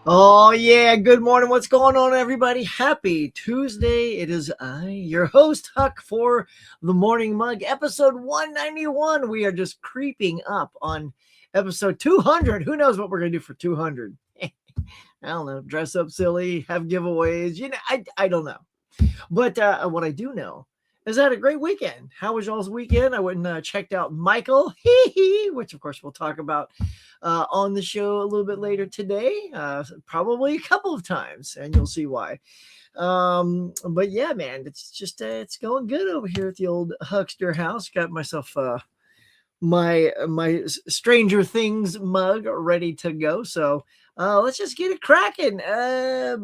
Oh, yeah. Good morning. What's going on, everybody? Happy Tuesday. It is I, your host, Huck, for the Morning Mug, episode 191. We are just creeping up on episode 200. Who knows what we're going to do for 200? I don't know. Dress up silly, have giveaways. I don't know. But what I do know is I had a great weekend. How was y'all's weekend? I went and checked out Michael, which of course we'll talk about on the show a little bit later today, probably a couple of times, and you'll see why. But yeah, man, it's just it's going good over here at the old Huckster house. Got myself my Stranger Things mug ready to go. So let's just get it cracking.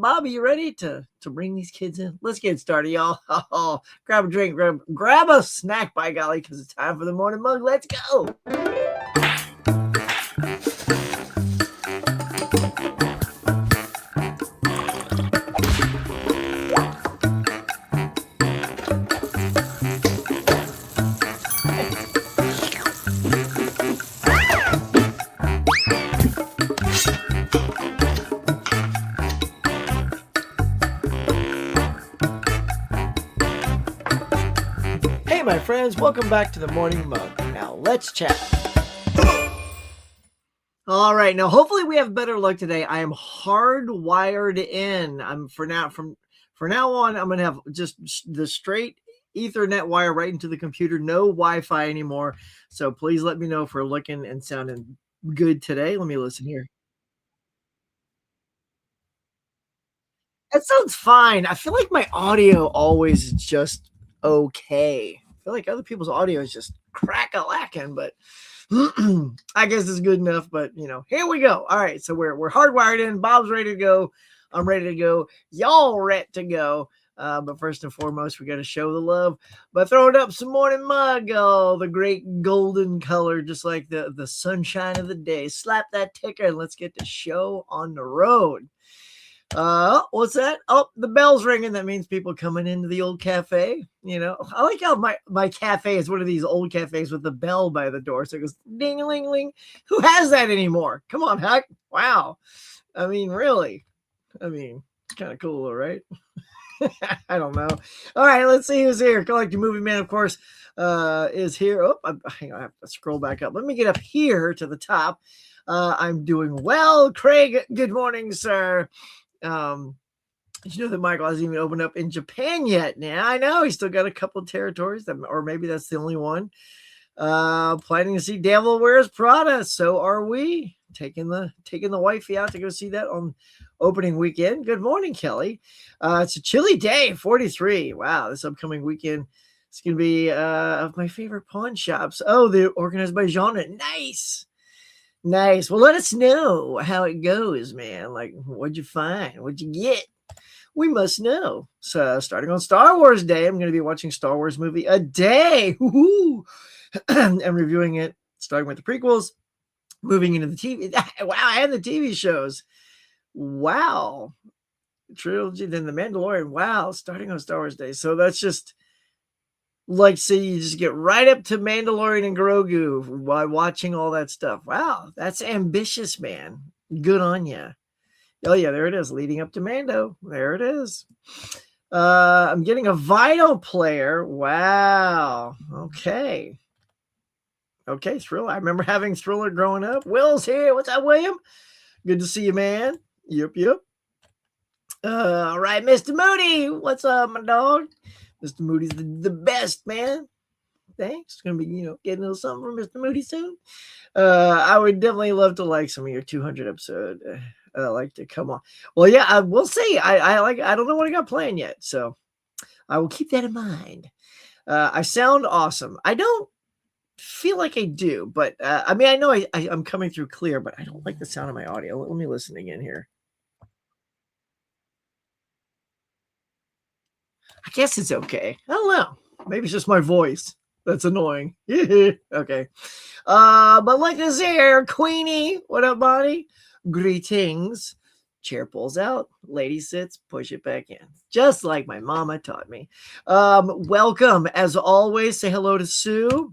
Bobby, you ready to bring these kids in? Let's get started, y'all. Grab a drink, grab a snack, by golly, because it's time for the morning mug. Let's go. Hey, my friends, welcome back to the Morning Mug. Now, let's chat. All right, now hopefully we have better luck today. I am hardwired in. For now on, I'm gonna have just the straight Ethernet wire right into the computer. No Wi-Fi anymore. So please let me know if we're looking and sounding good today. Let me listen here. That sounds fine. I feel like my audio always is just okay. I feel like other people's audio is just crack-a-lacking, but I guess it's good enough. But here we go. All right, so we're hardwired in. Bob's ready to go. I'm ready to go. Y'all ready to go. But first and foremost, we got to show the love by throwing up some morning mug. Oh, the great golden color, just like the sunshine of the day. Slap that ticker and let's get the show on the road. What's that? Oh, the bell's ringing. That means people coming into the old cafe. I like how my cafe is one of these old cafes with the bell by the door. So it goes ding a ling ling. Who has that anymore? Come on, Huck. Wow. I mean, really. It's kind of cool, right? I don't know. All right, let's see who's here. Collector Movie Man, of course, is here. Oh, hang on, I have to scroll back up. Let me get up here to the top. I'm doing well. Craig, good morning, sir. Did you know that Michael hasn't even opened up in Japan yet? Now I know he's still got a couple of territories, or maybe that's the only one. Planning to see Devil Wears Prada. So are we. Taking the wifey out to go see that on opening weekend. Good morning, Kelly. It's a chilly day, 43. Wow, this upcoming weekend it's gonna be of my favorite pawn shops. Oh, they're organized by genre. Nice. Nice. Well, let us know how it goes, man. Like, what'd you find? What'd you get? We must know. So, starting on Star Wars Day, I'm going to be watching Star Wars movie a day. And reviewing it, starting with the prequels, moving into the TV. Wow, and the TV shows. Wow. Trilogy, then The Mandalorian. Wow, starting on Star Wars Day. So, that's just like, say you just get right up to Mandalorian and Grogu while watching all that stuff. Wow, that's ambitious, man. Good on you. Oh yeah, there it is, leading up to Mando. There it is. I'm getting a Vital player. Wow. Okay, Thriller. I remember having Thriller growing up. Will's here. What's up, William? Good to see you, man. Yep. All right, Mr. Moody. What's up, my dog? Mr. Moody's the best, man. Thanks. It's gonna be, getting a little something from Mr. Moody soon. I would definitely love to like some of your 200 episode. Like to come on. Well, yeah, we'll see. I don't know what I got planned yet, so I will keep that in mind. I sound awesome. I don't feel like I do, but I know I'm coming through clear, but I don't like the sound of my audio. Let me listen again here. I guess it's okay. I don't know. Maybe it's just my voice that's annoying. Okay. But like this here, Queenie. What up, buddy? Greetings. Chair pulls out, lady sits, push it back in. Just like my mama taught me. Welcome. As always, say hello to Sue.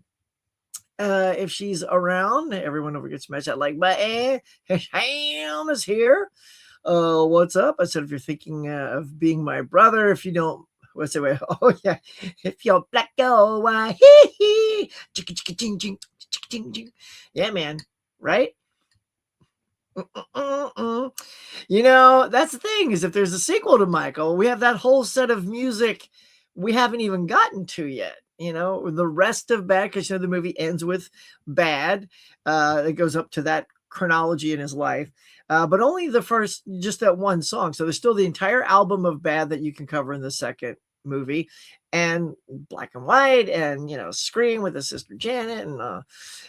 If she's around, everyone over gets smashed out like, but Ham is here. What's up? I said, if you're thinking of being my brother, if you don't, what's it? Wait, oh yeah, if you're black, oh why, hee hee, chicka chicka ching ching, chicka ching ching. Yeah, man, right? Mm-mm-mm. You know, that's the thing is if there's a sequel to Michael, we have that whole set of music we haven't even gotten to yet. You know, the rest of Bad, because you know the movie ends with Bad. It goes up to that chronology in his life, but only the first, just that one song. So there's still the entire album of Bad that you can cover in the second movie, and Black and White, and you know, Scream with his sister Janet, and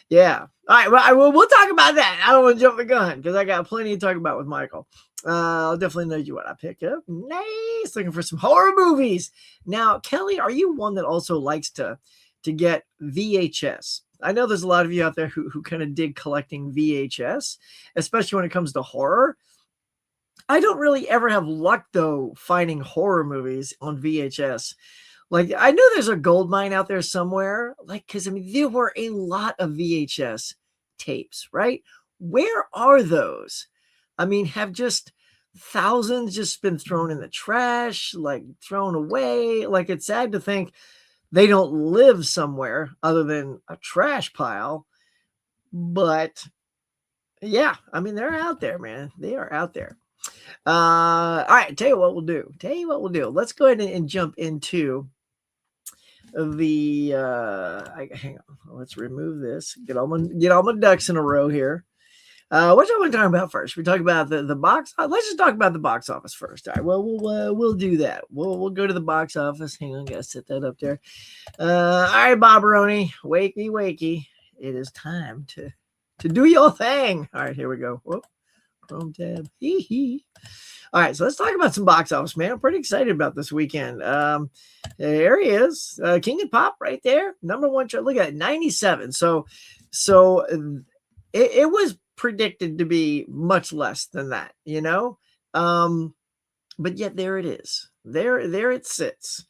yeah. All right. Well, we'll talk about that. I don't want to jump the gun because I got plenty to talk about with Michael. I'll definitely know you what I pick up. Nice. Looking for some horror movies. Now, Kelly, are you one that also likes to get VHS? I know there's a lot of you out there who kind of dig collecting VHS, especially when it comes to horror. I don't really ever have luck though finding horror movies on VHS. Like, I know there's a gold mine out there somewhere, like, because I mean, there were a lot of VHS tapes, right? Where are those? I mean, have just thousands just been thrown in the trash, like thrown away? Like, it's sad to think they don't live somewhere other than a trash pile. But yeah, I mean, they're out there, man. They are out there. All right, tell you what we'll do. Let's go ahead and jump into the hang on, let's remove this, get all my ducks in a row here. What do I want to talk about first? We talk about the box. Let's just talk about the box office first. All right, well we'll do that. We'll go to the box office. Hang on, gotta set that up there. All right, Bobberoni, wakey, it is time to do your thing. All right, here we go. Whoop, Chrome tab. Hee hee. All right, so let's talk about some box office, man. I'm pretty excited about this weekend. There he is, King of Pop, right there, #1 chart. Look at it, 97. So it was predicted to be much less than that, you know. But yet there it is. There it sits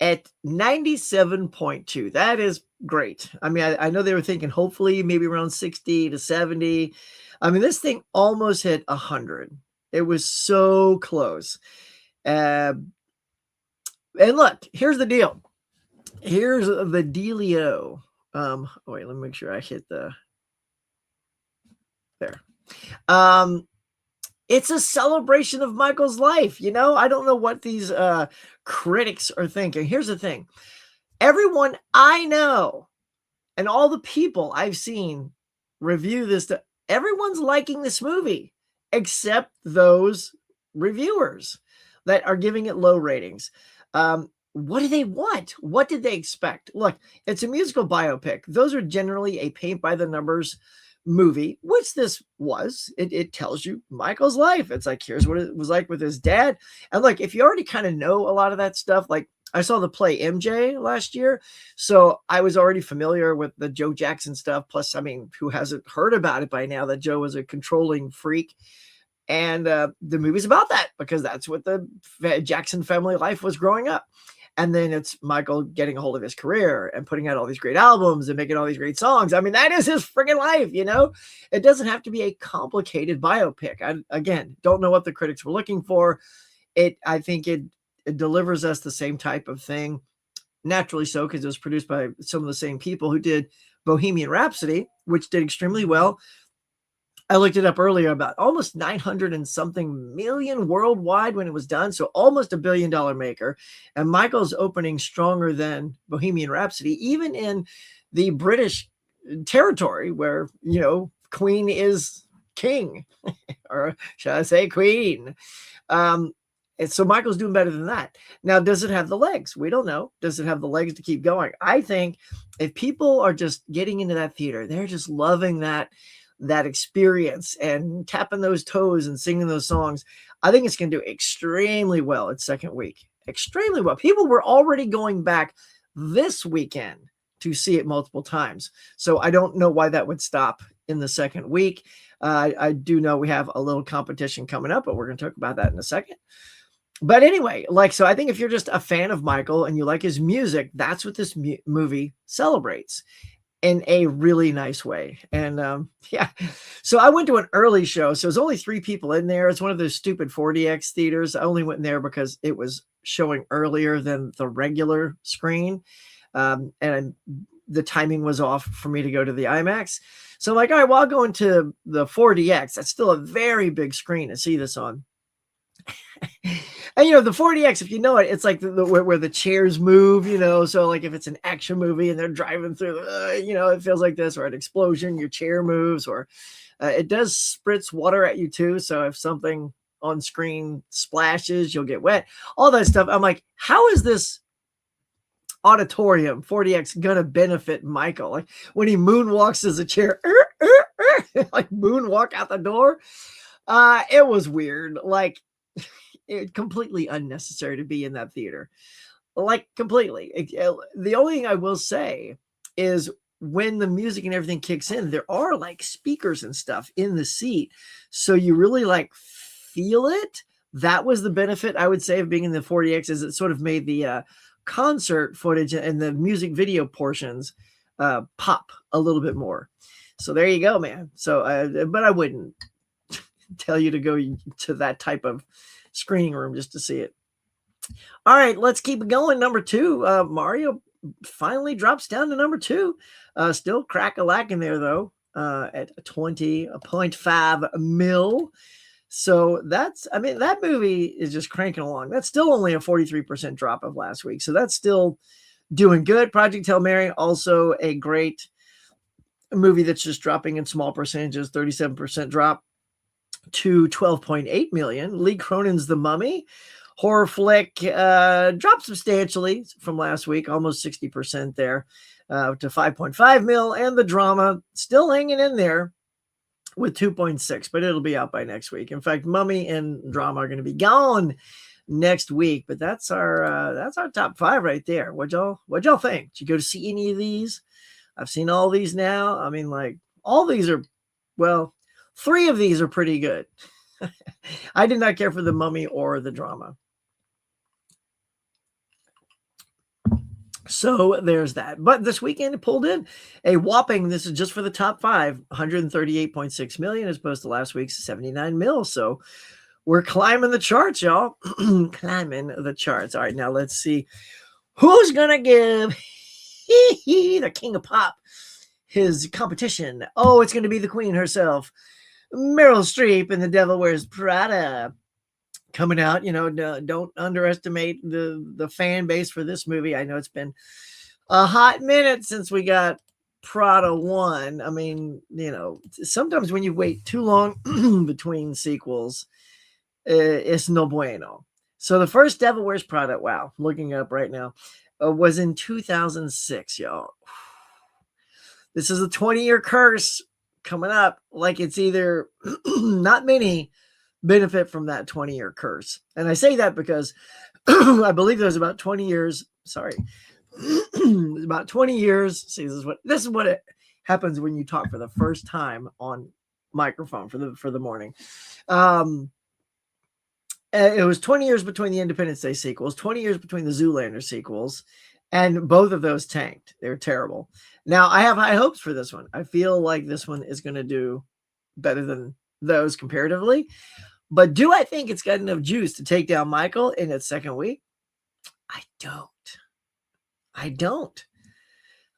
at 97.2. That is great. I mean, I know they were thinking hopefully maybe around 60 to 70. I mean, this thing almost hit 100. It was so close. And look, here's the deal. Here's the dealio. Wait, let me make sure I hit the there. It's a celebration of Michael's life. You know, I don't know what these critics are thinking. Here's the thing. Everyone I know and all the people I've seen review this, everyone's liking this movie except those reviewers that are giving it low ratings. What do they want? What did they expect? Look, it's a musical biopic. Those are generally a paint by the numbers movie, which this was. It tells you Michael's life. It's like, here's what it was like with his dad. And like, if you already kind of know a lot of that stuff, like I saw the play MJ last year, so I was already familiar with the Joe Jackson stuff. Plus, I mean, who hasn't heard about it by now that Joe was a controlling freak? And the movie's about that because that's what the Jackson family life was growing up. And then it's Michael getting a hold of his career and putting out all these great albums and making all these great songs. I mean, that is his friggin' life, you know? It doesn't have to be a complicated biopic. I, again, don't know what the critics were looking for. I think it delivers us the same type of thing. Naturally so, because it was produced by some of the same people who did Bohemian Rhapsody, which did extremely well. I looked it up earlier, about almost 900 and something million worldwide when it was done. So almost $1 billion maker. And Michael's opening stronger than Bohemian Rhapsody, even in the British territory where, you know, Queen is king, or should I say queen? And so Michael's doing better than that. Now, does it have the legs? We don't know. Does it have the legs to keep going? I think if people are just getting into that theater, they're just loving that experience and tapping those toes and singing those songs, I think it's going to do extremely well its second week. Extremely well. People were already going back this weekend to see it multiple times. So I don't know why that would stop in the second week. I do know we have a little competition coming up, but we're going to talk about that in a second. But anyway, like, so I think if you're just a fan of Michael and you like his music, that's what this movie celebrates. in a really nice way. And yeah, so I went to an early show. So there's only 3 people in there. It's one of those stupid 4DX theaters. I only went in there because it was showing earlier than the regular screen. And the timing was off for me to go to the IMAX. So I'm like, all right, well, I'll go into the 4DX. That's still a very big screen to see this on. And the 4DX, if you know it, it's like where the chairs move, so like if it's an action movie and they're driving through, it feels like this, or an explosion, your chair moves, or it does spritz water at you too. So if something on screen splashes, you'll get wet, all that stuff. I'm like, how is this auditorium 4DX gonna benefit Michael? Like when he moonwalks as a chair, like moonwalk out the door. It was weird. Like, completely unnecessary to be in that theater, like completely. The only thing I will say is when the music and everything kicks in, there are like speakers and stuff in the seat, so you really like feel it. That was the benefit, I would say, of being in the 4DX, is it sort of made the concert footage and the music video portions pop a little bit more. So there you go, man. So but I wouldn't tell you to go to that type of screening room just to see it. All right, let's keep it going. Number 2, Mario finally drops down to number 2. Still crack-a-lacking there, though, at 20.5 mil. So that movie is just cranking along. That's still only a 43% drop of last week. So that's still doing good. Project Hail Mary, also a great movie that's just dropping in small percentages, 37% drop to 12.8 million. Lee Cronin's The Mummy, horror flick, dropped substantially from last week, almost 60% there, to 5.5 mil. And the drama still hanging in there with 2.6, but it'll be out by next week. In fact, Mummy and drama are going to be gone next week. But that's our top 5 right there. What'd y'all think? Did you go to see any of these? I've seen all these now. I mean, like, all these are, well, 3 of these are pretty good. I did not care for the Mummy or the drama. So there's that. But this weekend it pulled in a whopping, this is just for the top 5, 138.6 million as opposed to last week's 79 mil. So we're climbing the charts, y'all. Climbing the charts. All right, now let's see who's going to give the king of pop his competition. Oh, it's going to be the queen herself, Meryl Streep in The Devil Wears Prada, coming out. Don't underestimate the fan base for this movie. I know it's been a hot minute since we got Prada 1. I mean, sometimes when you wait too long between sequels, it's no bueno. So the first Devil Wears Prada, wow, looking up right now, was in 2006, y'all. This is a 20-year curse coming up. Like, it's either not many benefit from that 20-year curse. And I say that because I believe there's about 20 years. Sorry. About 20 years. See, this is what it happens when you talk for the first time on microphone for the morning. It was 20 years between the Independence Day sequels, 20 years between the Zoolander sequels, and both of those tanked. They were terrible. Now, I have high hopes for this one. I feel like this one is going to do better than those comparatively. But do I think it's got enough juice to take down Michael in its second week? I don't.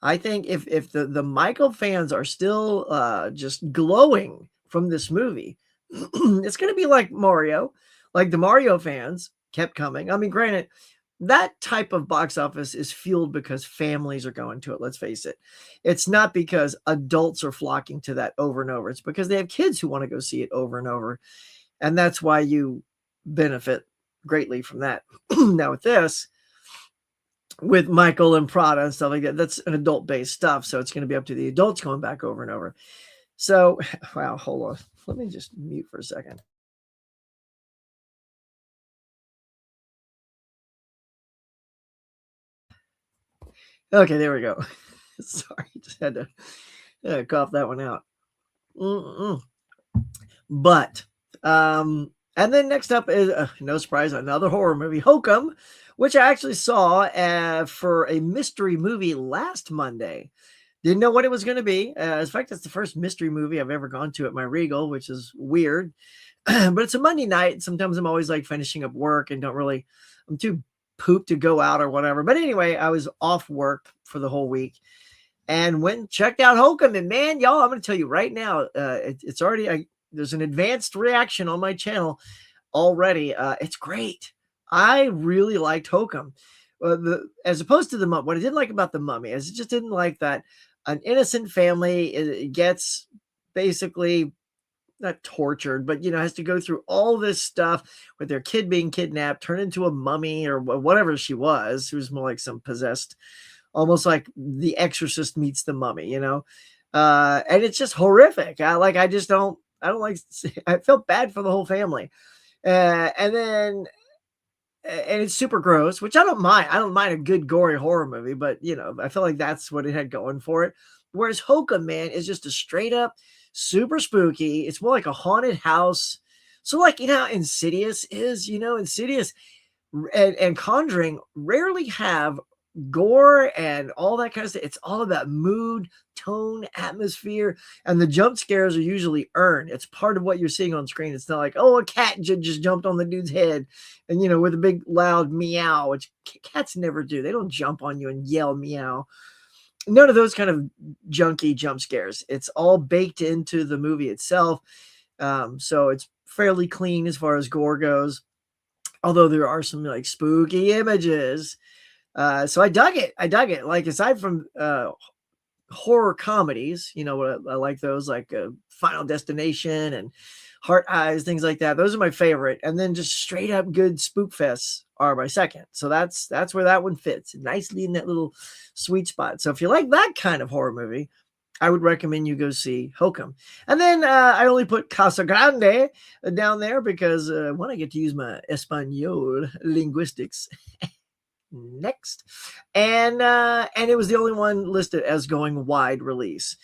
I think if the Michael fans are still just glowing from this movie, it's going to be like Mario. Like the Mario fans kept coming. I mean, granted, that type of box office is fueled because families are going to it. Let's face it. It's not because adults are flocking to that over and over. It's because they have kids who want to go see it over and over. And that's why you benefit greatly from that. Now with this, with Michael and Prada and stuff like that, that's an adult-based stuff. So it's going to be up to the adults going back over and over. So, wow, hold on. Let me just mute for a second. Okay, there we go. Sorry, just had to cough that one out. But, and then next up is, no surprise, another horror movie, Hokum, which I actually saw for a mystery movie last Monday. Didn't know what it was going to be. In fact, it's the first mystery movie I've ever gone to at my Regal, which is weird. But it's a Monday night. Sometimes I'm always like finishing up work and don't really, I'm too pooped to go out or whatever. But anyway, I was off work for the whole week and went and checked out Hokum. And man, y'all, I'm going to tell you right now, it's already, there's an advanced reaction on my channel already. It's great. I really liked Hokum. As opposed to the Mummy, what I didn't like about the Mummy is it just didn't like that an innocent family gets basically not tortured, but has to go through all this stuff with their kid being kidnapped, turned into a mummy or whatever she was. She was more like some possessed, almost like The Exorcist meets the Mummy, and it's just horrific. I don't like. I felt bad for the whole family, and then and it's super gross, which I don't mind. I don't mind a good gory horror movie, but I feel like that's what it had going for it. Whereas Hokum, man, is just a straight up super spooky. It's more like a haunted house. So like, how Insidious is, Insidious and Conjuring rarely have gore and all that kind of stuff. It's all about mood, tone, atmosphere, and the jump scares are usually earned. It's part of what you're seeing on screen. It's not like, oh, a cat just jumped on the dude's head and with a big loud meow, which cats never do. They don't jump on you and yell meow. None of those kind of junky jump scares. It's all baked into the movie itself. So it's fairly clean as far as gore goes, although there are some like spooky images. So I dug it. Like, aside from horror comedies, what I like those, like Final Destination and Heart Eyes, things like that. Those are my favorite. And then just straight up good spook fests are my second. So that's where that one fits nicely in that little sweet spot. So if you like that kind of horror movie, I would recommend you go see Hokum. And then I only put Casa Grande down there because when I get to use my Espanol linguistics next, and it was the only one listed as going wide release,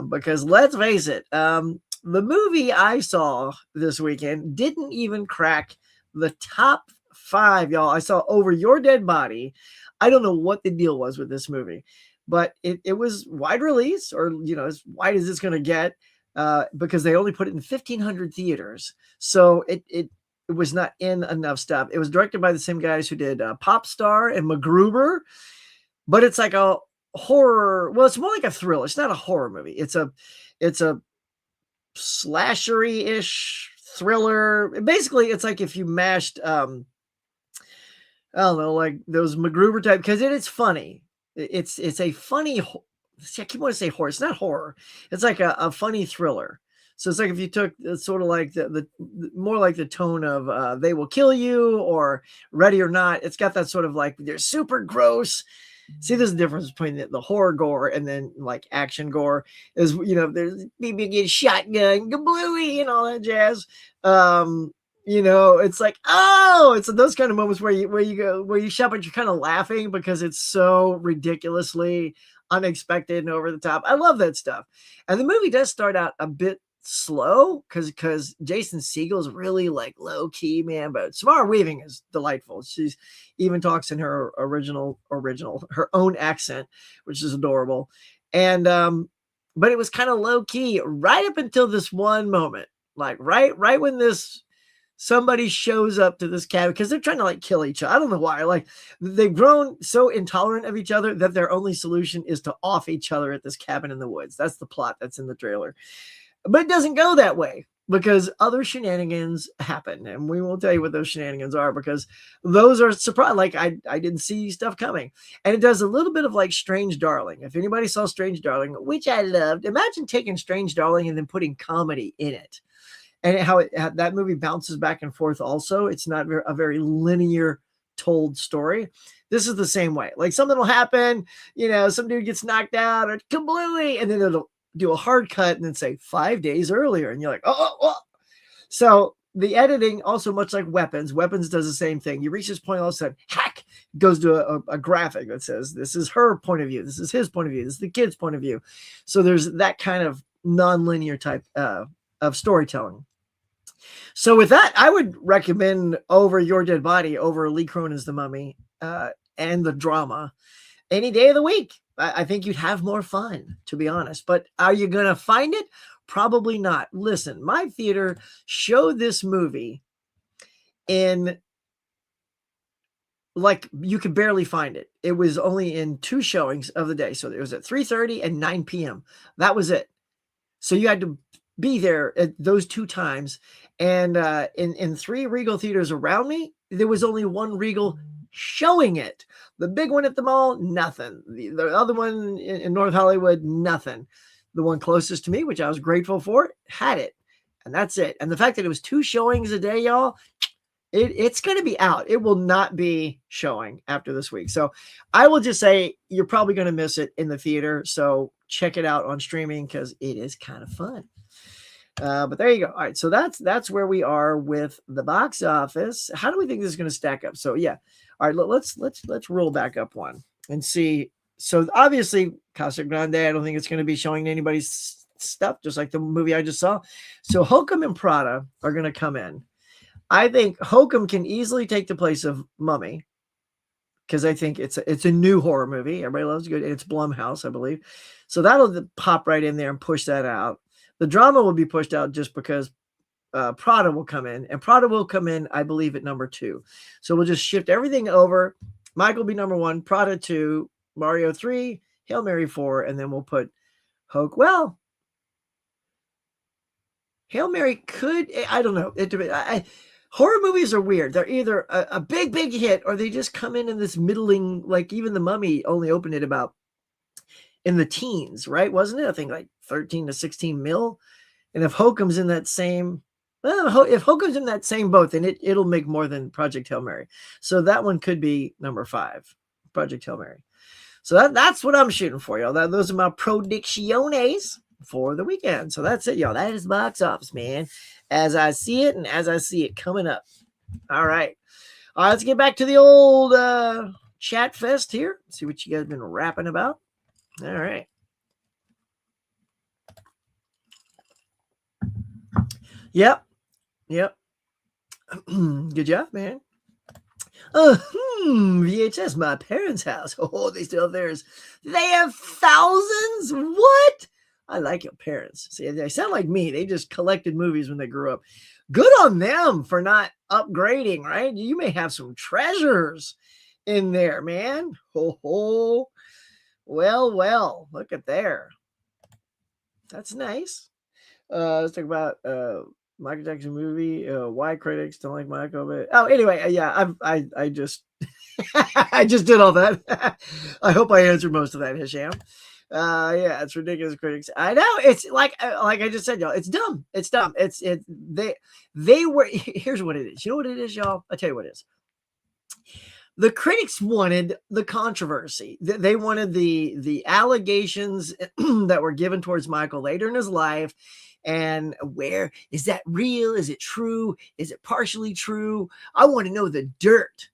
because let's face it, the movie I saw this weekend didn't even crack the top 5, y'all. I saw Over Your Dead Body. I don't know what the deal was with this movie, but it was wide release, or as wide as it's going to get, because they only put it in 1,500 theaters. So it was not in enough stuff. It was directed by the same guys who did Pop Star and MacGruber, but it's like a horror. Well, it's more like a thriller. It's not a horror movie. It's a slashery-ish thriller. Basically, it's like if you mashed, I don't know, like those MacGruber type, because it is funny. It's a funny. See, I keep wanting to say horror. It's not horror. It's like a funny thriller. So it's like if you took sort of like the more like the tone of They Will Kill You or Ready or Not. It's got that sort of like, they're super gross. See, there's a difference between the horror gore and then like action gore. Is there's people getting shotgun, kablooey, and all that jazz. It's like, oh, it's those kind of moments where you shop but you're kind of laughing because it's so ridiculously unexpected and over the top. I love that stuff. And the movie does start out a bit slow because Jason Segel's really like low key, man, but Samara Weaving is delightful. She's even talks in her original her own accent, which is adorable. And but it was kind of low key right up until this one moment, like right when this somebody shows up to this cabin, because they're trying to like kill each other. I don't know why. Like, they've grown so intolerant of each other that their only solution is to off each other at this cabin in the woods. That's the plot that's in the trailer. But it doesn't go that way because other shenanigans happen, and we won't tell you what those shenanigans are because those are surprise. Like, I didn't see stuff coming. And it does a little bit of like Strange Darling. If anybody saw Strange Darling, which I loved, imagine taking Strange Darling and then putting comedy in it. And how that movie bounces back and forth also. It's not a very linear told story. This is the same way. Like, something will happen, some dude gets knocked out or kablooey, and then it'll do a hard cut and then say 5 days earlier. And you're like, oh. So the editing also, much like Weapons does the same thing. You reach this point, all of a sudden, hack, goes to a graphic that says, this is her point of view. This is his point of view. This is the kid's point of view. So there's that kind of non-linear type of storytelling. So with that, I would recommend Over Your Dead Body over Lee Cronin's The Mummy and the drama any day of the week. I think you'd have more fun, to be honest. But are you going to find it? Probably not. Listen, my theater showed this movie in, like, you could barely find it. It was only in 2 showings of the day. So it was at 3:30 and 9 p.m. That was it. So you had to be there at those 2 times. And in 3 Regal theaters around me, there was only 1 Regal showing it. The big one at the mall, nothing. The other one in North Hollywood, nothing. The one closest to me, which I was grateful for, had it. And that's it. And the fact that it was 2 showings a day, y'all, it's going to be out. It will not be showing after this week. So I will just say you're probably going to miss it in the theater. So check it out on streaming because it is kind of fun. But there you go. All right. So that's where we are with the box office. How do we think this is going to stack up? So yeah. All right. Let's roll back up one and see. So obviously Casa Grande, I don't think it's going to be showing anybody's stuff, just like the movie I just saw. So Hokum and Prada are going to come in. I think Hokum can easily take the place of Mummy because I think it's a new horror movie. Everybody loves good. It's Blumhouse, I believe. So that'll pop right in there and push that out. The drama will be pushed out just because Prada will come in. And Prada will come in, I believe, at number 2. So we'll just shift everything over. Mike will be number 1, Prada 2, Mario 3, Hail Mary 4, and then we'll put Hoke. Well, Hail Mary could, I don't know. Horror movies are weird. They're either a big hit or they just come in this middling, like even The Mummy only opened it about in the teens, right? Wasn't it? I think like 13 to 16 mil. And if Hokum's in that same, well, if Hokum's in that same boat, then it'll make more than Project Hail Mary. So that one could be number 5, Project Hail Mary. So that's what I'm shooting for, y'all. Those are my predicciones for the weekend. So that's it, y'all. That is box office, man. As I see it and as I see it coming up. All right. All right, let's get back to the old chat fest here. See what you guys have been rapping about. All right. Yep. Good job, man. VHS, my parents' house. Oh, they still have theirs. They have thousands? What? I like your parents. See, they sound like me. They just collected movies when they grew up. Good on them for not upgrading, right? You may have some treasures in there, man. Ho. Well, look at there. That's nice. Let's talk about Michael Jackson movie. Why critics don't like Michael? But anyway, yeah, I just I just did all that. I hope I answered most of that, Hisham. Yeah, it's ridiculous. Critics. I know it's like I just said, y'all. It's dumb. They were. Here's what it is. You know what it is, y'all. I'll tell you what it is. The critics wanted the controversy. They wanted the allegations that were given towards Michael later in his life. And where is that real? Is it true? Is it partially true? I want to know the dirt.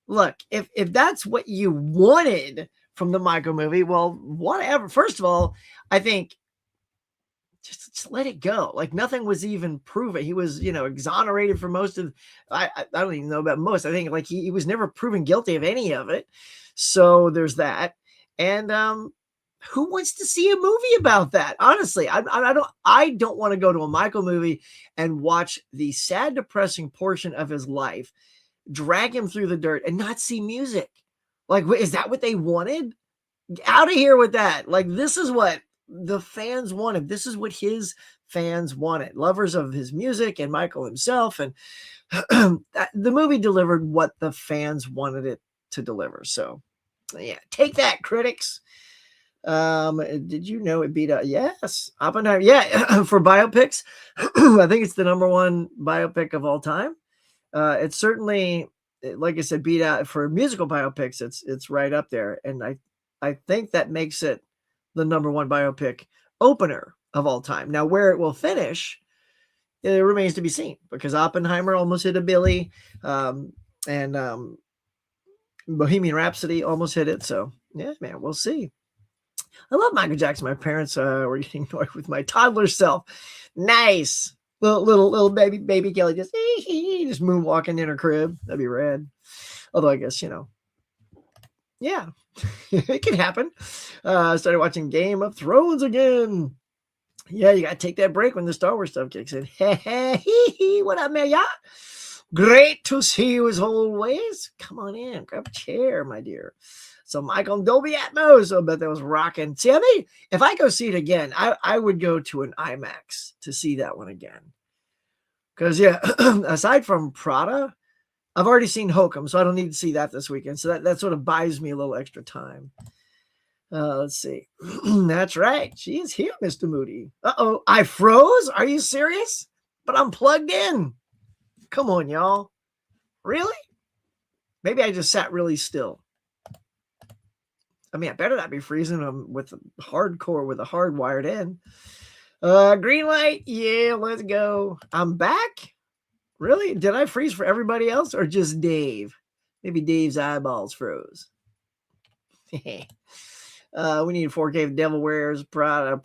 Look, if that's what you wanted from the Michael movie, well, whatever. First of all, I think just let it go. Like nothing was even proven. He was, exonerated for most of. I don't even know about most. I think like he was never proven guilty of any of it. So there's that. And who wants to see a movie about that? Honestly, I don't want to go to a Michael movie and watch the sad, depressing portion of his life, drag him through the dirt, and not see music. Like, is that what they wanted? Out of here with that. Like, this is what the fans wanted. This is what his fans wanted. Lovers of his music and Michael himself. And the movie delivered what the fans wanted it to deliver. So, yeah, take that, critics. Did you know it beat out? Yes, Oppenheimer. Yeah, for biopics, I think it's the number 1 biopic of all time. It's certainly, like I said, beat out for musical biopics. It's right up there, and I think that makes it the number 1 biopic opener of all time. Now, where it will finish, it remains to be seen because Oppenheimer almost hit a Billy, and Bohemian Rhapsody almost hit it. So yeah, man, we'll see. I love Michael Jackson. My parents were getting annoyed with my toddler self. Nice. Little baby Kelly just moonwalking in her crib. That'd be rad. Although I guess, yeah. It can happen. Started watching Game of Thrones again. Yeah, you got to take that break when the Star Wars stuff kicks in. What up, man? Yeah. Great to see you as always. Come on in, grab a chair, my dear. So Michael Dolby Atmos, I bet that was rocking. See, I mean, if I go see it again, I would go to an IMAX to see that one again. Because, yeah, aside from Prada, I've already seen Hokum, so I don't need to see that this weekend. So that sort of buys me a little extra time. Let's see. That's right. She is here, Mr. Moody. Uh-oh, I froze? Are you serious? But I'm plugged in. Come on, y'all. Really? Maybe I just sat really still. I mean, I better not be freezing with hardcore with a hardwired in. Green light. Yeah, let's go. I'm back. Really? Did I freeze for everybody else or just Dave? Maybe Dave's eyeballs froze. We need a 4K Devil Wears Prada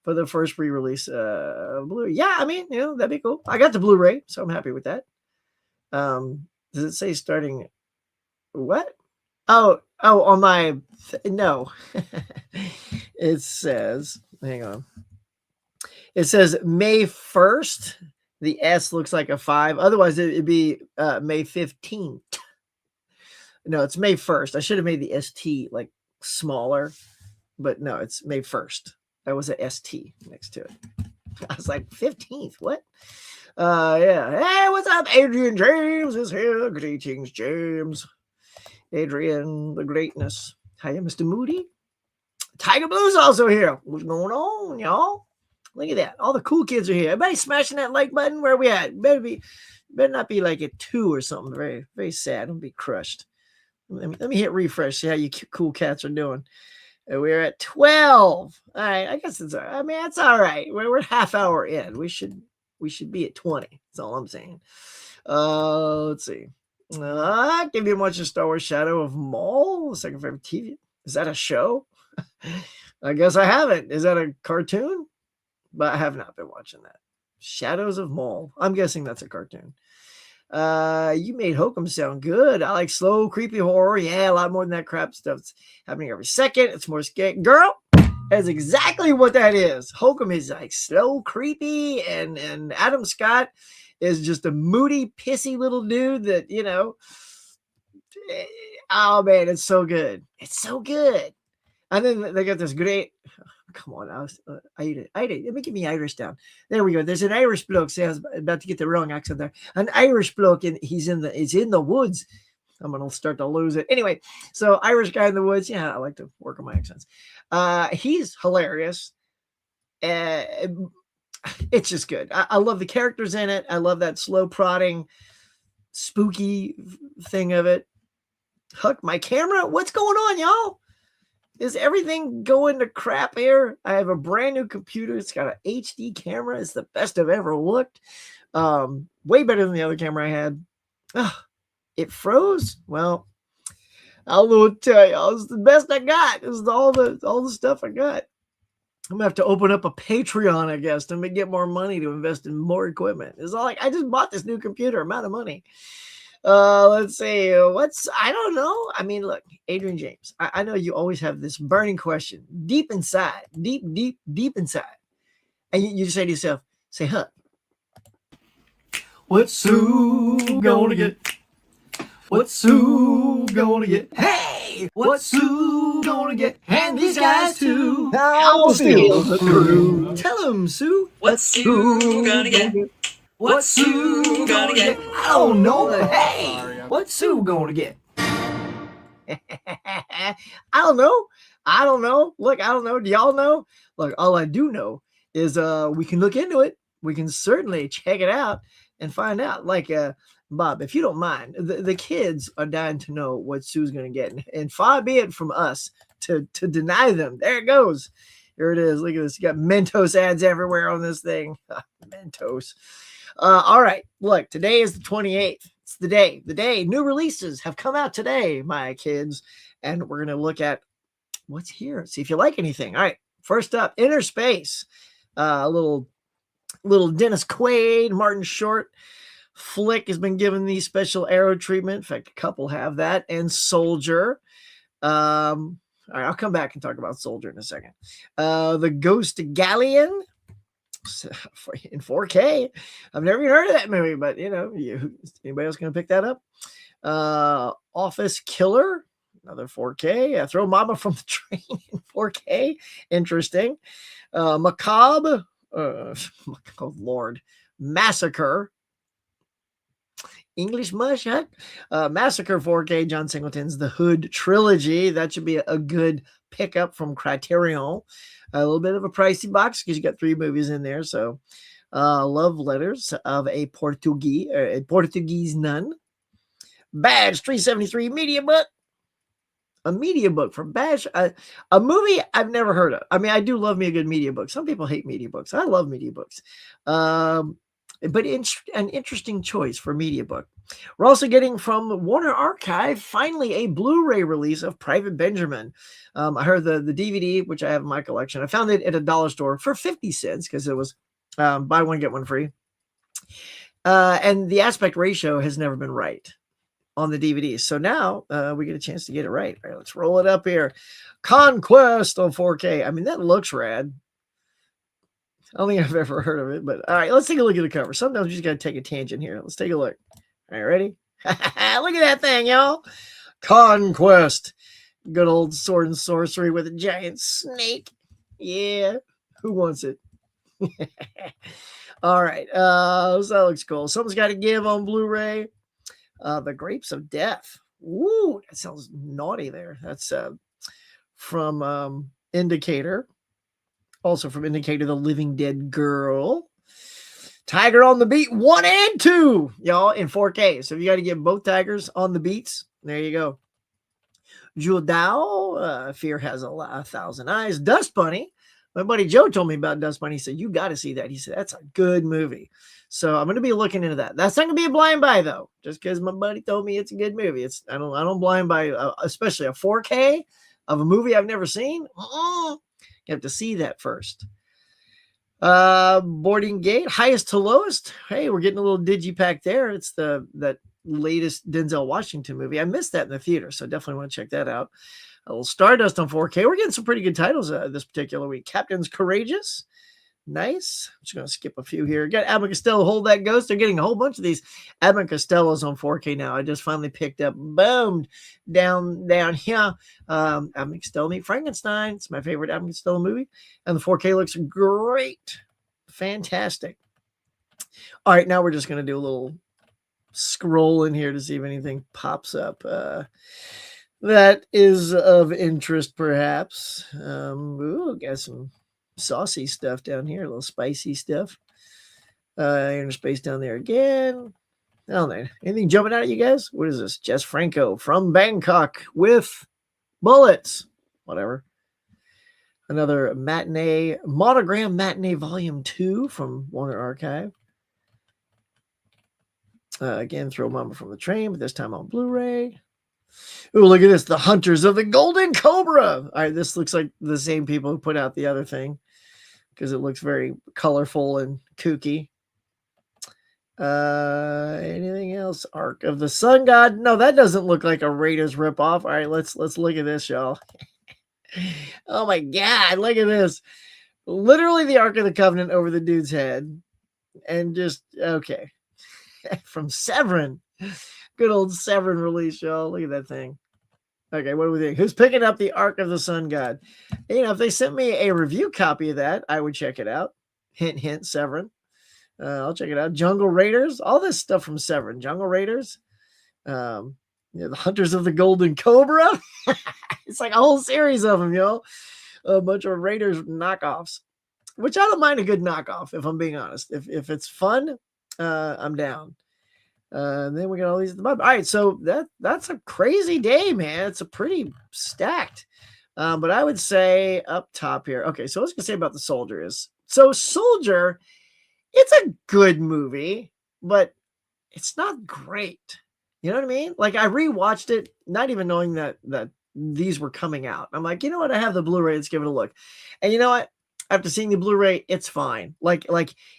for the first pre-release Blu-ray. Yeah, I mean, that'd be cool. I got the Blu-ray, so I'm happy with that. Does it say starting what? Oh, on my no. It says, hang on. It says May 1st. The S looks like a 5. Otherwise, it'd be May 15th. No, it's May 1st. I should have made the ST like smaller, but no, it's May 1st. That was a ST next to it. I was like, 15th, what? Yeah. Hey, what's up? Adrian James is here. Greetings, James. Adrian, the greatness. Hiya, Mr. Moody. Tiger Blue's also here. What's going on, y'all? Look at that. All the cool kids are here. Everybody smashing that like button. Where are we at? Better not be like at 2 or something. Very, very sad. Don't be crushed. Let me hit refresh. See how you cool cats are doing. We're at 12. All right. I guess it's all right. I mean, that's all right. We're a half hour in. We should be at 20. That's all I'm saying. Let's see. Give you much of Star Wars Shadow of Maul. Second favorite TV. Is that a show? I guess I haven't. Is that a cartoon? But I have not been watching that. Shadows of Maul. I'm guessing that's a cartoon. You made Hokum sound good. I like slow, creepy horror. Yeah, a lot more than that crap stuff's happening every second. It's more scary. Girl, that's exactly what that is. Hokum is like slow, creepy, and Adam Scott is just a moody, pissy little dude that, oh man, it's so good. It's so good. And then they got this great, come on, I ate it. Let me get me Irish down. There we go. There's an Irish bloke. See, I was about to get the wrong accent there. An Irish bloke, and he's in the woods. I'm gonna start to lose it. Anyway, so Irish guy in the woods. Yeah, I like to work on my accents. He's hilarious. It's just good. I love the characters in it. I love that slow prodding, spooky thing of it. Huck, my camera. What's going on, y'all? Is everything going to crap here? I have a brand new computer. It's got an HD camera. It's the best I've ever looked. Way better than the other camera I had. It froze. Well, I don't know what to tell you. It's the best I got. This is all the stuff I got. I'm gonna have to open up a Patreon, I guess, to get more money to invest in more equipment. It's all like I just bought this new computer. I'm out of money. Let's see. I don't know. I mean, look, Adrian James, I know you always have this burning question deep inside, deep inside. And you just say to yourself, say, huh? What's Sue gonna get? What's Sue gonna get? Hey! What's Sue gonna get? And these guys too. I'll steal the crew. Tell them, Sue. What's Sue gonna get? What's Sue gonna get? I don't know. Hey, what's Sue gonna get? I don't know. Look, I don't know. Do y'all know? Look, all I do know is we can look into it. We can certainly check it out and find out. Like, Bob, if you don't mind, the kids are dying to know what Sue's gonna get, and far be it from us to deny them. There it goes. Here it is. Look at this. You got Mentos ads everywhere on this thing. Mentos. All right, look, today is the 28th. It's the day. New releases have come out today, my kids, and we're going to look at what's here. See if you like anything. All right, first up, Inner Space. A little Dennis Quaid, Martin Short flick has been given the special Arrow treatment. In fact, a couple have that. And Soldier. All right, I'll come back and talk about Soldier in a second. The Ghost Galleon in 4K. I've never even heard of that movie, but anybody else gonna pick that up? Office Killer, another 4K. Throw Mama from the Train in 4K. Interesting. Macabre. Oh Lord. Massacre. English mush, huh? Massacre 4K, John Singleton's The Hood trilogy. That should be a good pickup from Criterion. A little bit of a pricey box because you got 3 movies in there. So, Love Letters of a Portuguese Nun. Badge 373 Media Book. A media book from Badge. A movie I've never heard of. I mean, I do love me a good media book. Some people hate media books. I love media books. But an interesting choice for media book. We're also getting from Warner Archive finally a Blu-ray release of Private Benjamin. I heard the DVD, which I have in my collection. I found it at a dollar store for 50 cents because it was buy one get one free. And the aspect ratio has never been right on the DVDs. So now we get a chance to get it right. All right, let's roll it up here. Conquest on 4K. I mean, that looks rad. I don't think I've ever heard of it, but all right, let's take a look at the cover. Sometimes you just got to take a tangent here. Let's take a look. All right, ready? Look at that thing, y'all. Conquest. Good old sword and sorcery with a giant snake. Yeah. Who wants it? All right. So that looks cool. Something's got to give on Blu-ray. The Grapes of Death. Ooh, that sounds naughty there. That's from Indicator. Also from Indicator, The Living Dead Girl. Tiger on the Beat 1 and 2, y'all, in 4K. So if you got to get both tigers on the beats, there you go. Jewel Dow, Fear Has a Thousand Eyes. Dust Bunny. My buddy Joe told me about Dust Bunny. He said, you got to see that. He said, that's a good movie. So I'm going to be looking into that. That's not going to be a blind buy, though, just because my buddy told me it's a good movie. I don't blind buy, especially a 4K of a movie I've never seen. You have to see that first. Boarding Gate, Highest to Lowest. Hey, we're getting a little digipack there. It's that latest Denzel Washington movie. I missed that in the theater, so definitely want to check that out. A little Stardust on 4K. We're getting some pretty good titles this particular week. Captain's Courageous. Nice. I'm just going to skip a few here. Got Abbott and Costello, Hold That Ghost. They're getting a whole bunch of these Abbott and Costellos on 4K now. I just finally picked up, boomed down here. Abbott and Costello Meet Frankenstein. It's my favorite Abbott and Costello movie. And the 4K looks great. Fantastic. All right, now we're just going to do a little scroll in here to see if anything pops up. That is of interest, perhaps. Got some saucy stuff down here, a little spicy stuff. Inner Space down there again. I don't know. Anything jumping out at you guys? What is this? Jess Franco from Bangkok with Bullets. Whatever. Another Monogram Matinee Volume 2 from Warner Archive. Again, Throw Mama from the Train, but this time on Blu-ray. Ooh, look at this. The Hunters of the Golden Cobra. All right, this looks like the same people who put out the other thing because it looks very colorful and kooky. Anything else? Ark of the Sun God. No, that doesn't look like a Raiders ripoff. All right, let's look at this, y'all. Oh my God, look at this. Literally the Ark of the Covenant over the dude's head. And just, okay. From Severin. Good old Severin release, y'all. Look at that thing. Okay, what do we think? Who's picking up the Ark of the Sun God? If they sent me a review copy of that, I would check it out. Hint, hint, Severin. I'll check it out. Jungle Raiders. All this stuff from Severin. Jungle Raiders. The Hunters of the Golden Cobra. It's like a whole series of them, y'all. A bunch of Raiders knockoffs. Which I don't mind a good knockoff, if I'm being honest. If it's fun, I'm down. And then we got all these at the bottom. All right, so that's a crazy day, man. It's a pretty stacked. But I would say up top here. Okay, so what I was gonna say about the Soldier is Soldier, it's a good movie, but it's not great. You know what I mean? Like I rewatched it, not even knowing that these were coming out. I'm like, you know what? I have the Blu-ray. Let's give it a look. And you know what? After seeing the Blu-ray, it's fine. Like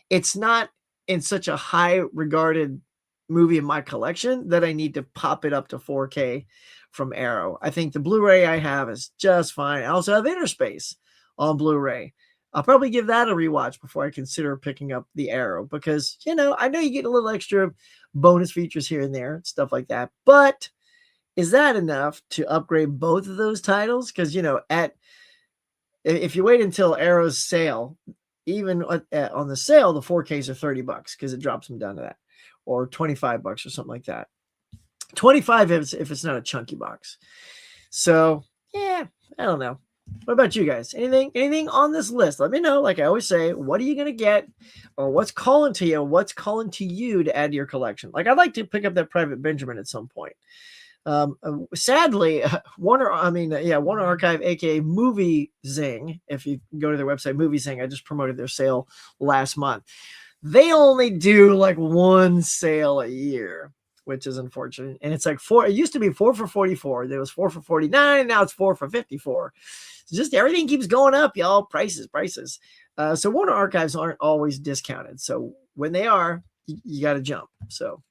it's not in such a high regarded movie in my collection that I need to pop it up to 4K from Arrow. I think the Blu-ray I have is just fine. I also have Interspace on Blu-ray. I'll probably give that a rewatch before I consider picking up the Arrow because, I know you get a little extra bonus features here and there, stuff like that. But is that enough to upgrade both of those titles? Because, if you wait until Arrow's sale, even on the sale, the 4Ks are $30 because it drops them down to that, or $25 or something like that. 25 if it's not a chunky box. So yeah, I don't know. What about you guys? Anything on this list? Let me know. Like I always say, what are you gonna get, or what's calling to you? What's calling to you to add to your collection? Like I'd like to pick up that Private Benjamin at some point. Sadly, Warner Archive, aka Movie Zing. If you go to their website, Movie Zing, I just promoted their sale last month. They only do like one sale a year, which is unfortunate. And it's like it used to be 4 for $44. There was 4 for $49. And now it's 4 for $54. It's just everything keeps going up, y'all. Prices. So Warner Archives aren't always discounted. So when they are, you got to jump. So,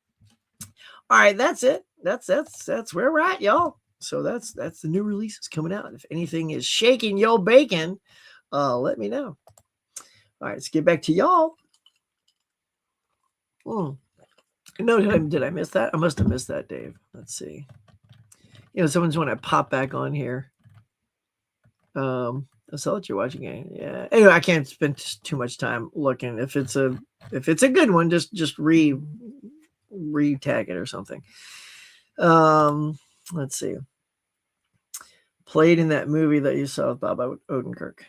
all right, that's it. That's where we're at, y'all. So that's the new releases coming out. If anything is shaking your bacon, let me know. All right, let's get back to y'all. No, did I miss that? I must have missed that, Dave. Let's see. Someone's want to pop back on here. I saw that you're watching it. Yeah. Anyway, I can't spend too much time looking. If it's a good one, just re-tag it or something. Let's see. Played in that movie that you saw with Bob Odenkirk.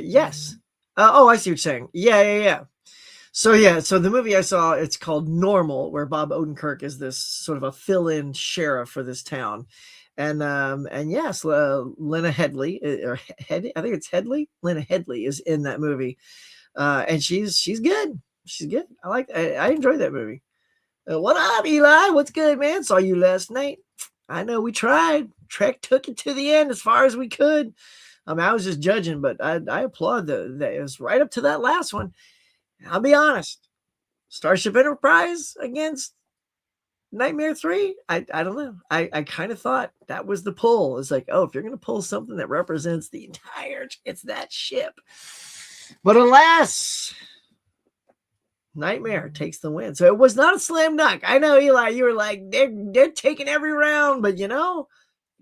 Yes. I see what you're saying. Yeah. So the movie I saw, it's called Normal, where Bob Odenkirk is this sort of a fill-in sheriff for this town. And yes, Lena Headley, I think it's Headley. Lena Headley is in that movie. And she's good. She's good. I enjoyed that movie. What up, Eli? What's good, man? Saw you last night. I know we tried. Trek took it to the end as far as we could. I mean, I was just judging, but I applaud that. It was right up to that last one. I'll be honest. Starship Enterprise against Nightmare 3? I don't know. I kind of thought that was the pull. It's like, if you're going to pull something that represents the entire, it's that ship. But alas, Nightmare takes the win. So it was not a slam dunk. I know, Eli, you were like, they're taking every round, but it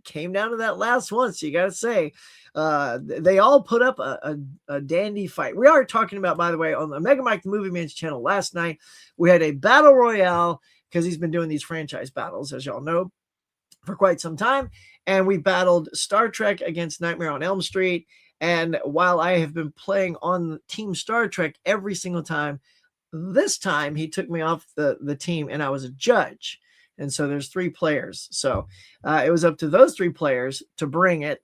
came down to that last one. So you got to say, they all put up a dandy fight. We are talking about, by the way, on the Mega Mike the Movie Man's channel last night, we had a battle royale because he's been doing these franchise battles, as y'all know, for quite some time. And we battled Star Trek against Nightmare on Elm Street. And while I have been playing on Team Star Trek every single time, this time he took me off the team and I was a judge. And so there's 3 players. So it was up to those 3 players to bring it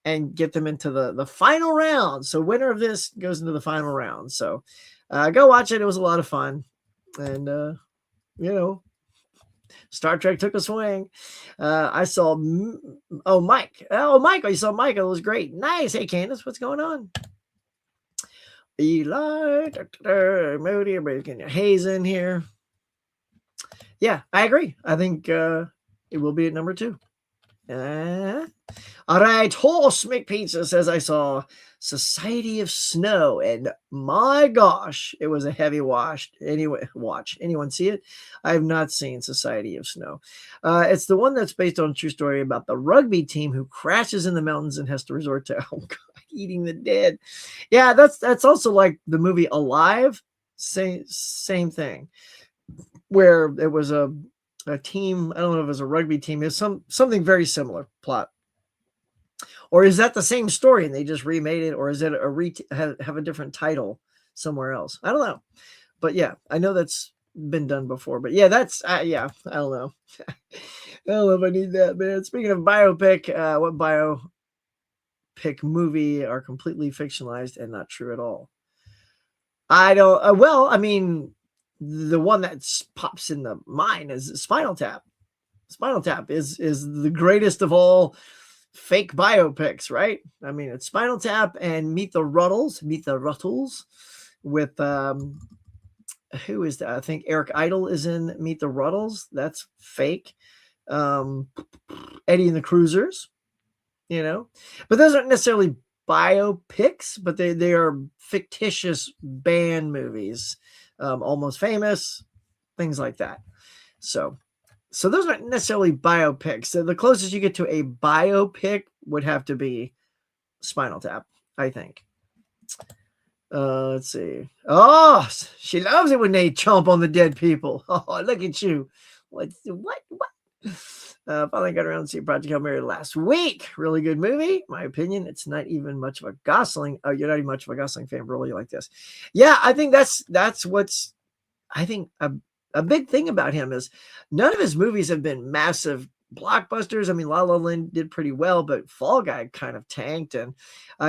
and get them into the final round. So winner of this goes into the final round. So go watch it. It was a lot of fun. And, Star Trek took a swing. I saw, Mike. Oh, Michael, you saw Michael. It was great. Nice. Hey, Candace, what's going on? Eli, Moody, everybody's getting your Hayes in here. Yeah, I agree. I think it will be at number 2. All right, Horse McPizza says I saw Society of Snow, and my gosh, it was a heavy watch. Anyway, anyone see it? I have not seen Society of Snow. It's the one that's based on a true story about the rugby team who crashes in the mountains and has to resort to eating the dead. Yeah, that's also like the movie Alive. Same thing, where it was a team. I don't know if it was a rugby team. It's something very similar plot. Or is that the same story and they just remade it? Or is it have a different title somewhere else? I don't know. But yeah, I know that's been done before. But yeah, that's, I don't know. I don't know if I need that, man. Speaking of biopic, what biopic movie are completely fictionalized and not true at all? I don't, the one that pops in the mind is Spinal Tap. Spinal Tap is the greatest of all fake biopics, right? I mean, it's Spinal Tap and Meet the Ruttles with who is that? I think Eric Idle is in Meet the Ruttles. That's fake. Um, Eddie and the Cruisers, but those aren't necessarily biopics, but they are fictitious band movies, Almost Famous, things like that. So those aren't necessarily biopics. So the closest you get to a biopic would have to be Spinal Tap, I think. Let's see. Oh, she loves it when they chomp on the dead people. Oh, look at you. What? Finally got around to see Project Hail Mary last week. Really good movie. My opinion, it's not even much of a Gosling. Oh, you're not even much of a Gosling fan, but really like this. Yeah, I think that's what's, I think a big thing about him is none of his movies have been massive blockbusters. I mean, La La Land did pretty well, but Fall Guy kind of tanked, and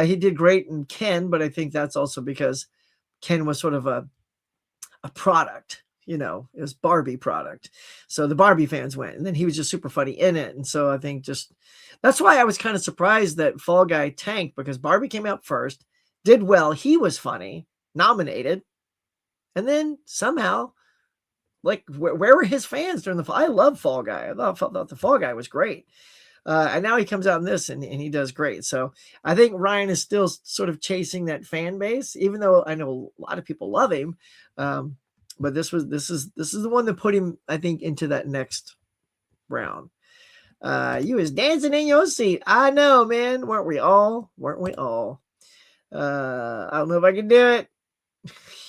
he did great in Ken, but I think that's also because Ken was sort of a product, it was Barbie product. So the Barbie fans went, and then he was just super funny in it. And so I think just that's why I was kind of surprised that Fall Guy tanked, because Barbie came out first, did well, he was funny, nominated, and then somehow, like, where were his fans during the? I love Fall Guy. I thought the Fall Guy was great, and now he comes out in this and he does great. So I think Ryan is still sort of chasing that fan base, even though I know a lot of people love him. But this is the one that put him, I think, into that next round. You was dancing in your seat. I know, man. Weren't we all? Weren't we all? I don't know if I can do it.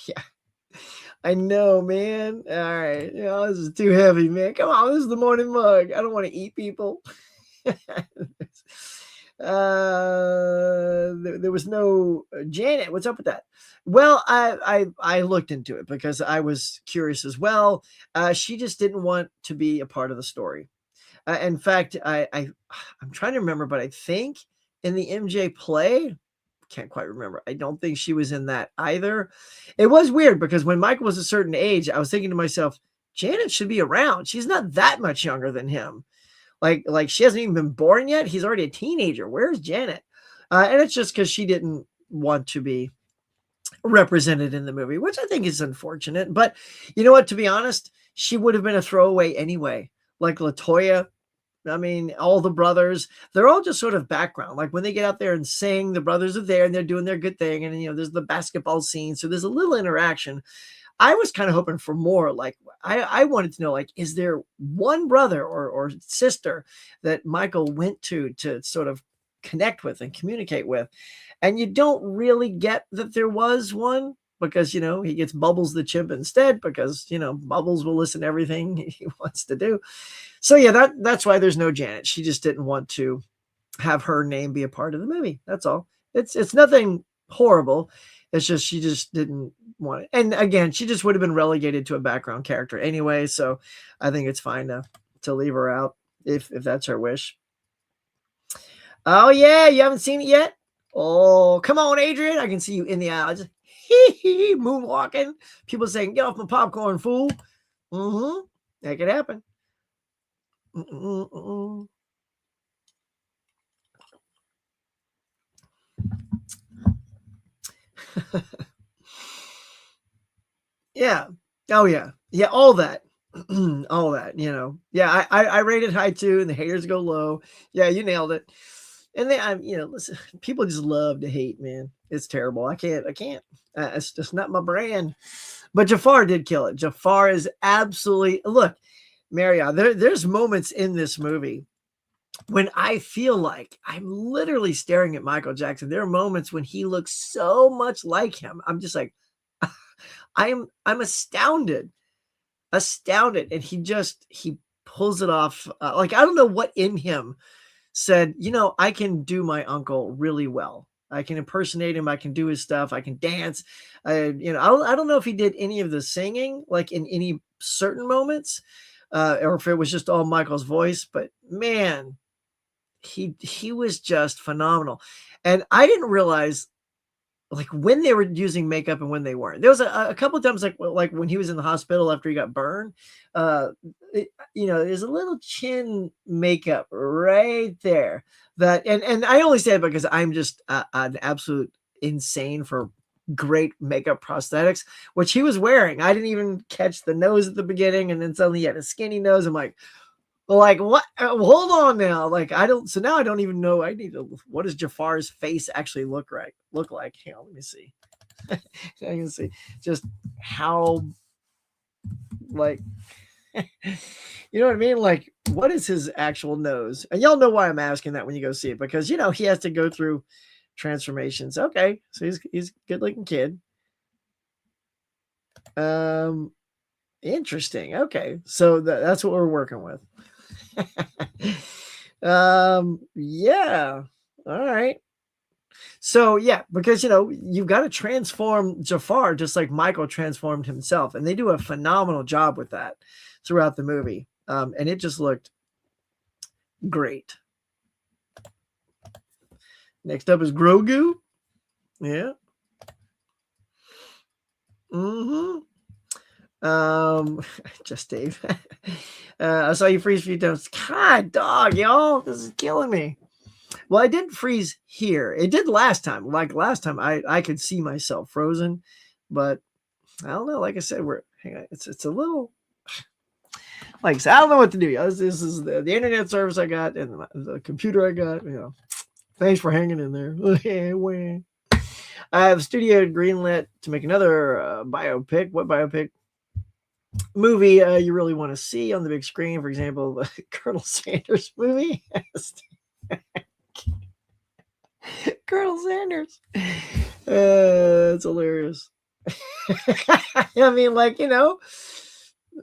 Yeah. I know, man. All right. This is too heavy, man. Come on. This is the morning mug. I don't want to eat people. There was no Janet. What's up with that? Well, I looked into it because I was curious as well. She just didn't want to be a part of the story. In fact, I'm trying to remember, but I think in the MJ play, can't quite remember. I don't think she was in that either. It was weird because when Michael was a certain age, I was thinking to myself, Janet should be around. She's not that much younger than him. Like she hasn't even been born yet. He's already a teenager. Where's Janet? And it's just because she didn't want to be represented in the movie, which I think is unfortunate. But you know what? To be honest, she would have been a throwaway anyway. Like LaToya, I mean, all the brothers, they're all just sort of background. Like when they get out there and sing, the brothers are there and they're doing their good thing. And, there's the basketball scene. So there's a little interaction. I was kind of hoping for more. Like I wanted to know, like, is there one brother or sister that Michael went to sort of connect with and communicate with? And you don't really get that there was one, because, he gets Bubbles the chimp instead, because, Bubbles will listen to everything he wants to do. So yeah, that's why there's no Janet. She just didn't want to have her name be a part of the movie. That's all. It's nothing horrible. It's just she just didn't want it. And again, she just would have been relegated to a background character anyway. So I think it's fine to leave her out if that's her wish. Oh yeah, you haven't seen it yet? Oh, come on, Adrian. I can see you in the aisle. Just moonwalking. People saying, "Get off my popcorn, fool." That could happen. Yeah. Oh yeah. Yeah. All that. All that. Yeah. I rated high too, and the haters go low. Yeah, you nailed it. And then listen, people just love to hate, man. It's terrible. I can't. It's just not my brand. But Jafar did kill it. Jafar is absolutely, look, Maria, there's moments in this movie when I feel like I'm literally staring at Michael Jackson. There are moments when he looks so much like him. I'm just like, I'm astounded. And he pulls it off. Like, I don't know what in him said, I can do my uncle really well. I can impersonate him. I can do his stuff. I can dance. I don't know if he did any of the singing, like in any certain moments, or if it was just all Michael's voice, but man, he was just phenomenal. And I didn't realize, like, when they were using makeup and when they weren't. There was a couple of times, like when he was in the hospital after he got burned, there's a little chin makeup right there that, and I only say it because I'm just an absolute insane for great makeup prosthetics, which he was wearing. I didn't even catch the nose at the beginning, and then suddenly he had a skinny nose. I'm like, Like, what? Hold on now. Like, I don't. So now I don't even know. I need to. What does Jafar's face actually look like? Hang on, let me see. I can see just how, like, you know what I mean? Like, what is his actual nose? And y'all know why I'm asking that when you go see it, because he has to go through transformations. Okay, so he's a good looking kid. Um, Interesting. Okay, so that's what we're working with. Yeah. All right. So yeah, because you've got to transform Jafar just like Michael transformed himself, and they do a phenomenal job with that throughout the movie. And it just looked great. Next up is Grogu. Yeah. Mm-hmm. Just Dave. I saw you freeze a few times. God, dog, y'all, this is killing me. Well, I didn't freeze here. It did last time. Like last time, I could see myself frozen, but I don't know. Like I said, hang on. It's a little, like I said, I don't know what to do. This is the internet service I got and the computer I got. Thanks for hanging in there. I have studio greenlit to make another biopic. What biopic? Movie you really want to see on the big screen? For example, the Colonel Sanders movie. Colonel Sanders. It's hilarious. I mean, like,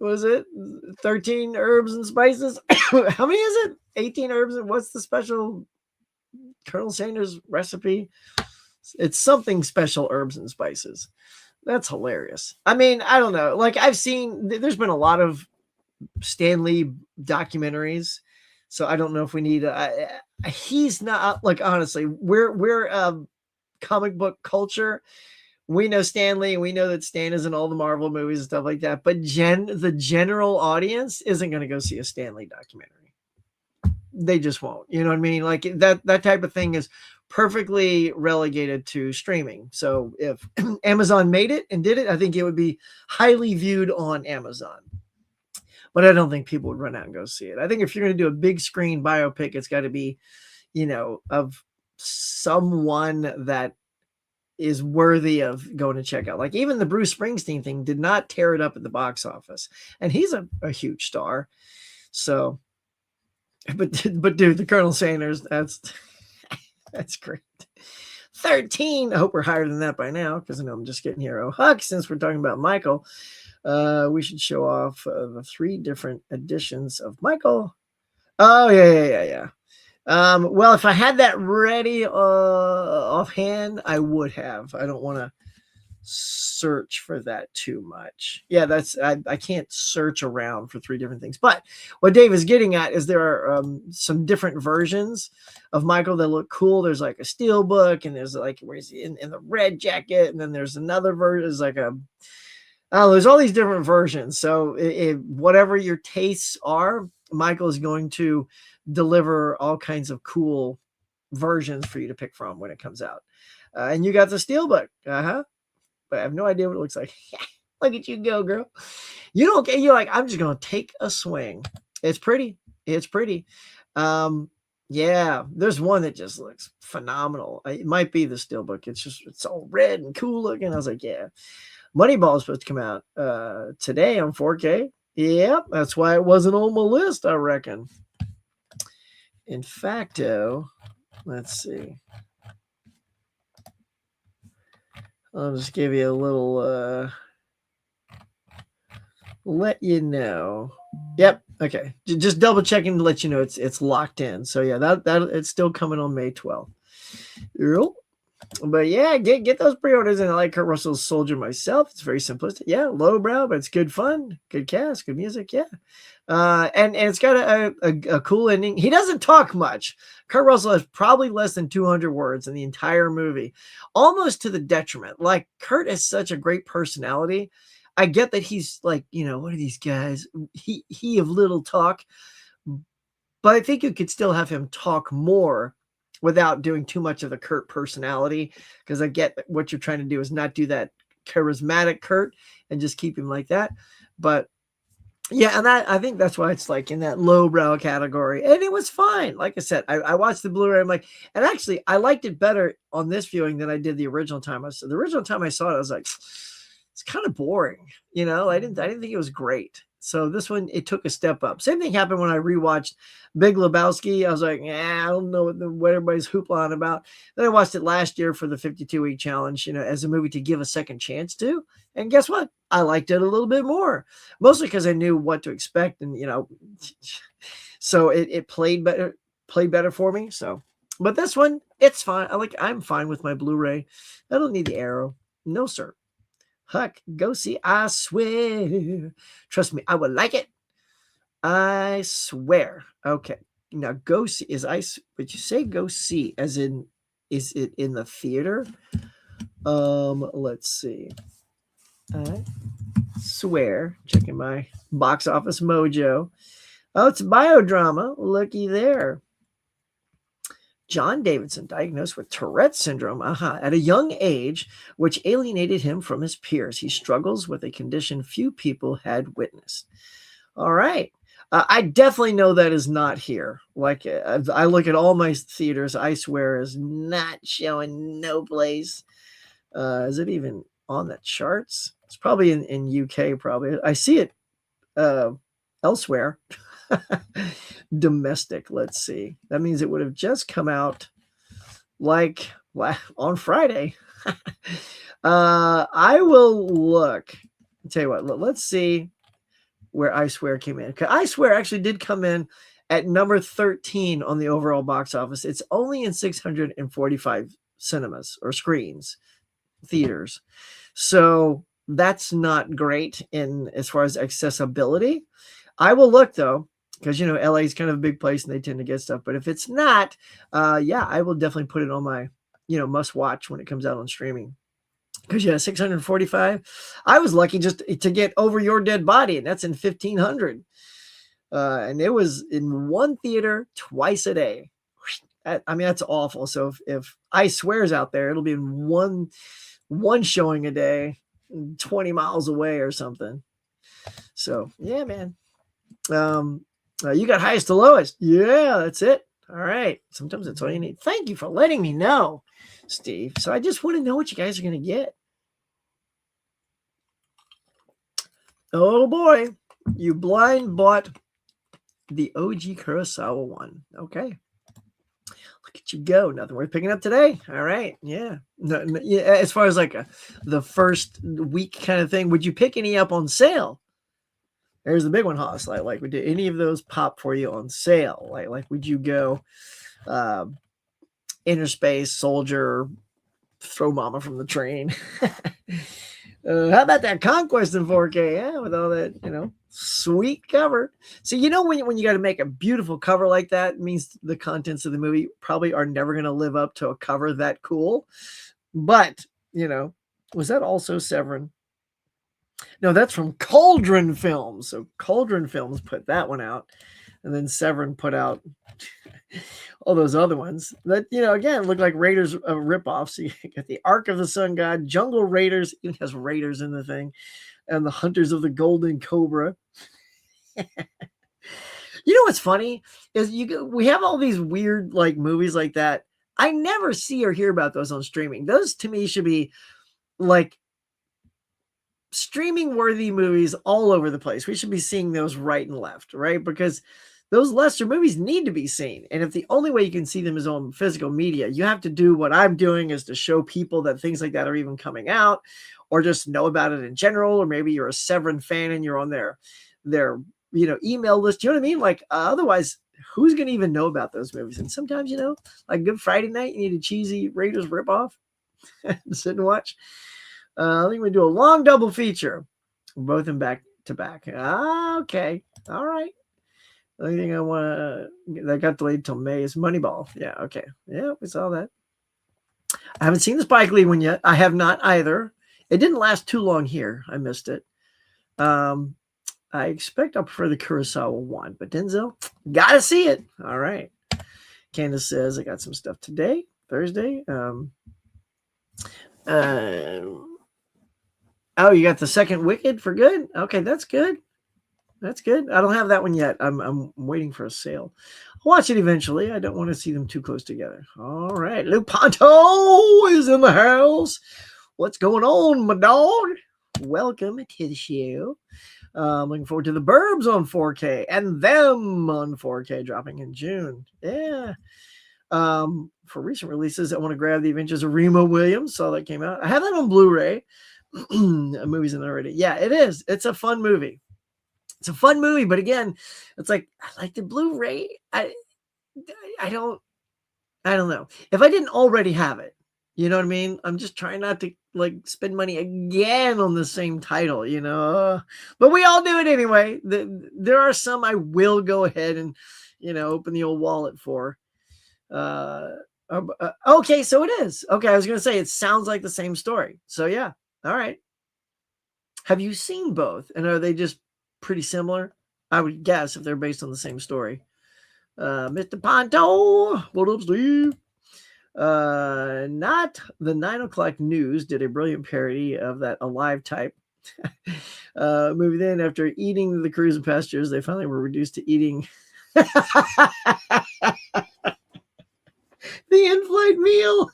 was it 13 herbs and spices? How many is it? 18 herbs. And what's the special Colonel Sanders recipe? It's something special herbs and spices. That's hilarious. I mean, I don't know. Like, there's been a lot of Stan Lee documentaries, so I don't know if we need. He's not, like, honestly. We're comic book culture. We know Stan Lee. We know that Stan is in all the Marvel movies and stuff like that. But the general audience isn't going to go see a Stan Lee documentary. They just won't. You know what I mean? Like that type of thing is perfectly relegated to streaming. So if Amazon made it and did it, I think it would be highly viewed on Amazon. But I don't think people would run out and go see it. I think if you're going to do a big screen biopic, it's got to be, of someone that is worthy of going to check out. Like even the Bruce Springsteen thing did not tear it up at the box office, and he's a huge star. So, but dude, the Colonel Sanders, that's great. 13. I hope we're higher than that by now, because I know I'm just getting here. Oh, Huck, since we're talking about Michael, we should show off the 3 different editions of Michael. Oh, yeah. Well, if I had that ready offhand, I would have. I don't want to search for that too much. Yeah, I can't search around for 3 different things. But what Dave is getting at is there are some different versions of Michael that look cool. There's like a steel book, and there's like where he's in the red jacket, and then there's another version. There's like there's all these different versions. So whatever your tastes are, Michael is going to deliver all kinds of cool versions for you to pick from when it comes out. And you got the steelbook. But I have no idea what it looks like. Look at you go, girl. You don't get, you're like, I'm just going to take a swing. It's pretty. Yeah, there's one that just looks phenomenal. It might be the steelbook. It's all red and cool looking. I was like, yeah. Moneyball is supposed to come out today on 4K. Yep, that's why it wasn't on my list, I reckon. In facto, let's see. I'll just give you a little let you know. Yep, okay. Just double checking to let you know it's locked in. So yeah, that it's still coming on May 12th. Yep. But yeah, get those pre-orders. And I like Kurt Russell's Soldier myself. It's very simplistic. Yeah, lowbrow, but it's good fun, good cast, good music. Yeah, and it's got a cool ending. He doesn't talk much. Kurt Russell has probably less than 200 words in the entire movie, almost to the detriment. Like Kurt has such a great personality. I get that he's like, what are these guys? He of little talk, but I think you could still have him talk more without doing too much of the Kurt personality, because I get that what you're trying to do is not do that charismatic Kurt and just keep him like that. But Yeah, and I think that's why it's like in that lowbrow category, and it was fine. Like I said, I watched the Blu-ray. I'm like, and actually, I liked it better on this viewing than I did the original time. The original time I saw it, I was like, it's kind of boring. I didn't think it was great. So this one, it took a step up. Same thing happened when I rewatched Big Lebowski. I was like, yeah, I don't know what everybody's hoopla on about. Then I watched it last year for the 52-week challenge, as a movie to give a second chance to. And guess what? I liked it a little bit more, mostly because I knew what to expect, and so it played better for me. So, but this one, it's fine. I'm fine with my Blu-ray. I don't need the arrow. No, sir. Huck, go see. I swear. Trust me, I would like it. I swear. Okay. Now go see. Would you say go see as in, is it in the theater? Let's see. I swear. Checking my box office mojo. Oh, it's a biodrama. Looky there. John Davidson, diagnosed with Tourette syndrome at a young age, which alienated him from his peers. He struggles with a condition few people had witnessed. All right. I definitely know that is not here. Like, I look at all my theaters, I swear is not showing no place. Is it even on the charts? It's probably in UK, probably. I see it elsewhere. Domestic, let's see. That means it would have just come out like on Friday. I will look. I'll tell you what, let's see where I Swear came in. I Swear actually did come in at number 13 on the overall box office. It's only in 645 cinemas or screens, theaters. So that's not great in as far as accessibility. I will look though, because LA is kind of a big place and they tend to get stuff. But if it's not, yeah, I will definitely put it on my must watch when it comes out on streaming. Because 645. I was lucky just to get Over Your Dead Body, and that's in 1,500. And it was in one theater twice a day. I mean, that's awful. So if I Swear's out there, it'll be in one showing a day, 20 miles away or something. So yeah, man. You got highest to lowest. Yeah, that's it. All right. Sometimes that's all you need. Thank you for letting me know, Steve. So I just want to know what you guys are going to get. Oh boy, you blind bought the OG Kurosawa one. Okay. Look at you go. Nothing worth picking up today. All right. Yeah. No, yeah. As far as like the first week kind of thing, would you pick any up on sale? There's the big one, Haas. Like, would any of those pop for you on sale? Like, would you go Inner Space, Soldier, Throw Mama from the Train? How about that Conquest in 4K? Yeah, with all that, sweet cover. So when you got to make a beautiful cover like that, it means the contents of the movie probably are never going to live up to a cover that cool. But was that also Severin? No, that's from Cauldron Films. So Cauldron Films put that one out, and then Severin put out all those other ones that again look like Raiders ripoffs. So you got the Ark of the Sun God, Jungle Raiders, even has Raiders in the thing, and the Hunters of the Golden Cobra. What's funny is we have all these weird like movies like that. I never see or hear about those on streaming. Those to me should be like streaming worthy movies all over the place. We should be seeing those right and left, right? Because those lesser movies need to be seen. And if the only way you can see them is on physical media, you have to do what I'm doing, is to show people that things like that are even coming out, or just know about it in general. Or maybe you're a Severin fan and you're on their email list. You know what I mean? Like otherwise, who's going to even know about those movies? And sometimes, like Good Friday night, you need a cheesy Raiders ripoff to sit and watch. I think we do a long double feature, both in back to back. Okay. All right. The only thing I want that got delayed till May is Moneyball. Yeah. Okay. Yeah. We saw that. I haven't seen the Spike Lee one yet. I have not either. It didn't last too long here. I missed it. I expect I'll prefer the Kurosawa one, but Denzel, gotta see it. All right. Candace says I got some stuff today, Thursday. Oh, you got the second Wicked for good? Okay, that's good. That's good. I don't have that one yet. I'm waiting for a sale. I'll watch it eventually. I don't want to see them too close together. All right. Lou Ponto is in the house. What's going on, my dog? Welcome to the show. Looking forward to The Burbs on 4K and Them on 4K dropping in June. Yeah. For recent releases, I want to grab The Adventures of Remo Williams. Saw that came out. I have that on Blu-ray. A movie's in there already. Yeah, it is. It's a fun movie. It's a fun movie, but again, it's like I like the Blu-ray. I don't know. If I didn't already have it, you know what I mean? I'm just trying not to like spend money again on the same title, you know. But we all do it anyway. There are some I will go ahead and, you know, open the old wallet for. Okay, so it is. Okay, I was gonna say it sounds like the same story. So yeah, all right. Have you seen both? And are they just pretty similar? I would guess if they're based on the same story. Mr. Ponto, what up, Steve? Not the 9 o'clock news did a brilliant parody of that Alive type movie. Then, after eating the cruise and pastures, they finally were reduced to eating the in-flight meal.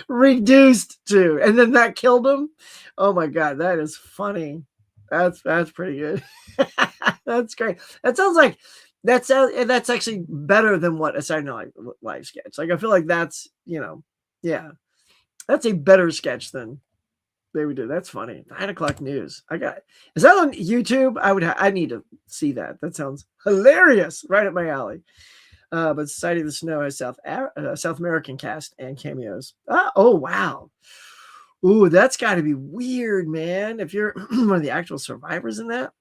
Reduced to, and then that killed him. Oh my god, that is funny. That's pretty good. That's great. That sounds like that's actually better than what a Saturday Night Live sketch. Like I feel like that's, you know, yeah, that's a better sketch than they would do. That's funny. 9 o'clock news. Is that on YouTube? I need to see that. That sounds hilarious. Right up my alley. But Society of the Snow has South American cast and cameos. Oh wow. Ooh, that's got to be weird, man. If you're one of the actual survivors in that.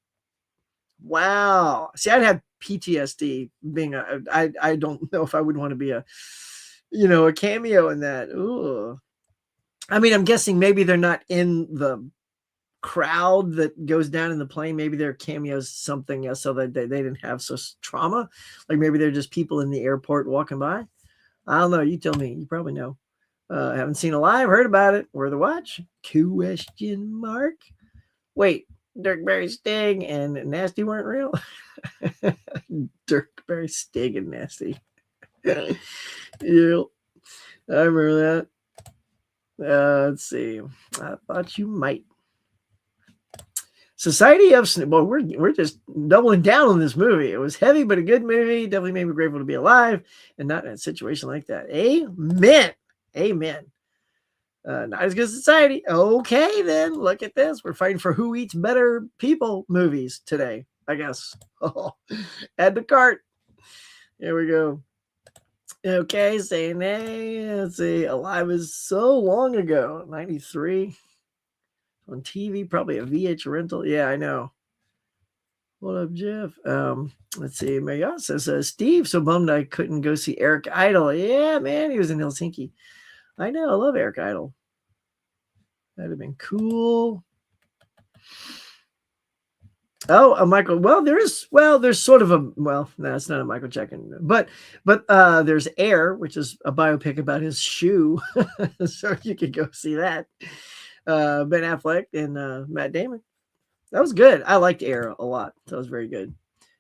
Wow. See, I'd have PTSD being I don't know if I would want to be a cameo in that. Ooh. I mean, I'm guessing maybe they're not in the crowd that goes down in the plane. Maybe their cameos something else so that they didn't have such trauma. Like maybe they're just people in the airport walking by. I don't know. You tell me. You probably know. Haven't seen Alive, heard about it. Worth a watch? Question mark. Wait, Dirkberry Stig and Nasty weren't real? Dirkberry Stig and Nasty. Yeah, I remember that. Let's see. I thought you might. Society of Snow. Well, we're just doubling down on this movie. It was heavy, but a good movie. Definitely made me grateful to be alive and not in a situation like that. Amen. Amen. Not as good as Society. Okay, then look at this. We're fighting for who eats better people movies today, I guess. Oh, add the cart. Here we go. Okay, saying hey. Let's see. Alive is so long ago. 93. On TV, probably a VH rental. Yeah, I know. What up, Jeff? Let's see. Marriott says, Steve, so bummed I couldn't go see Eric Idle. Yeah, man, he was in Helsinki. I know. I love Eric Idle. That'd have been cool. Oh, a Michael. Well, there's sort of no, it's not a Michael Jackson, but there's Air, which is a biopic about his shoe. So you could go see that. Ben Affleck and Matt Damon. That was good. I liked Air a lot. That was very good.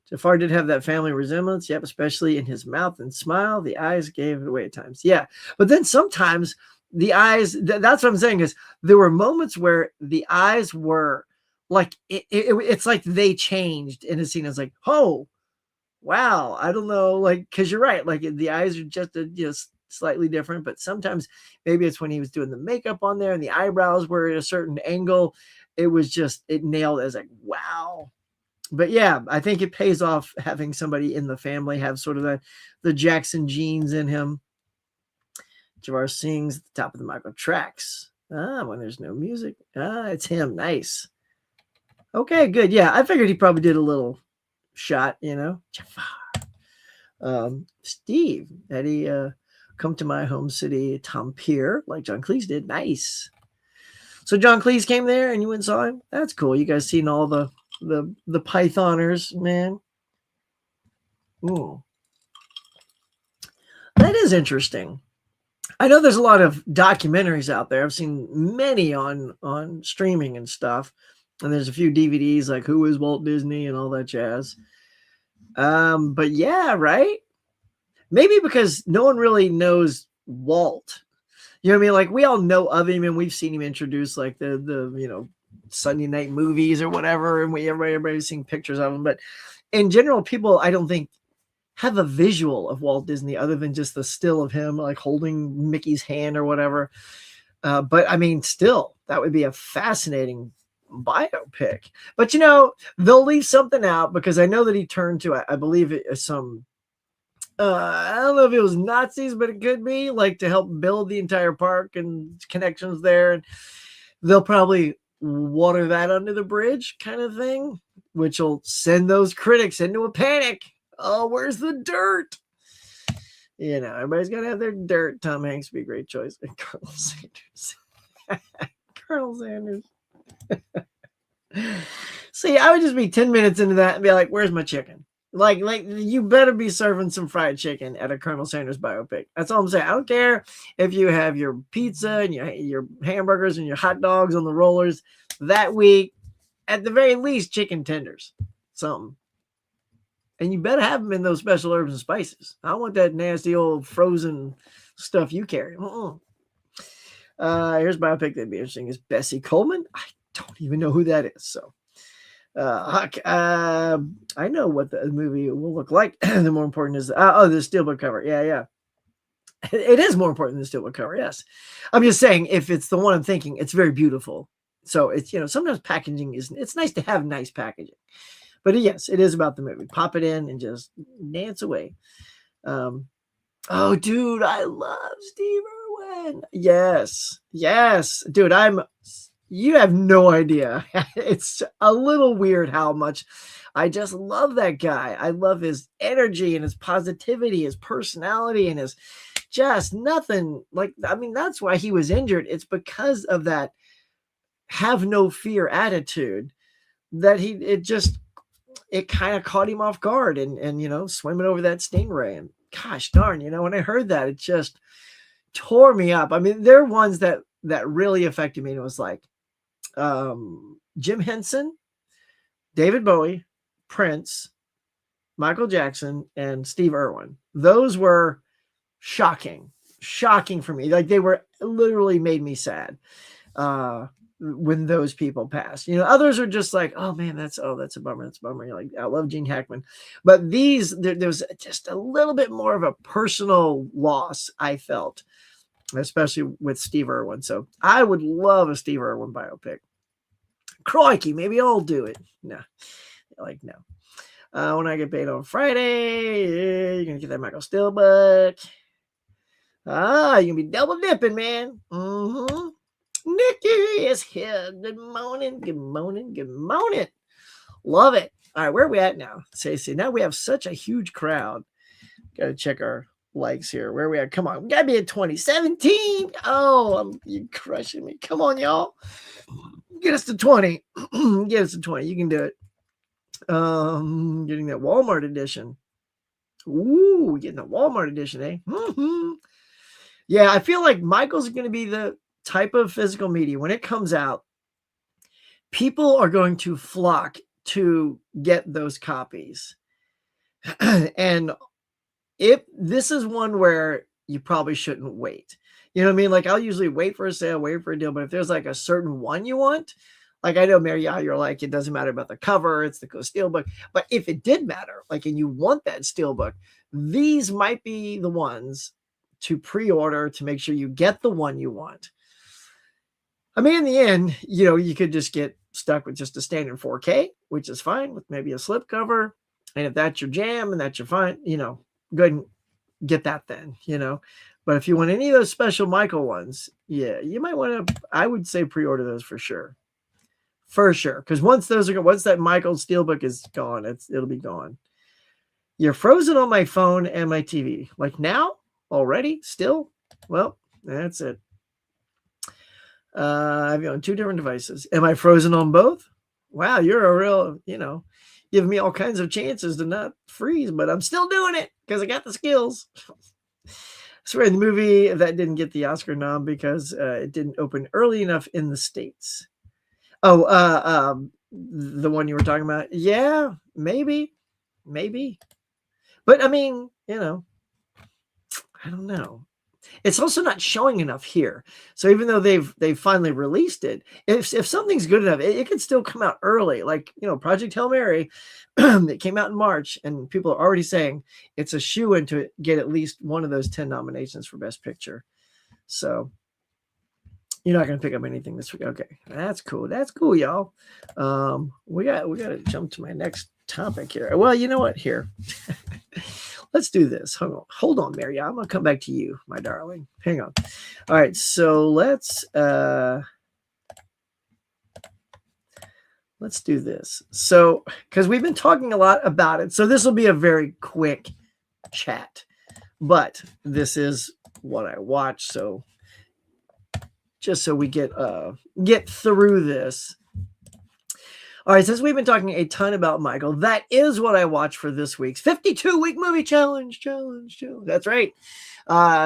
Jafar did have that family resemblance. Yep, especially in his mouth and smile. The eyes gave it away at times. Yeah, but then sometimes the eyes. That's what I'm saying is there were moments where the eyes were like it's like they changed in a scene. It's like, oh, wow. I don't know, like because you're right. Like the eyes are just slightly different, but sometimes maybe it's when he was doing the makeup on there and the eyebrows were at a certain angle. It nailed it. As like, wow. But yeah, I think it pays off having somebody in the family have sort of the Jackson genes in him. Javar sings at the top of the Michael tracks. When there's no music. It's him. Nice. Okay, good. Yeah, I figured he probably did a little shot, Jafar. Steve, had he come to my home city, Tampere, like John Cleese did. Nice. So John Cleese came there and you went and saw him? That's cool. You guys seen all the Pythoners, man? Ooh. That is interesting. I know there's a lot of documentaries out there. I've seen many on streaming and stuff. And there's a few DVDs like Who is Walt Disney and all that jazz. But yeah, right? Maybe because no one really knows Walt. You know what I mean? Like we all know of him and we've seen him introduced like the Sunday night movies or whatever, and everybody's seen pictures of him. But in general, people I don't think have a visual of Walt Disney other than just the still of him like holding Mickey's hand or whatever. But I mean, still, that would be a fascinating biopic. But they'll leave something out because I know that he turned to, I believe, some. I don't know if it was Nazis, but it could be like to help build the entire park and connections there. And they'll probably water that under the bridge, kind of thing, which will send those critics into a panic. Oh, where's the dirt? Everybody's got to have their dirt. Tom Hanks would be a great choice. And Colonel Sanders. Colonel Sanders. See, I would just be 10 minutes into that and be like, where's my chicken? Like you better be serving some fried chicken at a Colonel Sanders biopic. That's all I'm saying. I don't care if you have your pizza and your hamburgers and your hot dogs on the rollers that week. At the very least, chicken tenders. Something. And you better have them in those special herbs and spices. I don't want that nasty old frozen stuff you carry. Here's a biopic that'd be interesting. Is Bessie Coleman? I don't even know who that is. So I know what the movie will look like. The more important is the steelbook cover. Yeah. It is more important than the steelbook cover. Yes. I'm just saying if it's the one I'm thinking, it's very beautiful. So it's, sometimes packaging it's nice to have nice packaging. But yes, it is about the movie. Pop it in and just dance away. Oh, dude, I love Steve Irwin. Yes, dude. You have no idea. It's a little weird how much I just love that guy. I love his energy and his positivity, his personality, and his just nothing. That's why he was injured. It's because of that have no fear attitude that it kind of caught him off guard and swimming over that stingray. And gosh darn, when I heard that, it just tore me up. I mean, there are ones that really affected me. And it was like Jim Henson, David Bowie, Prince, Michael Jackson, and Steve Irwin. Those were shocking for me. Like they were literally made me sad. When those people passed, others are just like, oh man, that's a bummer. That's a bummer. You're like, I love Gene Hackman, but there's just a little bit more of a personal loss I felt, especially with Steve Irwin. So I would love a Steve Irwin biopic. Crikey, maybe I'll do it. No. When I get paid on Friday, you're gonna get that Michael Stillbuck. You're gonna be double dipping, man. Mm-hmm. Nikki is here. Good morning. Love it. All right, where are we at now? See, now we have such a huge crowd. Got to check our likes here. Where are we at? Come on, we gotta be at 2017. Oh, you're crushing me. Come on, y'all. Get us to 20. Get us to 20. You can do it. Getting that Walmart edition. Ooh, getting the Walmart edition, eh? Mm-hmm. Yeah, I feel like Michael's going to be the type of physical media when it comes out. People are going to flock to get those copies. And if this is one where you probably shouldn't wait. You know what I mean? Like I'll usually wait for a sale, wait for a deal. But if there's like a certain one you want, like I know Mary, you're like, it doesn't matter about the cover. It's the steelbook. But if it did matter, like, and you want that steelbook, these might be the ones to pre-order to make sure you get the one you want. I mean, in the end, you could just get stuck with just a standard 4K, which is fine with maybe a slip cover. And if that's your jam and that's your fine, go ahead and get that then, But if you want any of those special Michael ones, yeah, you might want to, I would say pre-order those for sure. For sure. Because once that Michael Steelbook is gone, it'll be gone. You're frozen on my phone and my TV. Like now? Already? Still? Well, that's it. I've got 2 different devices. Am I frozen on both? Wow, you're a real, giving me all kinds of chances to not freeze, but I'm still doing it because I got the skills. I swear the movie that didn't get the Oscar nom because it didn't open early enough in the States. Oh, the one you were talking about? Yeah, maybe, maybe. But I mean, I don't know. It's also not showing enough here. So even though they've finally released it, if something's good enough, it can still come out early. Like, Project Hail Mary, it came out in March, and people are already saying it's a shoe-in to get at least one of those 10 nominations for Best Picture. So you're not gonna pick up anything this week. Okay, that's cool. That's cool, y'all. We gotta jump to my next topic here. Well, you know what? Here, let's do this. Hold on, Mary. I'm gonna come back to you, my darling. Hang on. All right, so let's do this. So, because we've been talking a lot about it, so this will be a very quick chat. But this is what I watch, so just so we get through this. All right, since we've been talking a ton about Michael, that is what I watched for this week's 52-week movie challenge. That's right.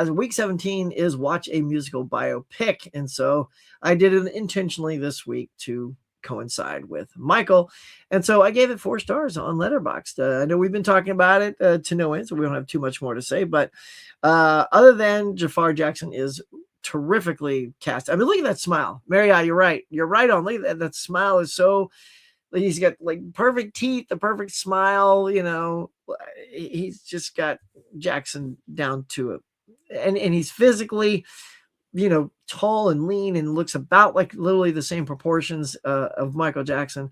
Week 17 is watch a musical biopic, and so I did it intentionally this week to coincide with Michael, and so I gave it 4 stars on Letterboxd. I know we've been talking about it to no end, so we don't have too much more to say, but other than Jafar Jackson is terrifically cast. I mean, look at that smile. Maria, you're right. You're right on. Look at that. That smile is so, he's got like perfect teeth, the perfect smile, he's just got Jackson down to it. And he's physically, tall and lean and looks about like literally the same proportions of Michael Jackson.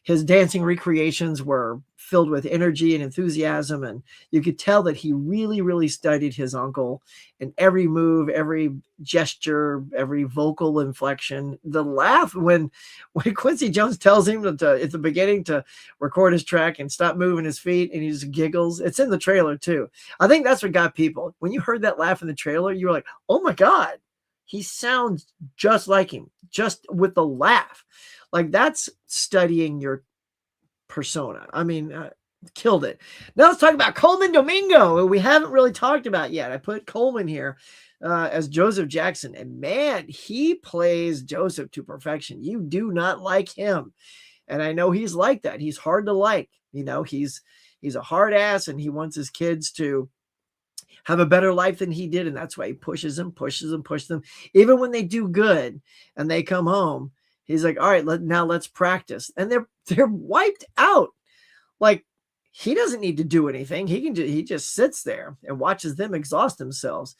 His dancing recreations were filled with energy and enthusiasm, and you could tell that he really, really studied his uncle, and every move, every gesture, every vocal inflection. The laugh when Quincy Jones tells him at the beginning to record his track and stop moving his feet, and he just giggles. It's in the trailer too. I think that's what got people. When you heard that laugh in the trailer, you were like, oh my God, he sounds just like him, just with the laugh. Like, that's studying your persona. I mean, killed it. Now let's talk about Coleman Domingo, who we haven't really talked about yet. I put Coleman here as Joseph Jackson, and man, he plays Joseph to perfection. You do not like him, and I know he's like that. He's hard to like. He's a hard ass, and he wants his kids to have a better life than he did, and that's why he pushes them, even when they do good and they come home. He's like, all right, now let's practice. And they're wiped out. Like, he doesn't need to do anything. He just sits there and watches them exhaust themselves.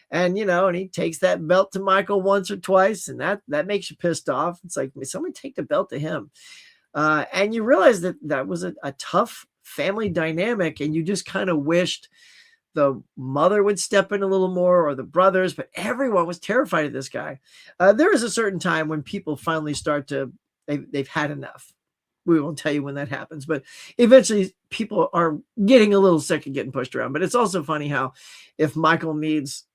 And, and he takes that belt to Michael once or twice, and that makes you pissed off. It's like, somebody take the belt to him. And you realize that was a tough family dynamic, and you just kind of wished the mother would step in a little more, or the brothers, but everyone was terrified of this guy. There is a certain time when people finally start to, they've had enough. We won't tell you when that happens, but eventually people are getting a little sick of getting pushed around. But it's also funny how if Michael needs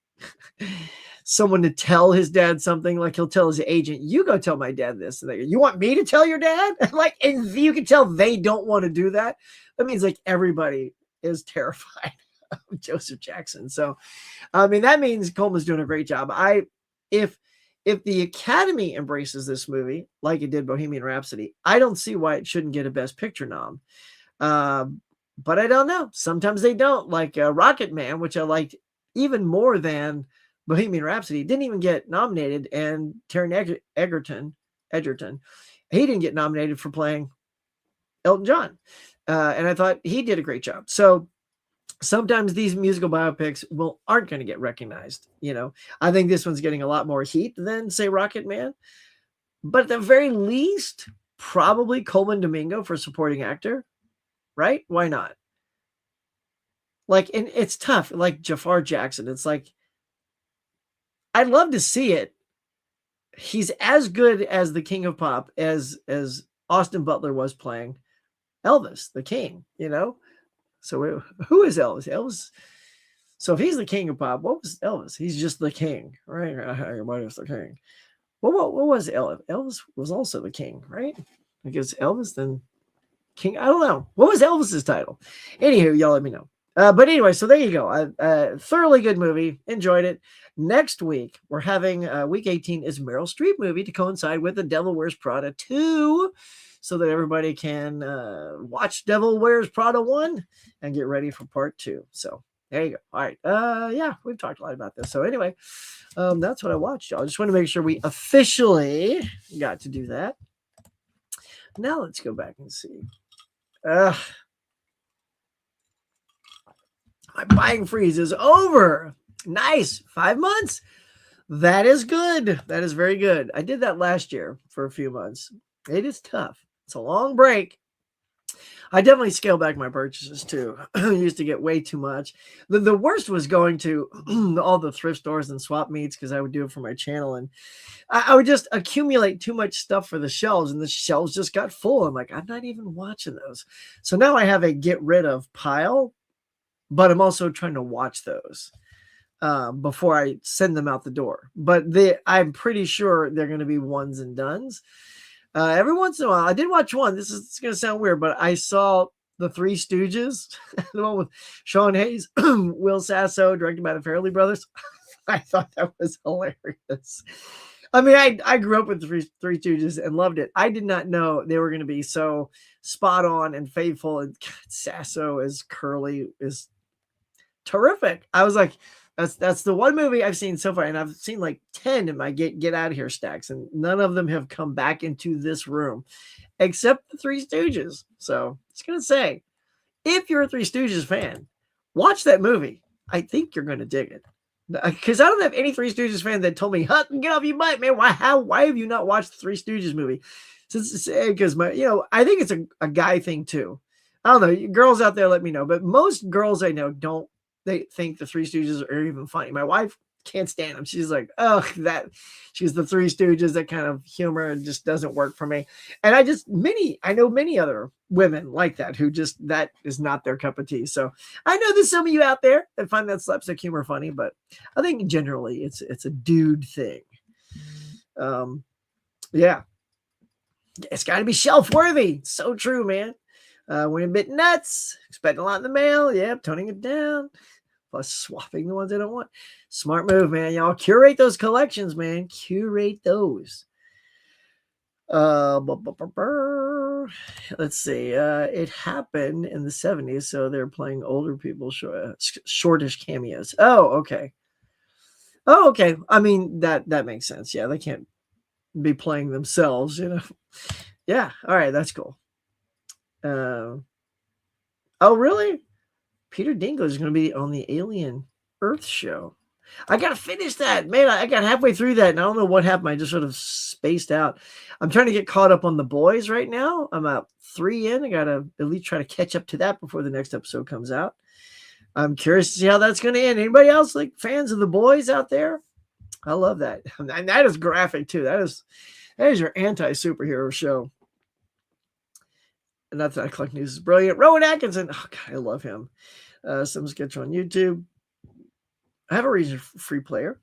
someone to tell his dad something, like he'll tell his agent, you go tell my dad this. And you want me to tell your dad? And you can tell they don't want to do that. That means like everybody is terrified of Joseph Jackson. So, I mean, that means Coleman's doing a great job. If the Academy embraces this movie like it did Bohemian Rhapsody, I don't see why it shouldn't get a Best Picture nom. But I don't know. Sometimes they don't. Like Rocket Man, which I liked even more than Bohemian Rhapsody, didn't even get nominated. And Taron Egerton, he didn't get nominated for playing Elton John. And I thought he did a great job. So sometimes these musical biopics aren't going to get recognized. I think this one's getting a lot more heat than, say, Rocket Man. But at the very least, probably Coleman Domingo for supporting actor, right? Why not? Like, and it's tough. Like Jafar Jackson, it's like, I'd love to see it. He's as good as the King of Pop as Austin Butler was playing Elvis, the King, So who is Elvis? Elvis. So if he's the King of Pop, what was Elvis? He's just the king, right? Everybody was the king. What was Elvis? Elvis was also the king, right? I guess Elvis then king. I don't know. What was Elvis's title? Anywho, y'all let me know. But anyway, so there you go. Thoroughly good movie. Enjoyed it. Next week, we're having week 18 is Meryl Streep movie to coincide with The Devil Wears Prada 2, so that everybody can watch Devil Wears Prada 1 and get ready for part 2. So there you go. All right. Yeah, we've talked a lot about this. So anyway, that's what I watched, y'all. I just want to make sure we officially got to do that. Now let's go back and see. My buying freeze is over. Nice. 5 months. That is good. That is very good. I did that last year for a few months. It is tough. It's a long break. I definitely scaled back my purchases too. I used to get way too much. The worst was going to all the thrift stores and swap meets because I would do it for my channel. And I would just accumulate too much stuff for the shelves, and the shelves just got full. I'm like, I'm not even watching those. So now I have a get rid of pile, but I'm also trying to watch those before I send them out the door. But I'm pretty sure they're going to be ones and dones. Every once in a while, I did watch one. It's going to sound weird, but I saw The Three Stooges, the one with Sean Hayes, Will Sasso, directed by the Farrelly brothers. I thought that was hilarious. I mean, I grew up with the Three Stooges and loved it. I did not know they were going to be so spot on and faithful. And God, Sasso as Curly is terrific. I was like, that's the one movie I've seen so far, and I've seen like 10 in my get out of here stacks, and none of them have come back into this room except the Three Stooges. So it's gonna say, if you're a Three Stooges fan, watch that movie. I think you're gonna dig it. Because I don't have any Three Stooges fan that told me, "Huh, get off your butt, man. Why have you not watched the Three Stooges movie?" Because I think it's a guy thing too. I don't know. Girls out there, let me know. But most girls I know don't. They think the Three Stooges are even funny. My wife can't stand them. She's like, oh, she's the Three Stooges. That kind of humor just doesn't work for me. And I know many other women like that who that is not their cup of tea. So I know there's some of you out there that find that slapstick humor funny, but I think generally it's a dude thing. Yeah, it's got to be shelf worthy. So true, man. When a bit nuts, expecting a lot in the mail. Yep, toning it down. Plus swapping the ones I don't want. Smart move, man. Y'all curate those collections, man. Curate those. Let's see. It happened in the 70s, so they're playing older people shortish cameos. Oh, okay. I mean, that makes sense. Yeah, they can't be playing themselves, Yeah, all right, that's cool. Oh, really? Peter Dinklage is going to be on the Alien Earth show. I got to finish that. Man, I got halfway through that, and I don't know what happened. I just sort of spaced out. I'm trying to get caught up on The Boys right now. I'm about 3 in. I got to at least try to catch up to that before the next episode comes out. I'm curious to see how that's going to end. Anybody else like fans of The Boys out there? I love that. And that is graphic, too. That is your anti-superhero show. Not that I collect news is brilliant. Rowan Atkinson. Oh, God, I love him. Some sketch on YouTube. I have a region free player.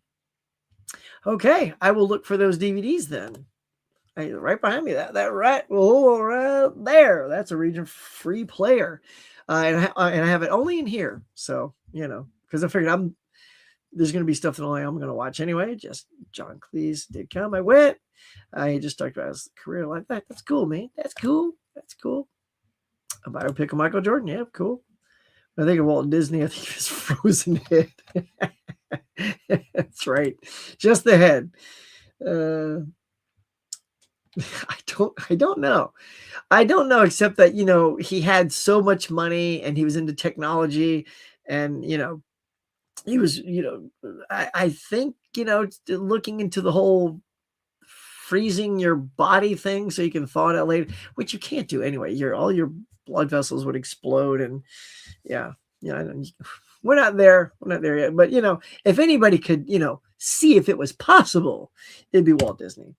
Okay, I will look for those DVDs then. Right behind me, that right there. That's a region free player, and I have it only in here. So because I figured there's going to be stuff that only I'm going to watch anyway. Just John Cleese did come. I went. He just talked about his career like that. That's cool, man. That's cool. A biopic of Michael Jordan. Yeah, cool. I think of Walt Disney. I think of his frozen head. That's right. Just the head. I don't know. I don't know, except that, he had so much money and he was into technology and, he was, I think, looking into the whole freezing your body thing so you can thaw it out later, which you can't do anyway. All your blood vessels would explode. And we're not there yet. But, if anybody could, see if it was possible, it'd be Walt Disney.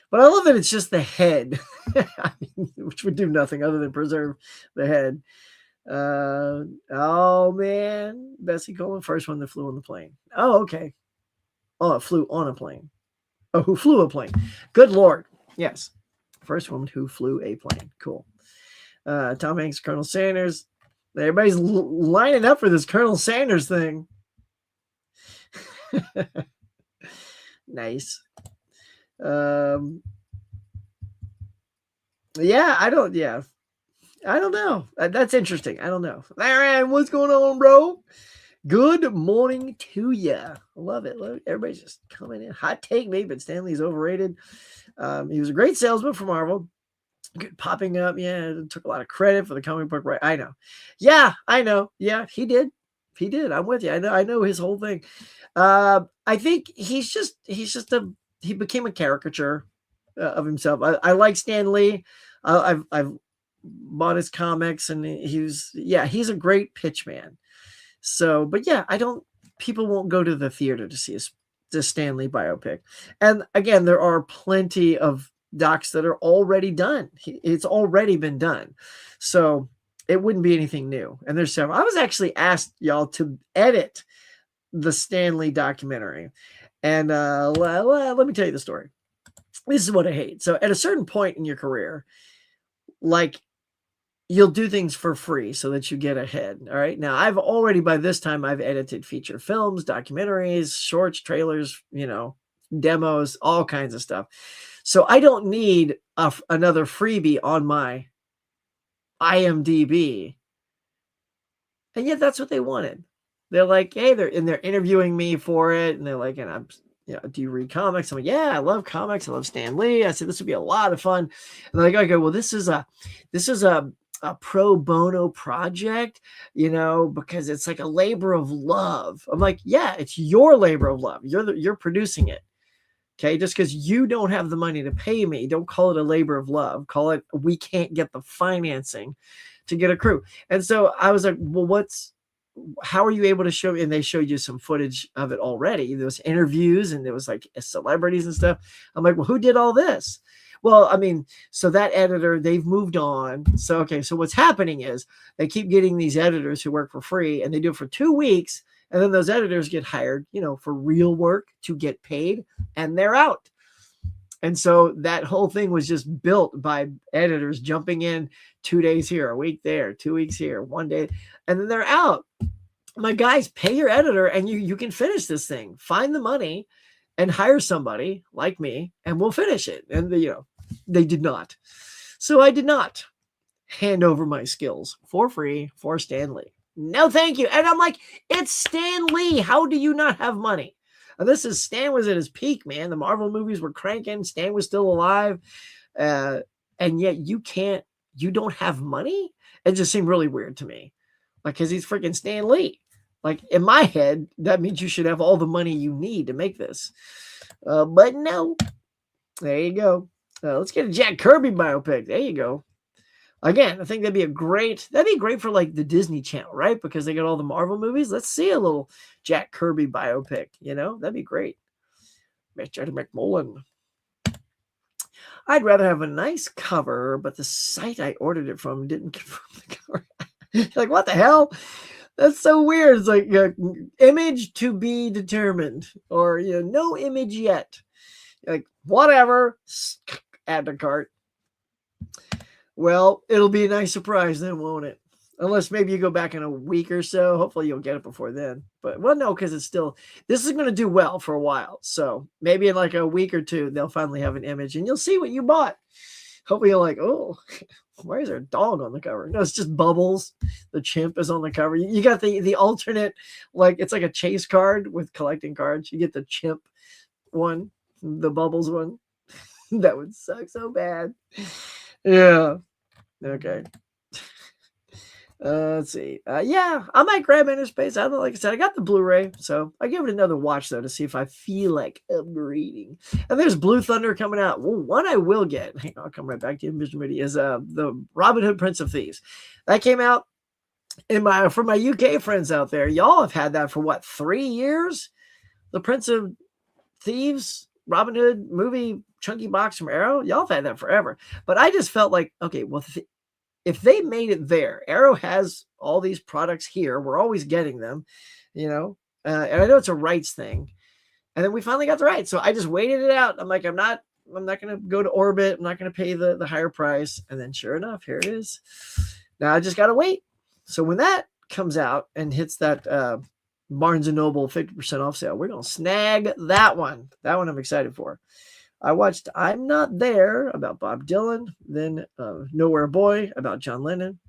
But I love that it's just the head, which would do nothing other than preserve the head. Oh, man. Bessie Coleman, first one that flew on the plane. Oh, okay. Oh, it flew on a plane. Oh, who flew a plane. Good Lord. Yes. First woman who flew a plane. Cool. Tom Hanks, Colonel Sanders. Everybody's lining up for this Colonel Sanders thing. Nice. Yeah, I don't know. That's interesting. I don't know. Aaron, what's going on, bro? Good morning to you. Love it. Everybody's just coming in. Hot take, maybe, but Stanley's overrated. He was a great salesman for Marvel. Good popping up. Yeah, took a lot of credit for the comic book. Right. I know. Yeah, I know. Yeah, he did. He did. I'm with you. I know his whole thing. I think he became a caricature of himself. I like Stan Lee. I've bought his comics, and he's a great pitch man. So, but yeah, people won't go to the theater to see the Stan Lee biopic. And again, there are plenty of docs that are already done. It's already been done. So it wouldn't be anything new. And there's several. I was actually asked, y'all, to edit the Stan Lee documentary. And let me tell you the story. This is what I hate. So at a certain point in your career, like, you'll do things for free so that you get ahead. All right. Now, by this time, I've edited feature films, documentaries, shorts, trailers, demos, all kinds of stuff. So I don't need another freebie on my IMDb. And yet that's what they wanted. They're like, hey, they're interviewing me for it. And they're like, and I'm, do you read comics? I'm like, yeah, I love comics. I love Stan Lee. I said, this would be a lot of fun. And they're like, okay, well, this is a pro bono project, because it's like a labor of love. I'm like, yeah, it's your labor of love. You're producing it. Okay. Just because you don't have the money to pay me, don't call it a labor of love. Call it, we can't get the financing to get a crew. And so I was like, well, how are you able to show me? And they showed you some footage of it already. There was interviews and there was like celebrities and stuff. I'm like, well, who did all this? Well, I mean, so that editor, they've moved on. So, okay. So what's happening is they keep getting these editors who work for free, and they do it for 2 weeks. And then those editors get hired, for real work to get paid, and they're out. And so that whole thing was just built by editors jumping in 2 days here, a week there, 2 weeks here, 1 day, and then they're out. My guys, pay your editor and you can finish this thing. Find the money and hire somebody like me, and we'll finish it. And they did not. So I did not hand over my skills for free for Stan Lee. No, thank you. And I'm like, it's Stan Lee. How do you not have money? And Stan was at his peak, man. The Marvel movies were cranking. Stan was still alive. And yet you don't have money? It just seemed really weird to me. Like, because he's freaking Stan Lee. Like, in my head, that means you should have all the money you need to make this. But no. There you go. Let's get a Jack Kirby biopic. There you go. Again, I think that'd be great for like the Disney Channel, right? Because they got all the Marvel movies. Let's see a little Jack Kirby biopic, that'd be great. Richard McMullen. I'd rather have a nice cover, but the site I ordered it from didn't confirm the cover. Like, what the hell? That's so weird. It's like image to be determined, or no image yet. Like, whatever. Add to cart. Well, it'll be a nice surprise then, won't it? Unless maybe you go back in a week or so. Hopefully you'll get it before then. But, well, no, because this is going to do well for a while. So maybe in like a week or two, they'll finally have an image and you'll see what you bought. Hopefully you're like, oh, why is there a dog on the cover? No, it's just Bubbles. The chimp is on the cover. You got the alternate, like, it's like a chase card with collecting cards. You get the chimp one, the Bubbles one. That would suck so bad. Yeah. Okay. Let's see. Yeah, I might grab Inner Space. I don't know, like I said, I got the Blu-ray, so I give it another watch though to see if I feel like upgrading. And there's Blue Thunder coming out. Well, one I will get. Hang on, I'll come right back to you, Mr. Moody. Is the Robin Hood Prince of Thieves. That came out for my UK friends out there. Y'all have had that for what, 3 years? The Prince of Thieves Robin Hood movie chunky box from Arrow. Y'all have had that forever. But I just felt like, okay, well, if they made it there, Arrow has all these products here. We're always getting them, and I know it's a rights thing. And then we finally got the rights. So I just waited it out. I'm like, I'm not going to go to Orbit. I'm not going to pay the higher price. And then sure enough, here it is. Now I just got to wait. So when that comes out and hits that Barnes and Noble 50% off sale, we're gonna snag that one. That one I'm excited for. I watched I'm Not There about Bob Dylan, then Nowhere Boy about John Lennon,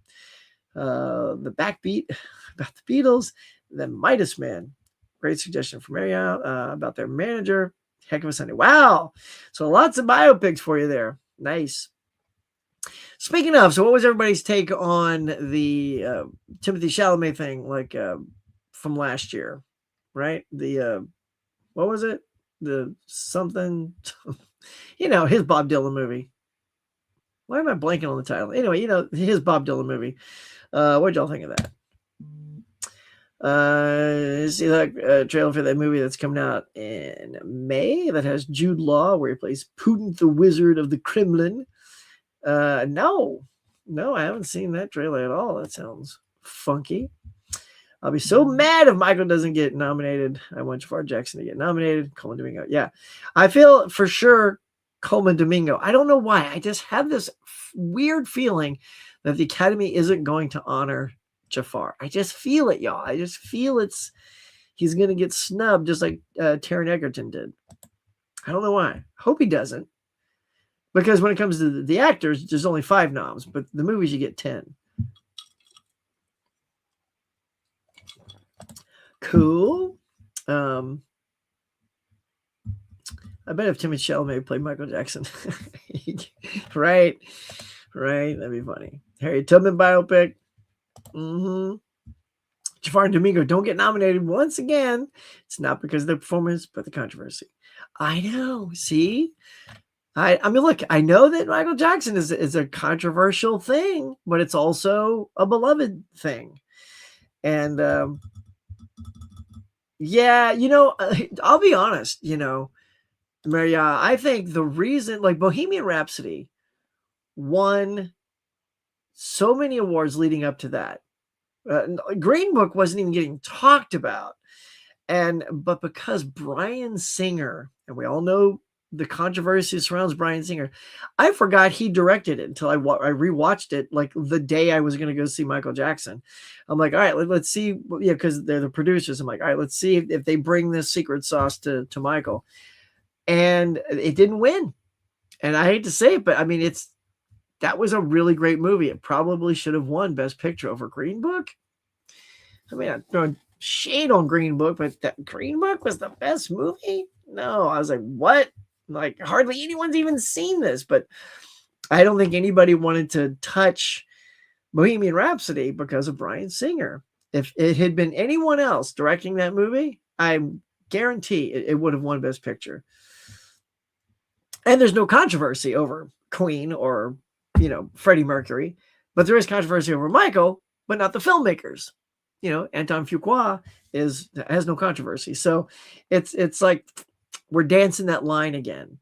The Backbeat about the Beatles, then Midas Man. Great suggestion from Marriott about their manager. Heck of a Sunday. Wow. So lots of biopics for you there. Nice. Speaking of, so what was everybody's take on the Timothy Chalamet thing, like from last year, right? The what was it? The something, his Bob Dylan movie. Why am I blanking on the title? Anyway, his Bob Dylan movie. What did y'all think of that? See that trailer for that movie that's coming out in May that has Jude Law, where he plays Putin, the Wizard of the Kremlin. No, I haven't seen that trailer at all. That sounds funky. I'll be so mad if Michael doesn't get nominated. I want Jafar Jackson to get nominated. Coleman Domingo. Yeah. I feel for sure Coleman Domingo. I don't know why. I just have this weird feeling that the Academy isn't going to honor Jafar. I just feel it, y'all. I just feel he's going to get snubbed just like Taron Egerton did. I don't know why. Hope he doesn't. Because when it comes to the actors, there's only 5 noms, but the movies you get 10. Cool. I bet if Timothy Chalamet played Michael Jackson, right? That'd be funny. Harry Tubman biopic. Jafar and Domingo don't get nominated once again. It's not because of their performance, but the controversy. I know. See, I mean, look, I know that Michael Jackson is a controversial thing, but it's also a beloved thing, and yeah, I'll be honest, Maria, I think the reason, like Bohemian Rhapsody won so many awards leading up to that. Green Book wasn't even getting talked about. But because Bryan Singer, and we all know the controversy surrounds Bryan Singer, I forgot he directed it until I rewatched it like the day I was going to go see Michael Jackson. I'm like, all right, let's see. Yeah, because they're the producers. I'm like, all right, let's see if they bring this secret sauce to Michael. And it didn't win. And I hate to say it, but I mean, that was a really great movie. It probably should have won Best Picture over Green Book. I mean, I'm throwing shade on Green Book, but that Green Book was the best movie? No, I was like, what? Like, hardly anyone's even seen this, but I don't think anybody wanted to touch Bohemian Rhapsody because of Bryan Singer. If it had been anyone else directing that movie, I guarantee it would have won Best Picture. And there's no controversy over Queen or, Freddie Mercury, but there is controversy over Michael, but not the filmmakers. Anton Fuqua has no controversy. So it's like we're dancing that line again.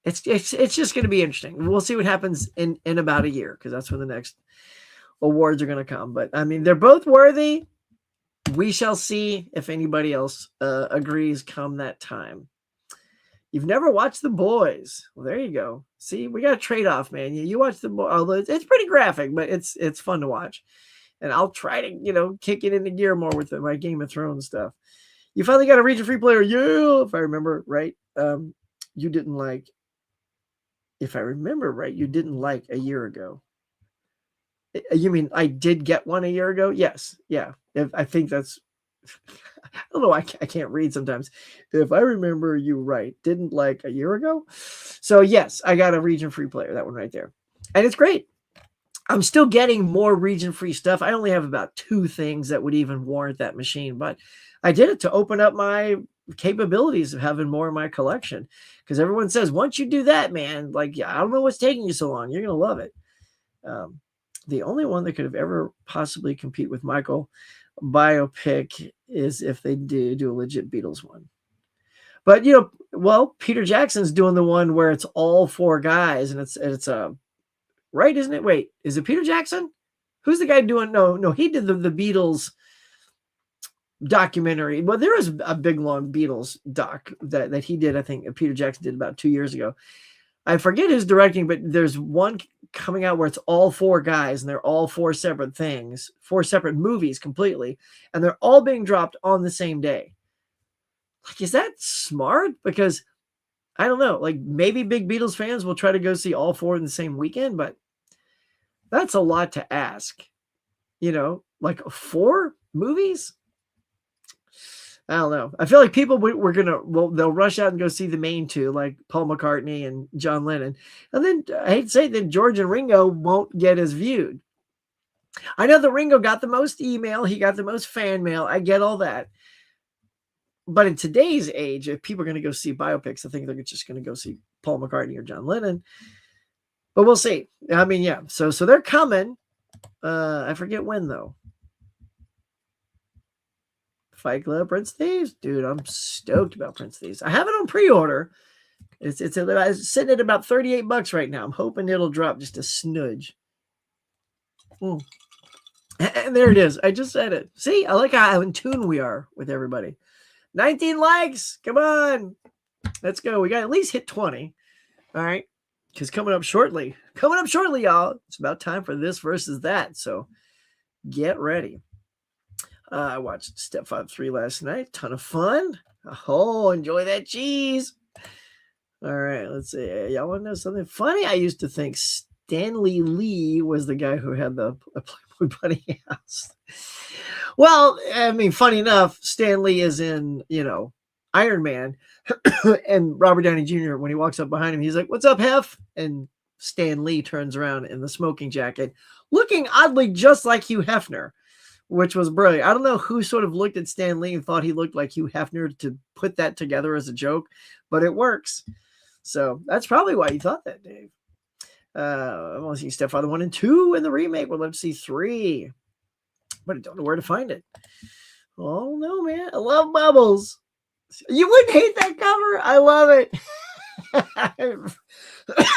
It's just going to be interesting. We'll see what happens in about a year, because that's when the next awards are going to come. But I mean, they're both worthy. We shall see if anybody else agrees come that time. You've never watched The Boys. Well, there you go. See, we got a trade-off, man. You watch The Boys, although it's pretty graphic, but it's fun to watch. And I'll try to, kick it into gear more with my Game of Thrones stuff. You finally got a region-free player. Yeah, if I remember right. You didn't like, if I remember right, you didn't like a year ago. You mean I did get one a year ago? Yes. Yeah. I think that's, I don't know. I can't read sometimes. If I remember you right, didn't like a year ago. So yes, I got a region free player, that one right there. And it's great. I'm still getting more region free stuff. I only have about 2 things that would even warrant that machine, but I did it to open up my capabilities of having more in my collection. Because everyone says, once you do that, man, like, I don't know what's taking you so long. You're going to love it. The only one that could have ever possibly compete with Michael biopic is if they do a legit Beatles one. But Peter Jackson's doing the one where it's all 4 guys, and it's right, isn't it? Wait, is it Peter Jackson? Who's the guy doing? No, he did the Beatles documentary. Well, there is a big long Beatles doc that he did. I think Peter Jackson did about 2 years ago. I forget who's directing, but there's one coming out where it's all four guys and they're all four separate things, four separate movies completely, and they're all being dropped on the same day. Like, is that smart? Because I don't know, like maybe big Beatles fans will try to go see all four in the same weekend, but that's a lot to ask. Like four movies? I don't know. I feel like people they'll rush out and go see the main two, like Paul McCartney and John Lennon. And then I hate to say that George and Ringo won't get as viewed. I know that Ringo got the most email. He got the most fan mail. I get all that. But in today's age, if people are going to go see biopics, I think they're just going to go see Paul McCartney or John Lennon. But we'll see. I mean, yeah. So they're coming. I forget when, though. Fight Club, Prince Thieves. Dude, I'm stoked about Prince Thieves. I have it on pre-order. It's sitting at about $38 right now. I'm hoping it'll drop just a smidge. And there it is. I just said it. See, I like how in tune we are with everybody. 19 likes. Come on. Let's go. We got to at least hit 20. All right. Because coming up shortly, y'all, it's about time for this versus that. So get ready. I watched Stepfather 3 last night. Ton of fun. Oh, enjoy that cheese. All right, let's see. Y'all want to know something funny? I used to think Stanley Lee was the guy who had the Playboy Bunny house. Well, I mean, funny enough, Stan Lee is in, Iron Man. And Robert Downey Jr., when he walks up behind him, he's like, "What's up, Hef?" And Stan Lee turns around in the smoking jacket, looking oddly just like Hugh Hefner, which was brilliant. I don't know who sort of looked at Stan Lee and thought he looked like Hugh Hefner to put that together as a joke, but it works. So that's probably why you thought that, Dave. I want to see Stepfather 1 and 2 in the remake. We'll let's see 3, but I don't know where to find it. Oh no, man! I love Bubbles. You wouldn't hate that cover. I love it.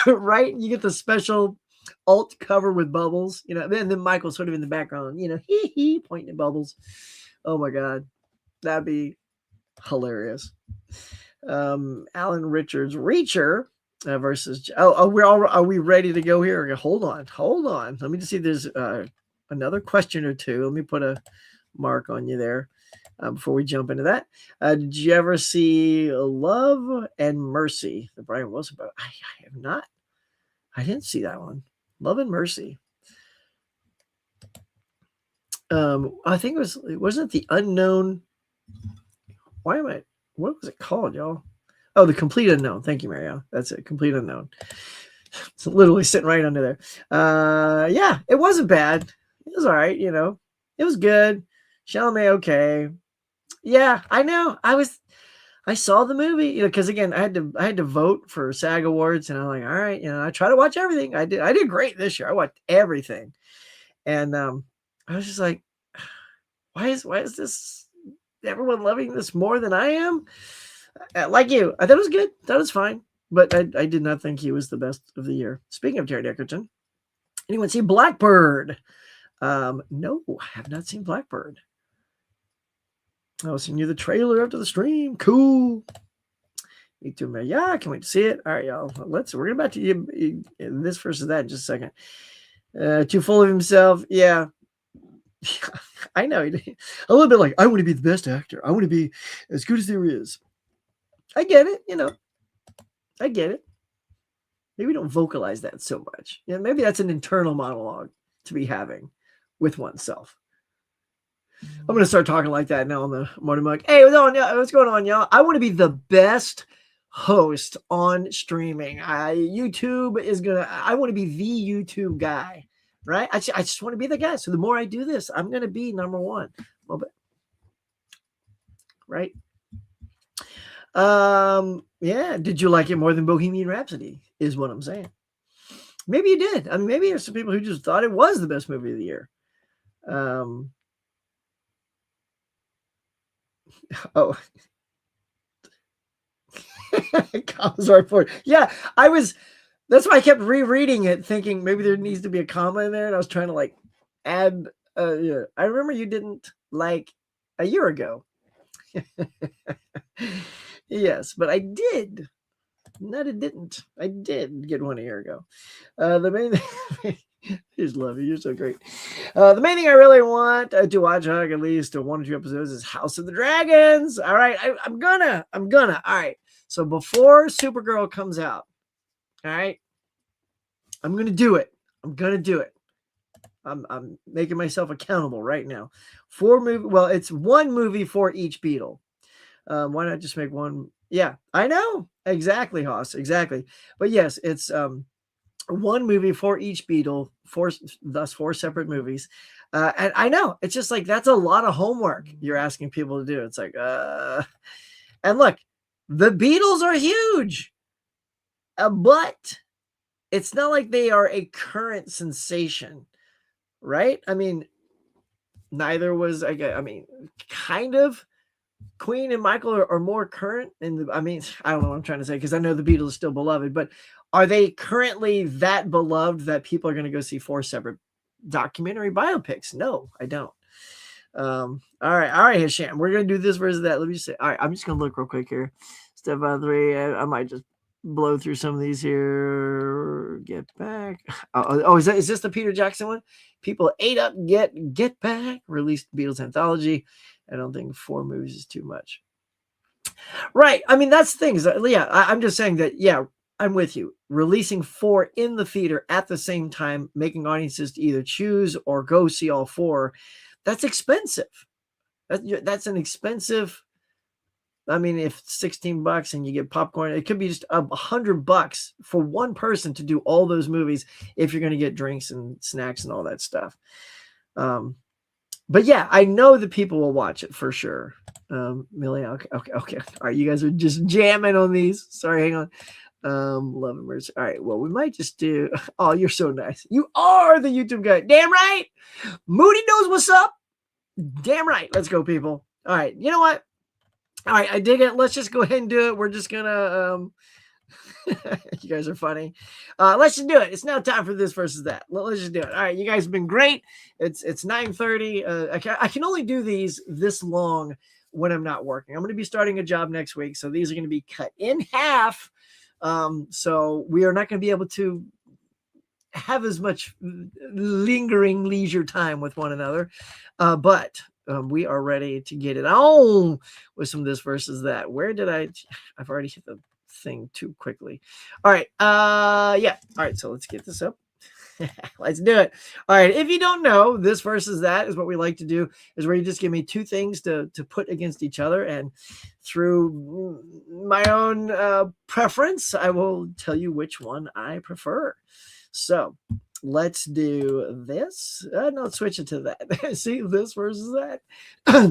Right? You get the special alt cover with Bubbles, and then Michael's sort of in the background, hee pointing at Bubbles. Oh my God. That'd be hilarious. Alan Richards Reacher versus are we ready to go here? Hold on. Let me just see if there's another question or two. Let me put a mark on you there before we jump into that. Did you ever see Love and Mercy, the Brian Wilson book? I have not. I didn't see that one. Love and Mercy. I think wasn't it The Unknown? What was it called, y'all? Oh, The Complete Unknown. Thank you, Mario. That's it. Complete Unknown. It's literally sitting right under there. Yeah, it wasn't bad. It was all right, It was good. Chalamet, okay. Yeah, I know. I saw the movie, because again, I had to vote for SAG Awards, and I'm like, all right, I try to watch everything. I did great this year. I watched everything, and I was just like, why is this everyone loving this more than I am? Like you, I thought it was good. That was fine, but I did not think he was the best of the year. Speaking of Terry Dickerton, anyone see Blackbird? No, I have not seen Blackbird. I was seeing you the trailer after the stream. Cool. Me too, man. Yeah, I can't wait to see it. All right, y'all. We're about to this versus that in just a second. Too full of himself. Yeah. I know. A little bit like, I want to be the best actor. I want to be as good as there is. I get it. I get it. Maybe don't vocalize that so much. Maybe that's an internal monologue to be having with oneself. I'm going to start talking like that now on the morning mug. Hey, what's going on, y'all? I want to be the best host on streaming. YouTube is going to, I want to be the YouTube guy, right? I just want to be the guy. So the more I do this, I'm going to be number one. Right? Yeah. Did you like it more than Bohemian Rhapsody is what I'm saying. Maybe you did. I mean, maybe there's some people who just thought it was the best movie of the year. Oh, commas are important. Yeah, that's why I kept rereading it, thinking maybe there needs to be a comma in there, and I was trying to add. Yeah. I remember you didn't like a year ago. Yes, but I did. No, it didn't. I did get one a year ago. The main thing, I just love you. You're so great. The main thing I really want to watch at least 1 or 2 episodes is House of the Dragons. All right, I'm gonna. All right. So before Supergirl comes out, all right, I'm gonna do it. I'm gonna do it. I'm making myself accountable right now. 4 movie. Well, it's 1 movie for each Beetle. Why not just make 1? Yeah, I know exactly, Hoss. Exactly. But yes, it's 1 movie for each Beetle, thus 4 separate movies. And I know it's just like that's a lot of homework you're asking people to do. It's like, and look, the Beatles are huge, but it's not like they are a current sensation, right? I mean, neither was I mean, kind of. Queen and Michael are more current, and I mean, I don't know what I'm trying to say because I know the Beatles are still beloved, but are they currently that beloved that people are going to go see 4 separate documentary biopics? No, I don't. All right, Hisham, we're gonna do this versus that. Let me say, all right, I'm just gonna look real quick here. Step out 3. I might just blow through some of these here. Get back. Oh, is this the Peter Jackson one? People ate up. Get back. Released Beatles anthology. I don't think 4 movies is too much. Right. I mean, that's the thing. Yeah, I'm just saying that. Yeah, I'm with you. Releasing 4 in the theater at the same time, making audiences to either choose or go see all 4. That's expensive. That's an expensive. I mean, if it's $16 and you get popcorn, it could be just $100 for one person to do all those movies if you're going to get drinks and snacks and all that stuff. But yeah, I know that people will watch it for sure. Millie, okay. All right, you guys are just jamming on these. Sorry, hang on. Love and mercy. All right, well, we might just do. Oh, you're so nice. You are the YouTube guy. Damn right. Moody knows what's up. Damn right. Let's go, people. All right, you know what? All right, I dig it. Let's just go ahead and do it. We're just gonna. You guys are funny. Let's just do it. It's now time for this versus that. Let's just do it. All right, you guys have been great. It's 9:30. I can only do these this long when I'm not working. I'm going to be starting a job next week, so these are going to be cut in half. So we are not going to be able to have as much lingering leisure time with one another, but we are ready to get it on with some of this versus that. Where did I've already hit the thing too quickly. All right. Yeah. All right. So let's get this up. Let's do it. All right. If you don't know, this versus that is what we like to do, is where you just give me 2 things to put against each other. And through my own preference, I will tell you which one I prefer. So let's do this. No, switch it to that. See, this versus that.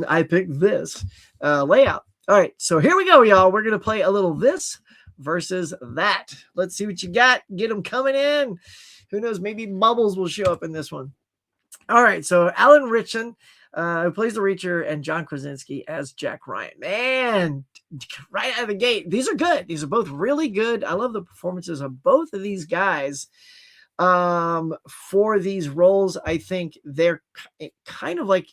I picked this layout. All right. So here we go, y'all. We're going to play a little this versus that. Let's see what you got. Get them coming in. Who knows? Maybe Bubbles will show up in this one. All right. So Alan Ritchson, who plays the Reacher, and John Krasinski as Jack Ryan. Man, right out of the gate, these are good. These are both really good. I love the performances of both of these guys. For these roles, I think they're kind of like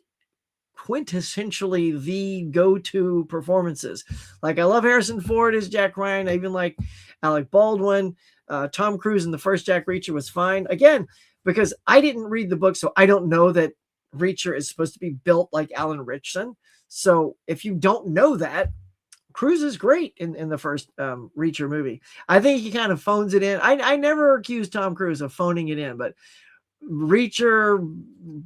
quintessentially the go-to performances. Like, I love Harrison Ford as Jack Ryan. I even like Alec Baldwin. Tom Cruise in the first Jack Reacher was fine. Again, because I didn't read the book, so I don't know that Reacher is supposed to be built like Alan Ritchson. So if you don't know that, Cruise is great in the first Reacher movie. I think he kind of phones it in. I never accused Tom Cruise of phoning it in, but Reacher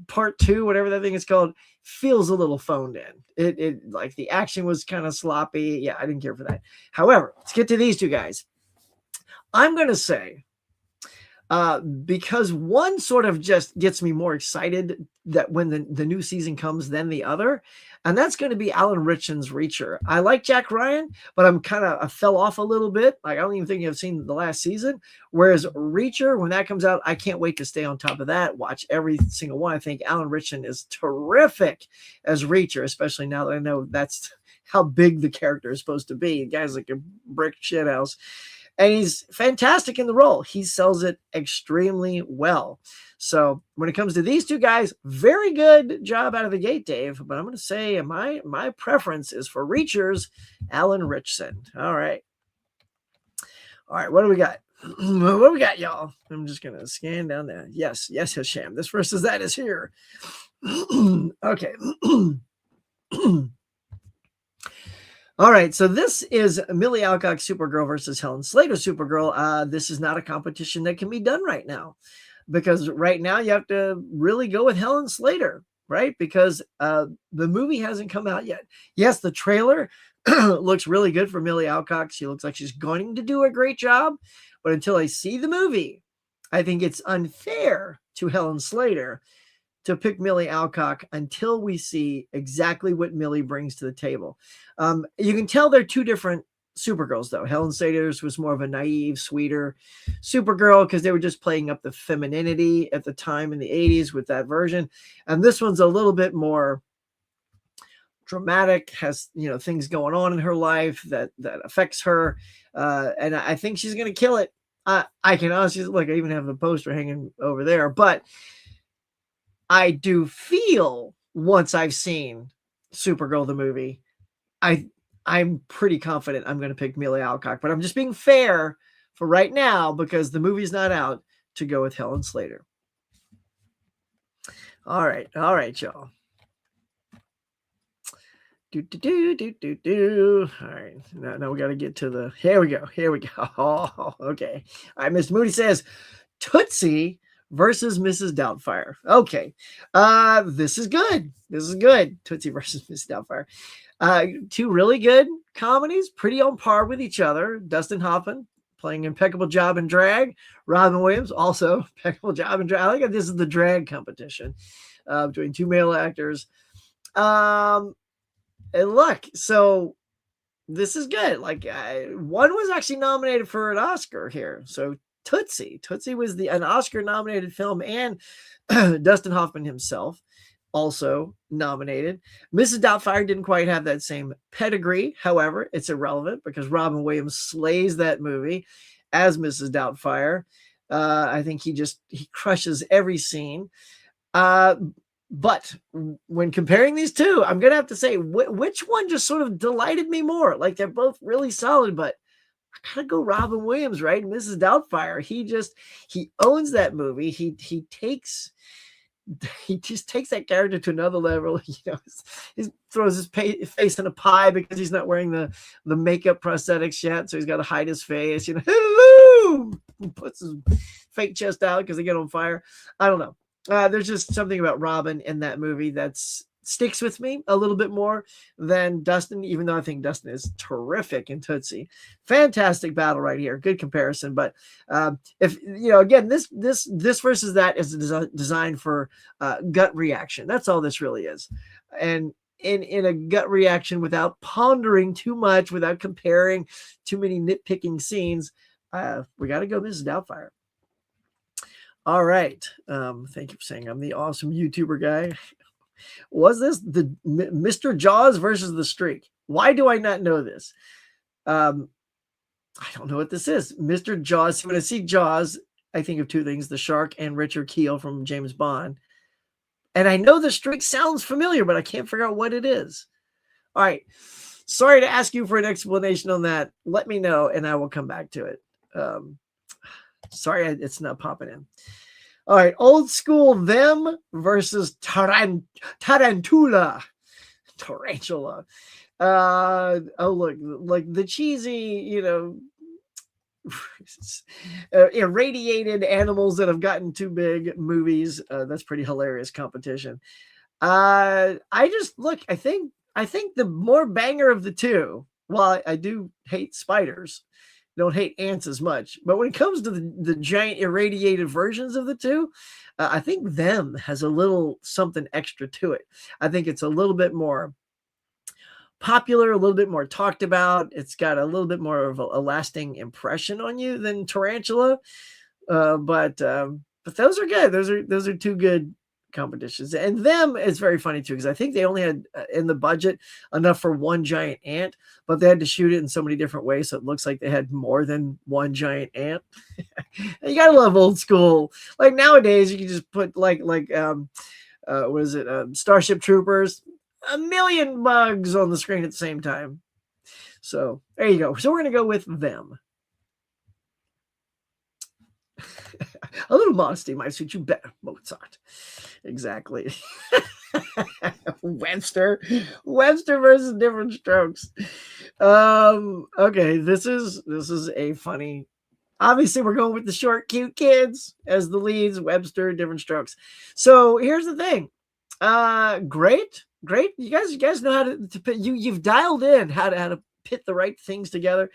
Part 2, whatever that thing is called, feels a little phoned in. It like the action was kind of sloppy. Yeah, I didn't care for that. However, let's get to these 2 guys. I'm going to say, because one sort of just gets me more excited that when the new season comes than the other, and that's going to be Alan Ritchson's Reacher. I like Jack Ryan, but I fell off a little bit. Like, I don't even think I've seen the last season. Whereas Reacher, when that comes out, I can't wait to stay on top of that, watch every single one. I think Alan Ritchson is terrific as Reacher, especially now that I know that's how big the character is supposed to be. The guy's like a brick shithouse. And he's fantastic in the role. He sells it extremely well. So when it comes to these 2 guys, very good job out of the gate, Dave. But I'm going to say my preference is for Reacher's Alan Ritchson. All right. All right, what do we got? What do we got, y'all? I'm just gonna scan down there. Yes, yes, Hisham. This versus that is here. Okay. All right, so this is Millie Alcock Supergirl versus Helen Slater Supergirl. This is not a competition that can be done right now, because right now you have to really go with Helen Slater, right? Because the movie hasn't come out yet. Yes, the trailer looks really good for Millie Alcock. She looks like she's going to do a great job, but until I see the movie, I think it's unfair to Helen Slater to pick Millie Alcock until we see exactly what Millie brings to the table. You can tell they're two different Supergirls, though. Helen Slater's was more of a naive, sweeter Supergirl because they were just playing up the femininity at the time in the 80s with that version. And this one's a little bit more dramatic, has things going on in her life that affects her, and I think she's going to kill it. I can honestly look. I even have the poster hanging over there, but I do feel once I've seen Supergirl the movie, I'm pretty confident I'm going to pick Millie Alcock, but I'm just being fair for right now because the movie's not out to go with Helen Slater. All right, y'all. All right, now we got to get to the. Here we go. Oh, okay. All right, Mr. Moody says Tootsie versus Mrs. Doubtfire. Okay. This is good. Tootsie versus Mrs. Doubtfire. Two really good comedies, pretty on par with each other. Dustin Hoffman playing impeccable job in drag. Robin Williams also impeccable job in drag. I think this is the drag competition between two male actors. And look, so this is good. Like one was actually nominated for an Oscar here. So Tootsie was an Oscar-nominated film, and Dustin Hoffman himself also nominated. Mrs. Doubtfire didn't quite have that same pedigree. However, it's irrelevant because Robin Williams slays that movie as Mrs. Doubtfire. I think he crushes every scene. But when comparing these two, I'm going to have to say which one just sort of delighted me more. Like they're both really solid, but I gotta go Robin Williams, right? Mrs. Doubtfire. He owns that movie. He just takes that character to another level. He throws his face in a pie because he's not wearing the makeup prosthetics yet, so he's got to hide his face. Hello, he puts his fake chest out because they get on fire. I don't know. There's just something about Robin in that movie that sticks with me a little bit more than Dustin, even though I think Dustin is terrific in Tootsie. Fantastic battle right here. Good comparison. But if again, this versus that is designed for gut reaction. That's all this really is. And in a gut reaction, without pondering too much, without comparing too many nitpicking scenes, we got to go Mrs. Doubtfire. All right. Thank you for saying I'm the awesome YouTuber guy. Was this the Mr. Jaws versus the Streak? Why do I not know this? I don't know what this is. Mr. Jaws. When I see Jaws, I think of two things: the shark and Richard Keel from James Bond. And I know the Streak sounds familiar, but I can't figure out what it is. All right. Sorry to ask you for an explanation on that. Let me know, and I will come back to it. Sorry, it's not popping in. All right, old school them versus tarantula. Oh, look, like the cheesy, irradiated animals that have gotten too big movies. That's pretty hilarious competition. I think the more banger of the two, while I do hate spiders, don't hate ants as much, but when it comes to the giant irradiated versions of the two, I think them has a little something extra to it. I think it's a little bit more popular, a little bit more talked about. It's got a little bit more of a lasting impression on you than Tarantula. But those are good. Those are two good competitions. And them is very funny too, because I think they only had in the budget enough for one giant ant, but they had to shoot it in so many different ways, so it looks like they had more than one giant ant. You gotta love old school. Like nowadays, you can just put what is it? Starship Troopers, a million bugs on the screen at the same time. So there you go. So we're gonna go with them. little modesty might suit you better, Mozart. Exactly. Webster. Webster versus Different Strokes. Okay, this is a funny. Obviously, we're going with the short, cute kids as the leads. Webster, Different Strokes. So here's the thing. Great, great. You guys know how to pit, you've dialed in how to pit the right things together.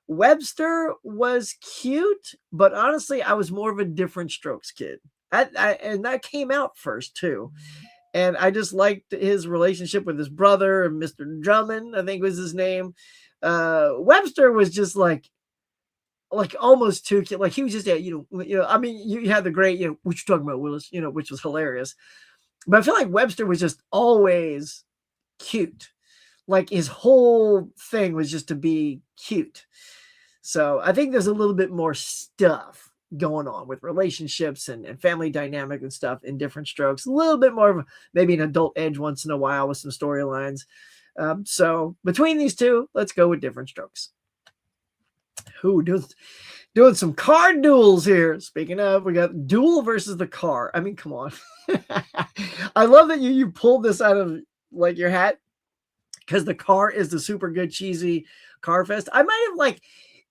Webster was cute, but honestly, I was more of a Different Strokes kid. And that came out first too. And I just liked his relationship with his brother, Mr. Drummond, I think was his name. Webster was just like almost too cute. Like he was just, yeah, I mean, you had the great, what you talking about, Willis, which was hilarious. But I feel like Webster was just always cute. Like his whole thing was just to be cute. So I think there's a little bit more stuff going on with relationships and family dynamic and stuff in Different Strokes. A little bit more of maybe an adult edge once in a while with some storylines. So between these two, let's go with Different Strokes. Who doing some card duels here? Speaking of, we got Duel versus the Car. I mean, come on. I love that you pulled this out of like your hat because the Car is the super good cheesy car fest. I might have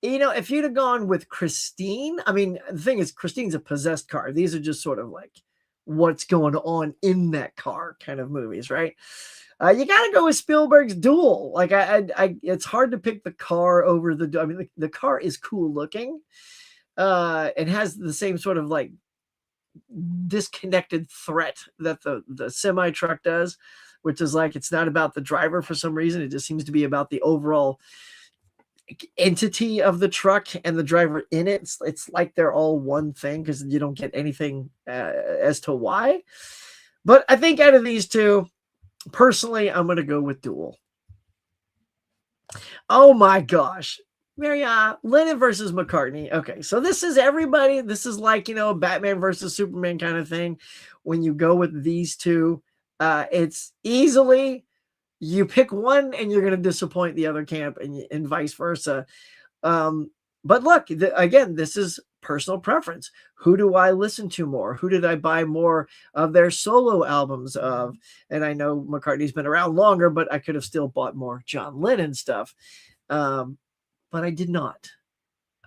if you'd have gone with Christine. I mean, the thing is, Christine's a possessed car. These are just sort of like what's going on in that car kind of movies, right? You got to go with Spielberg's Duel. Like it's hard to pick the Car over the. I mean, the Car is cool looking. It has the same sort of like disconnected threat that the semi truck does, which is like it's not about the driver for some reason. It just seems to be about the overall entity of the truck and the driver in it. It's like they're all one thing because you don't get anything as to why. But I think out of these two, personally, I'm going to go with Duel. Oh my gosh. Lennon versus McCartney. Okay, so this is everybody. This is like, Batman versus Superman kind of thing. When you go with these two, it's easily you pick one and you're going to disappoint the other camp and vice versa. But look, again, this is personal preference. Who do I listen to more? Who did I buy more of their solo albums of? And I know McCartney's been around longer, but I could have still bought more John Lennon stuff. But I did not.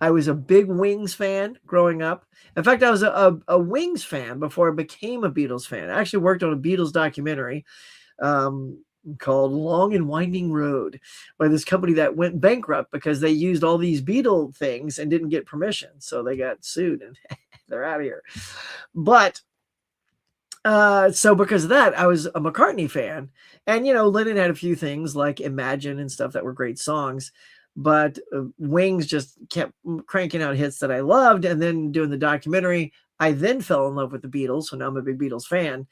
I was a big Wings fan growing up. In fact, I was a Wings fan before I became a Beatles fan. I actually worked on a Beatles documentary called Long and Winding Road by this company that went bankrupt because they used all these Beatle things and didn't get permission. So they got sued and they're out of here. But so because of that, I was a McCartney fan. And, Lennon had a few things like Imagine and stuff that were great songs. But Wings just kept cranking out hits that I loved. And then doing the documentary, I then fell in love with the Beatles. So now I'm a big Beatles fan.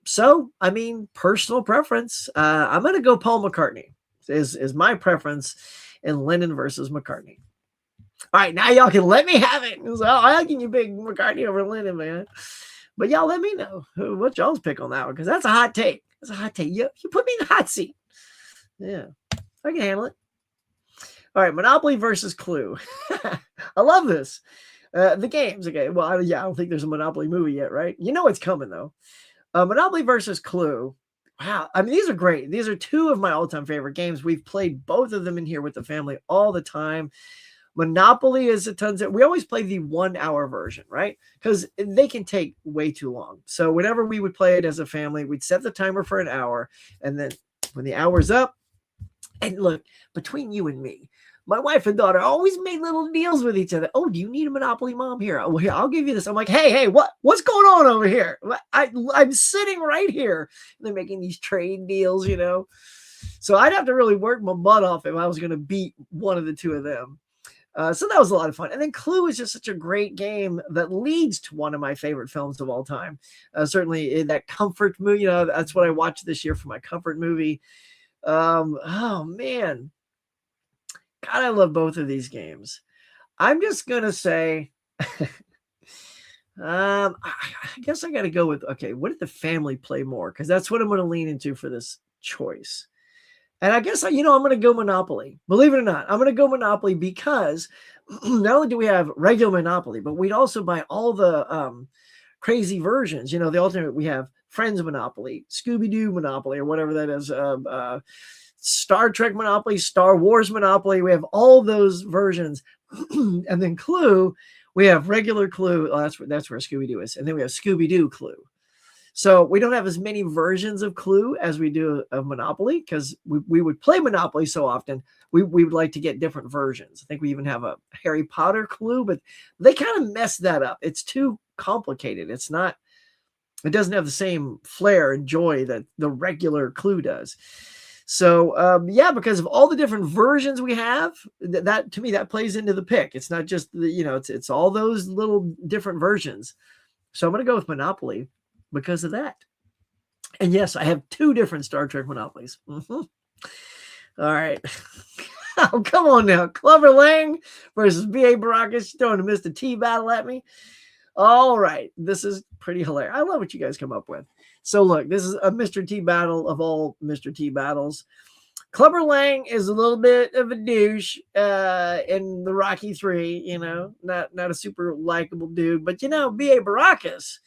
So, I mean, personal preference. I'm going to go Paul McCartney is my preference in Lennon versus McCartney. All right, now y'all can let me have it. So, how can you pick McCartney over Lennon, man? But y'all let me know what y'all's pick on that one because that's a hot take. That's a hot take. You put me in the hot seat. Yeah, I can handle it. All right, Monopoly versus Clue. I love this. The games, okay. Well, I don't think there's a Monopoly movie yet, right? You know it's coming, though. Monopoly versus Clue. Wow. I mean, these are great. These are two of my all-time favorite games. We've played both of them in here with the family all the time. Monopoly is we always play the 1 hour version, right? Because they can take way too long. So whenever we would play it as a family, we'd set the timer for an hour. And then when the hour's up, and look, between you and me, my wife and daughter always made little deals with each other. Oh, do you need a Monopoly, Mom? Here, I'll give you this. I'm like, hey, what's going on over here? I'm sitting right here. And they're making these trade deals, So I'd have to really work my butt off if I was going to beat one of the two of them. So that was a lot of fun. And then Clue is just such a great game that leads to one of my favorite films of all time. Certainly in that comfort movie. That's what I watched this year for my comfort movie. Oh, man. God, I love both of these games. I'm just going to say, I guess I got to go with, okay, what did the family play more? Because that's what I'm going to lean into for this choice. And I guess, I'm going to go Monopoly. Believe it or not, I'm going to go Monopoly because not only do we have regular Monopoly, but we'd also buy all the crazy versions. The alternate, we have Friends Monopoly, Scooby Doo Monopoly, or whatever that is, Star Trek Monopoly, Star Wars Monopoly. We have all those versions. And then Clue, we have regular Clue. Oh, that's where Scooby Doo is. And then we have Scooby Doo Clue. So we don't have as many versions of Clue as we do of Monopoly because we would play Monopoly so often. We would like to get different versions. I think we even have a Harry Potter Clue, but they kind of messed that up. It's too complicated. It doesn't have the same flair and joy that the regular Clue does. So yeah, because of all the different versions we have, that to me that plays into the pick. It's not just it's all those little different versions. So I'm going to go with Monopoly because of that. And yes, I have 2 different Star Trek Monopolies. All right. Oh, come on now. Clubber Lang versus B.A. Baracus throwing a Mr. T battle at me. All right. This is pretty hilarious. I love what you guys come up with. So look, this is a Mr. T battle of all Mr. T battles. Clubber Lang is a little bit of a douche in the Rocky 3, not a super likable dude. But, B.A. Baracus,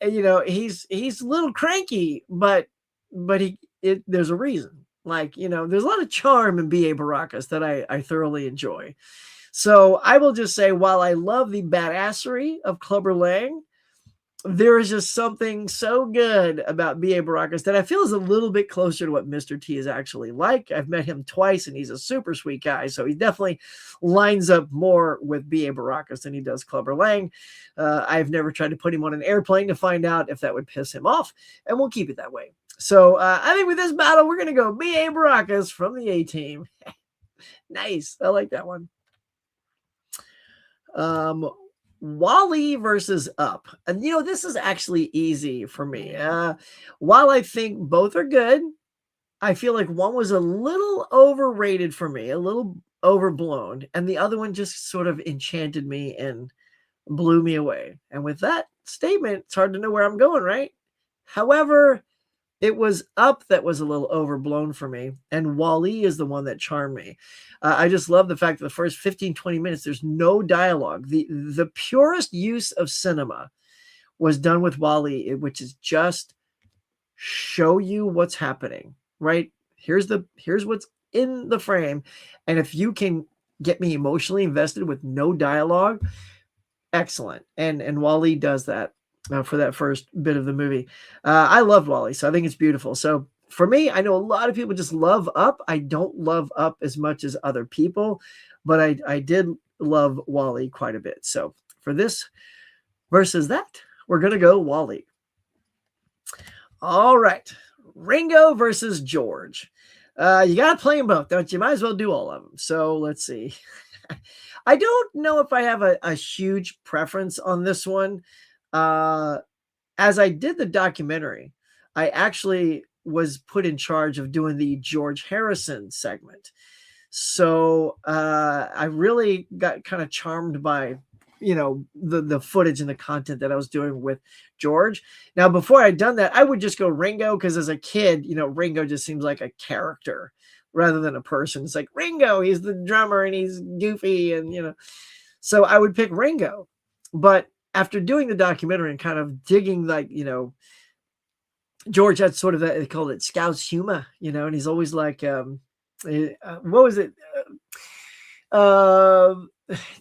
he's a little cranky, but there's a reason. Like, there's a lot of charm in B.A. Baracus that I thoroughly enjoy. So I will just say, while I love the badassery of Clubber Lang, there is just something so good about B.A. Baracus that I feel is a little bit closer to what Mr. T is actually like. I've met him twice, and he's a super sweet guy, so he definitely lines up more with B.A. Baracus than he does Clubber Lang. I've never tried to put him on an airplane to find out if that would piss him off, and we'll keep it that way. So I think with this battle, we're going to go B.A. Baracus from the A-Team. Nice. I like that one. Wally versus Up. And, this is actually easy for me. While I think both are good, I feel like one was a little overrated for me, a little overblown, and the other one just sort of enchanted me and blew me away. And with that statement, it's hard to know where I'm going, right? However, it was Up that was a little overblown for me, and Wall-E is the one that charmed me. I just love the fact that the first 15, 20 minutes, there's no dialogue. The purest use of cinema was done with Wall-E, which is just show you what's happening, right? Here's what's in the frame, and if you can get me emotionally invested with no dialogue, excellent. And Wall-E does that. For that first bit of the movie. I love Wall-E, so I think it's beautiful. So for me, I know a lot of people just love Up. I don't love Up as much as other people, but I did love Wall-E quite a bit. So for this versus that, we're going to go Wall-E. All right. Ringo versus George. You got to play them both, don't you? Might as well do all of them. So let's see. I don't know if I have a huge preference on this one. As I did the documentary, I actually was put in charge of doing the George Harrison segment. So I really got kind of charmed by, the footage and the content that I was doing with George. Now, before I'd done that, I would just go Ringo because as a kid, Ringo just seems like a character rather than a person. It's like Ringo, he's the drummer and he's goofy and, so I would pick Ringo. But after doing the documentary and kind of digging, George had sort of they called it Scout's humor, and he's always like, what was it?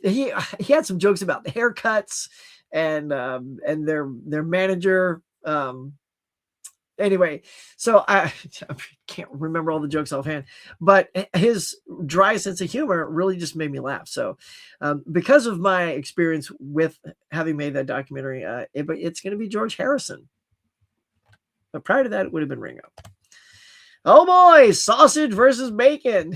He had some jokes about the haircuts and their manager. Anyway, so I can't remember all the jokes offhand, but his dry sense of humor really just made me laugh. So because of my experience with having made that documentary, it's going to be George Harrison. But prior to that, it would have been Ringo. Oh boy, sausage versus bacon.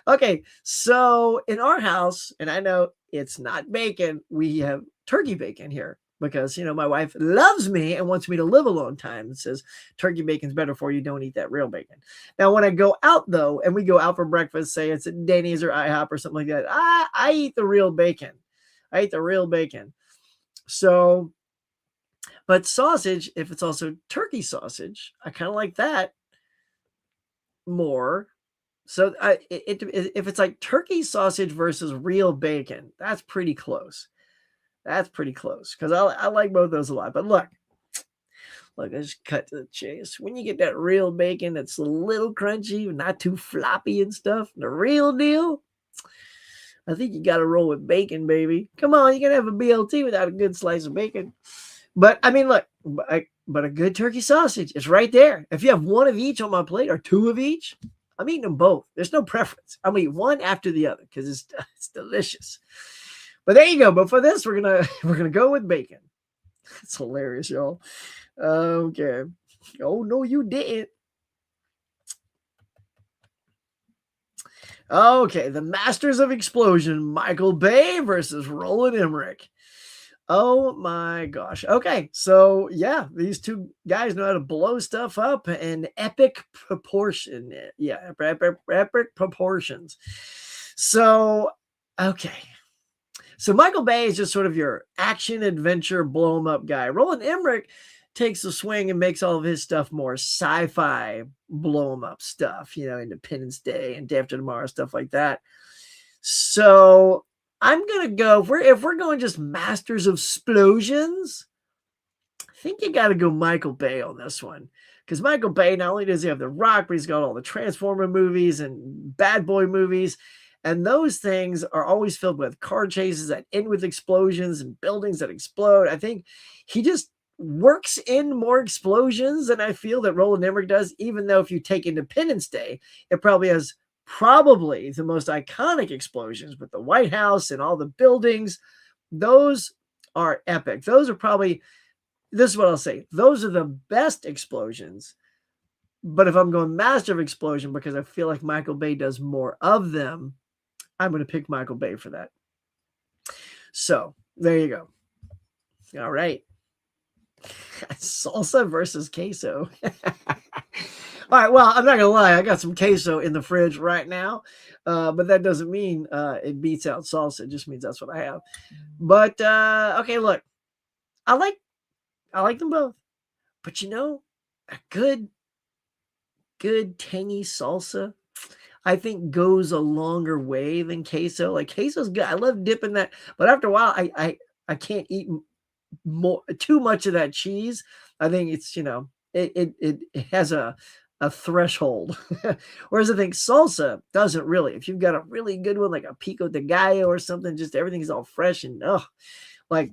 Okay, so in our house, and I know it's not bacon, we have turkey bacon here. Because, my wife loves me and wants me to live a long time and says, turkey bacon's better for you. Don't eat that real bacon. Now, when I go out, though, and we go out for breakfast, say it's at Denny's or IHOP or something like that, I eat the real bacon. I eat the real bacon. So, but sausage, if it's also turkey sausage, I kind of like that. more. So if it's like turkey sausage versus real bacon, that's pretty close. That's pretty close because I like both those a lot. But look, I just cut to the chase. When you get that real bacon that's a little crunchy, not too floppy and stuff, the real deal, I think you got to roll with bacon, baby. Come on, you can have a BLT without a good slice of bacon. But I mean, look, but a good turkey sausage is right there. If you have one of each on my plate or two of each, I'm eating them both. There's no preference. I'm eating one after the other because it's delicious. But there you go. But for this, we're gonna go with bacon. It's hilarious, y'all. Okay. Oh no, you didn't. Okay, the Masters of Explosion, Michael Bay versus Roland Emmerich. Oh my gosh. Okay, so yeah, these two guys know how to blow stuff up in epic proportion. Yeah, epic proportions. So, okay. So Michael Bay is just sort of your action adventure blow 'em up guy. Roland Emmerich takes a swing and makes all of his stuff more sci-fi blow 'em up stuff, Independence Day and Day After Tomorrow, stuff like that. So I'm gonna go if we're going just masters of explosions. I think you got to go Michael Bay on this one because Michael Bay not only does he have The Rock, but he's got all the Transformer movies and Bad Boy movies, and those things are always filled with car chases that end with explosions and buildings that explode. I think he just works in more explosions than I feel that Roland Emmerich does. Even though if you take Independence Day, it probably has the most iconic explosions with the White House and all the buildings. Those are epic. Those are probably, this is what I'll say, those are the best explosions. But if I'm going master of explosion because I feel like Michael Bay does more of them, I'm going to pick Michael Bay for that. So there you go. All right. Salsa versus queso. All right, well, I'm not gonna lie, I got some queso in the fridge right now, but that doesn't mean it beats out salsa. It just means that's what I have. But okay, look, I like them both, but a good tangy salsa, I think goes a longer way than queso. Like queso's good. I love dipping that, but after a while, I can't eat too much of that cheese. I think it's it has a threshold. Whereas I think salsa doesn't really. If you've got a really good one, like a pico de gallo or something, just everything's all fresh and like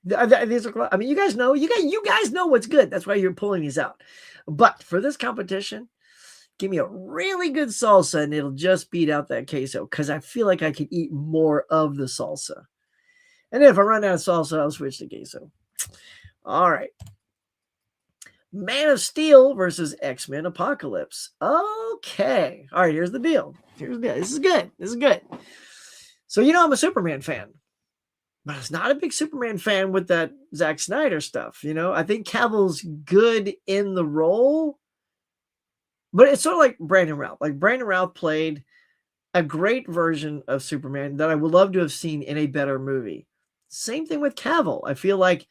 these are. I mean, you guys know what's good. That's why you're pulling these out. But for this competition, give me a really good salsa, and it'll just beat out that queso because I feel like I could eat more of the salsa. And if I run out of salsa, I'll switch to queso. All right. Man of Steel versus X-Men Apocalypse. Okay. All right, here's the deal. This is good. So, I'm a Superman fan, but I was not a big Superman fan with that Zack Snyder stuff. I think Cavill's good in the role, but it's sort of like Brandon Routh. Like Brandon Routh played a great version of Superman that I would love to have seen in a better movie. Same thing with Cavill. I feel like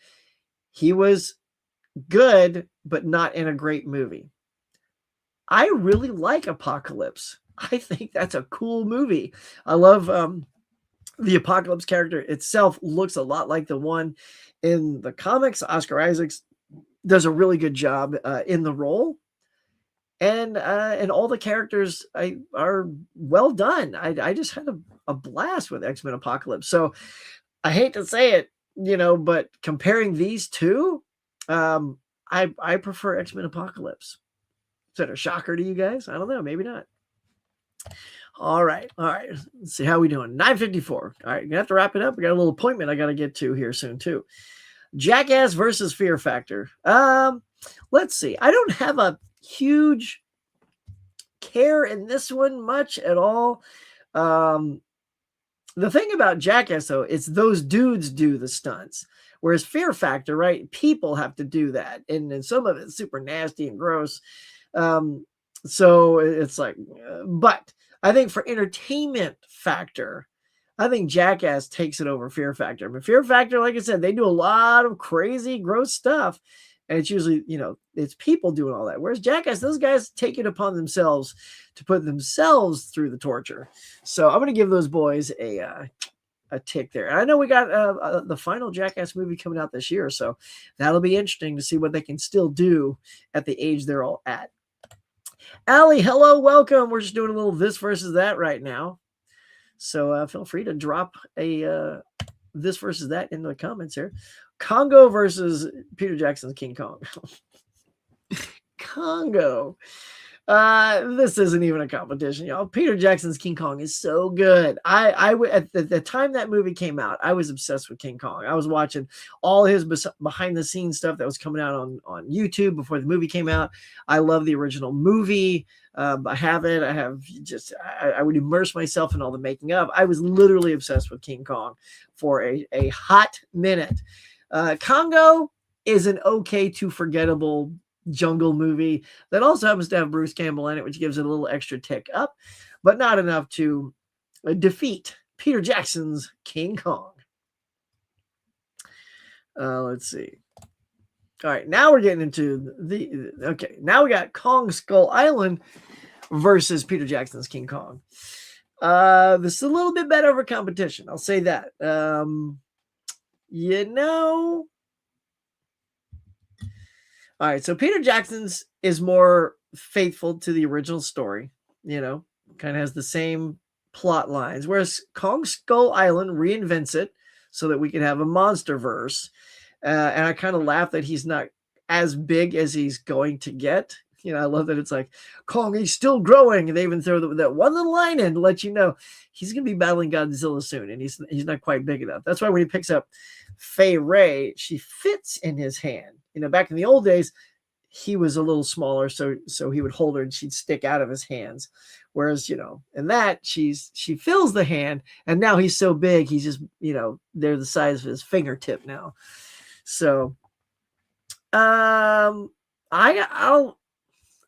he was good, but not in a great movie. I really like Apocalypse. I think that's a cool movie. I love the Apocalypse character itself looks a lot like the one in the comics. Oscar Isaacs does a really good job in the role. And all the characters are well done. I just had a blast with X-Men Apocalypse. So I hate to say it, but comparing these two, I prefer X-Men Apocalypse. Is that a shocker to you guys? I don't know. Maybe not. All right. Let's see how we doing. 9:54. All right. Gonna have to wrap it up. We got a little appointment I got to get to here soon too. Jackass versus Fear Factor. Let's see. I don't have a huge care in this one much at all. The thing about Jackass, though, it's those dudes do the stunts. Whereas Fear Factor, right? People have to do that. And some of it's super nasty and gross. So it's like, but I think for entertainment factor, I think Jackass takes it over Fear Factor. But Fear Factor, like I said, they do a lot of crazy, gross stuff. and it's usually, it's people doing all that. Whereas Jackass, those guys take it upon themselves to put themselves through the torture. So I'm going to give those boys a tick there. And I know we got the final Jackass movie coming out this year, so that'll be interesting to see what they can still do at the age they're all at. Allie, hello, welcome. We're just doing a little this versus that right now. So feel free to drop a this versus that in the comments here. Congo versus Peter Jackson's King Kong. Congo. This isn't even a competition, y'all. Peter Jackson's King Kong is so good. At the time that movie came out, I was obsessed with King Kong. I was watching all his behind the scenes stuff that was coming out on YouTube before the movie came out. I love the original movie. I have it. I would immerse myself in all the making of. I was literally obsessed with King Kong for a hot minute. Congo is an okay to forgettable jungle movie that also happens to have Bruce Campbell in it, which gives it a little extra tick up, but not enough to defeat Peter Jackson's King Kong. Let's see. All right, now we're getting into now we got Kong Skull Island versus Peter Jackson's King Kong. This is a little bit better of a competition, I'll say that. All right, so Peter Jackson's is more faithful to the original story, kind of has the same plot lines, whereas Kong Skull Island reinvents it so that we can have a monster verse. And I kind of laugh that he's not as big as he's going to get. I love that it's like, Kong, he's still growing. And they even throw that one little line in to let you know he's going to be battling Godzilla soon. And he's not quite big enough. That's why when he picks up Fay Ray, she fits in his hand. Back in the old days, he was a little smaller, so he would hold her and she'd stick out of his hands. Whereas, in that, she fills the hand, and now he's so big, he's just, they're the size of his fingertip now. So, I'll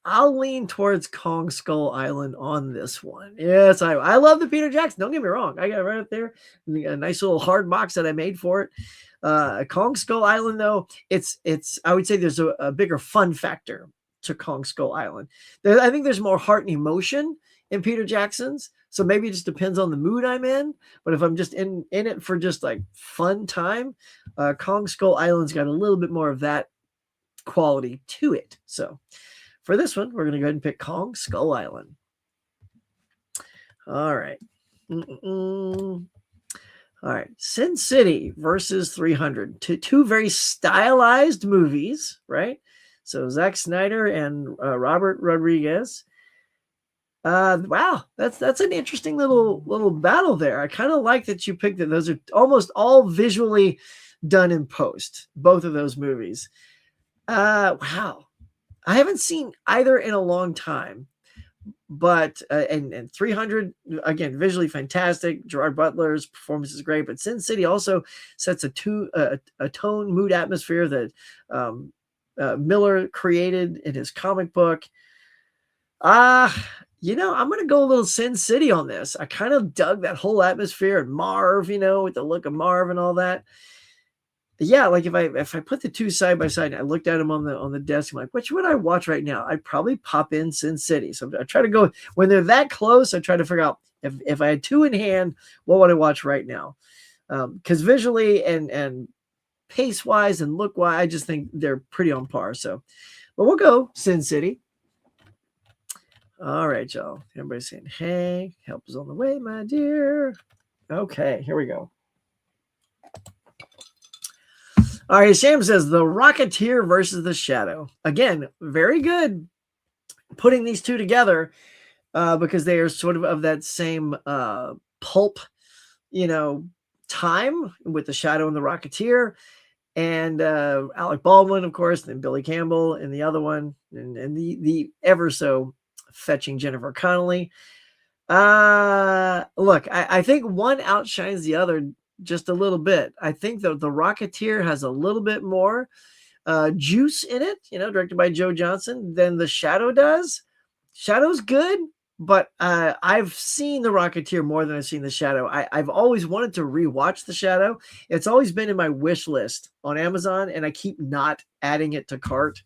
lean towards Kong Skull Island on this one. Yes, I love the Peter Jackson. Don't get me wrong. I got it right up there. A nice little hard box that I made for it. Kong Skull Island, though, it's I would say there's a bigger fun factor to Kong Skull Island. I think there's more heart and emotion in Peter Jackson's. So maybe it just depends on the mood I'm in. But if I'm just in it for just like fun time, Kong Skull Island's got a little bit more of that quality to it. So for this one, we're going to go ahead and pick Kong Skull Island. All right. All right. Sin City versus 300. Two very stylized movies, right? So Zack Snyder and Robert Rodriguez. Wow, that's an interesting little battle there. I kind of like that you picked it. Those are almost all visually done in post, both of those movies. Wow. I haven't seen either in a long time, but and 300, again, visually fantastic. Gerard Butler's performance is great, but Sin City also sets a tone, mood, atmosphere that Miller created in his comic book. I'm going to go a little Sin City on this. I kind of dug that whole atmosphere and Marv, with the look of Marv and all that. Yeah, like if I put the two side by side and I looked at them on the desk, I'm like, which would I watch right now? I'd probably pop in Sin City. So I try to go when they're that close. I try to figure out if I had two in hand, what would I watch right now? Because visually and pace wise and look wise, I just think they're pretty on par. So, but we'll go Sin City. All right, y'all. Everybody's saying, hey, help is on the way, my dear. Okay, here we go. All right, Sham says The Rocketeer versus The Shadow. Again, very good putting these two together because they are sort of that same pulp, time with The Shadow and The Rocketeer. And Alec Baldwin, of course, and Billy Campbell in the other one, and the ever so fetching Jennifer Connelly. Look, I think one outshines the other just a little bit. I think that The Rocketeer has a little bit more juice in it, directed by Joe Johnston, than The Shadow does. Shadow's good, but I've seen The Rocketeer more than I've seen The Shadow. I've always wanted to rewatch The Shadow. It's always been in my wish list on Amazon, and I keep not adding it to cart.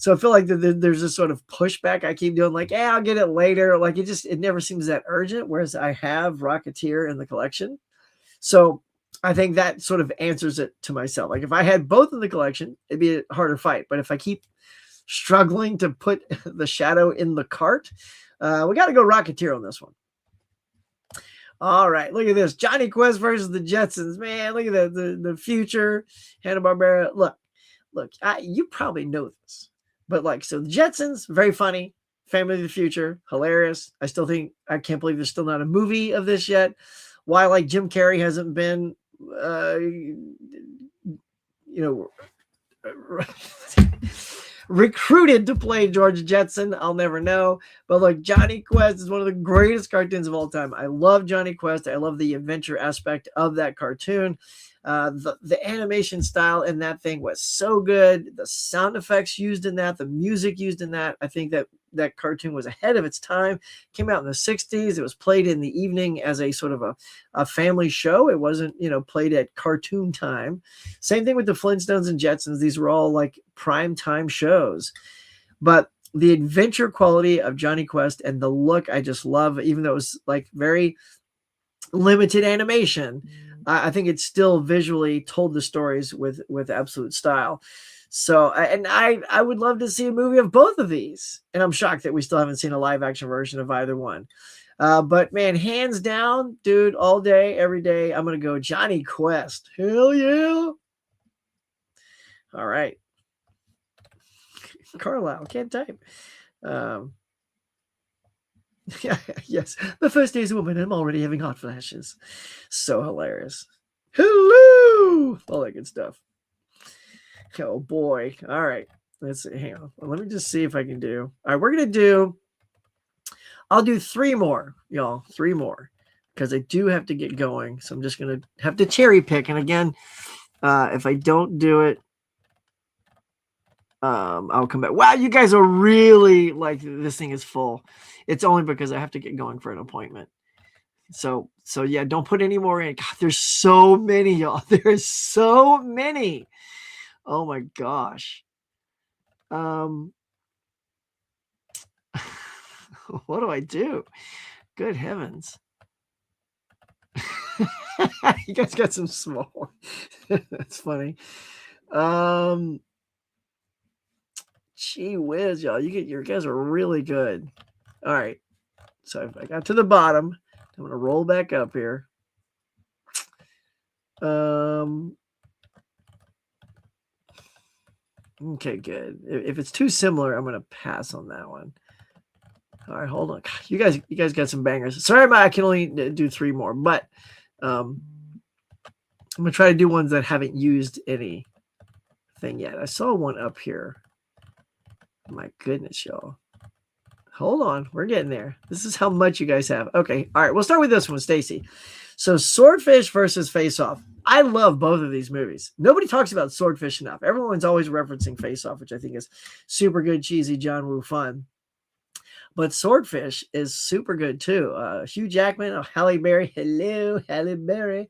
So I feel like there's this sort of pushback I keep doing, like, yeah, I'll get it later. Like it never seems that urgent. Whereas I have Rocketeer in the collection. So I think that sort of answers it to myself. Like if I had both in the collection, it'd be a harder fight. But if I keep struggling to put The Shadow in the cart, we got to go Rocketeer on this one. All right, look at this. Johnny Quest versus the Jetsons. Man, look at that. The future, Hanna-Barbera. Look, you probably know this. But like, so the Jetsons, very funny. Family of the Future, hilarious. I can't believe there's still not a movie of this yet. Why, like, Jim Carrey hasn't been, recruited to play George Jetson, I'll never know. But look, Johnny Quest is one of the greatest cartoons of all time. I love Johnny Quest. I love the adventure aspect of that cartoon. The animation style in that thing was so good. The sound effects used in that, the music used in that, I think that cartoon was ahead of its time. Came out in the 60s. It was played in the evening as a sort of a family show. It wasn't, played at cartoon time. Same thing with the Flintstones and Jetsons. These were all like prime time shows. But the adventure quality of Johnny Quest and the look I just love, even though it was like very limited animation. I think it still visually told the stories with absolute style. So, and I would love to see a movie of both of these. And I'm shocked that we still haven't seen a live action version of either one. But man, hands down, dude, all day, every day, I'm going to go Johnny Quest. Hell yeah. All right. Carlisle, can't type. Yes, the first day as a woman, I'm already having hot flashes. So hilarious. Hello, all that good stuff. Oh boy. All right, let's see. Hang on, let me just see if I can do. All right, I'll do 3 more, y'all. 3 more, because I do have to get going. So I'm just gonna have to cherry pick. And again, if I don't do it, I'll come back. Wow, you guys are really like, this thing is full. It's only because I have to get going for an appointment. So yeah, don't put any more in. God, there's so many, y'all. There's so many. Oh my gosh. What do I do? Good heavens. You guys got some small. That's funny. Gee whiz, y'all. You guys are really good. All right. So if I got to the bottom, I'm gonna roll back up here. Okay, good. If it's too similar, I'm gonna pass on that one. All right, hold on. God, you guys got some bangers. Sorry, I can only do 3 more, but I'm gonna try to do ones that haven't used anything yet. I saw one up here. My goodness, y'all. Hold on, we're getting there. This is how much you guys have. Okay, all right, we'll start with this one, Stacy. So Swordfish versus Face Off. I love both of these movies. Nobody talks about Swordfish enough. Everyone's always referencing Face Off, which I think is super good, cheesy, John Woo fun. But Swordfish is super good too. Hugh Jackman, Halle Berry, hello, Halle Berry.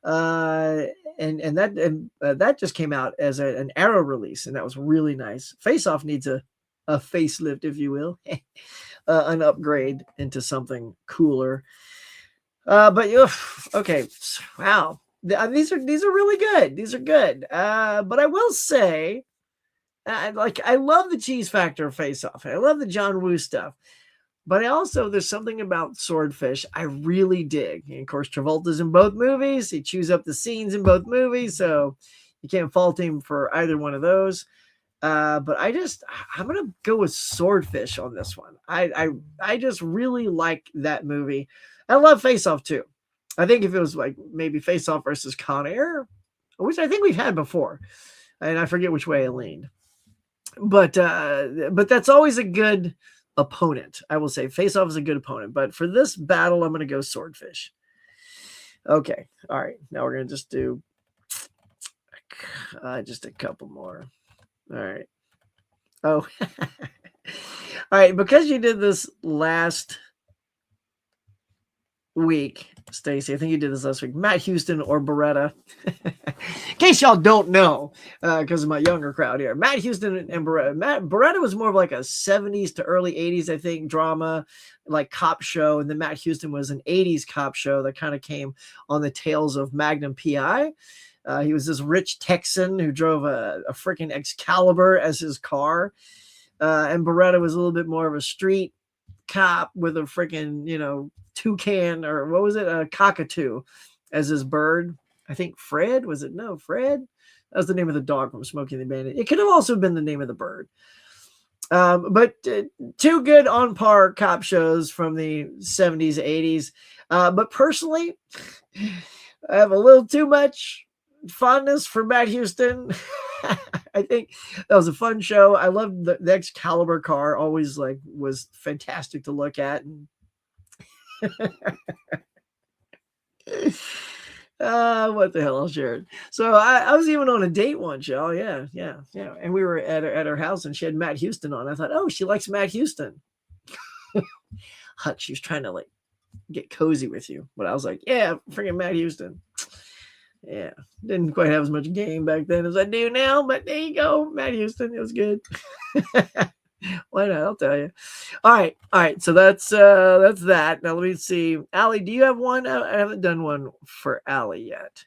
And that just came out as an Arrow release, and that was really nice. Face Off needs a facelift, if you will, an upgrade into something cooler. But okay, wow, these are really good. These are good. But I will say, I love the cheese factor of Face Off. I love the John Woo stuff. But there's something about Swordfish I really dig. And of course, Travolta's in both movies. He chews up the scenes in both movies, so you can't fault him for either one of those. But I'm gonna go with Swordfish on this one. I just really like that movie. I love Face Off too. I think if it was like maybe Face Off versus Con Air, which I think we've had before, and I forget which way I leaned, but that's always a good opponent. I will say Face Off is a good opponent, but for this battle, I'm gonna go Swordfish. Okay, all right. Now we're gonna just do just a couple more. All right. Oh, all right. Because you did this last week, Stacy, I think you did this last week, Matt Houston or Beretta. In case y'all don't know, because of my younger crowd here, Matt Houston and Beretta. Beretta was more of like a 70s to early 80s, I think, drama, like cop show. And then Matt Houston was an 80s cop show that kind of came on the tails of Magnum PI. He was this rich Texan who drove a freaking Excalibur as his car. And Beretta was a little bit more of a street cop with a freaking, toucan, or what was it? A cockatoo as his bird. I think Fred, was it? No, Fred. That was the name of the dog from Smokey and the Bandit. It could have also been the name of the bird. But two good on par cop shows from the 70s, 80s. But personally, I have a little too much fondness for Matt Houston. I think that was a fun show. I loved the Excalibur car. Always was fantastic to look at. And what the hell, Sharon? So I was even on a date once, y'all. Yeah. And we were at her house, and she had Matt Houston on. I thought, oh, she likes Matt Houston. Huck, she was trying to get cozy with you, but I was like, yeah, freaking Matt Houston. Yeah, didn't quite have as much game back then as I do now, but there you go, Matt Houston. It was good. Why not? I'll tell you. All right. So that's that. Now let me see. Allie, do you have one? I haven't done one for Allie yet.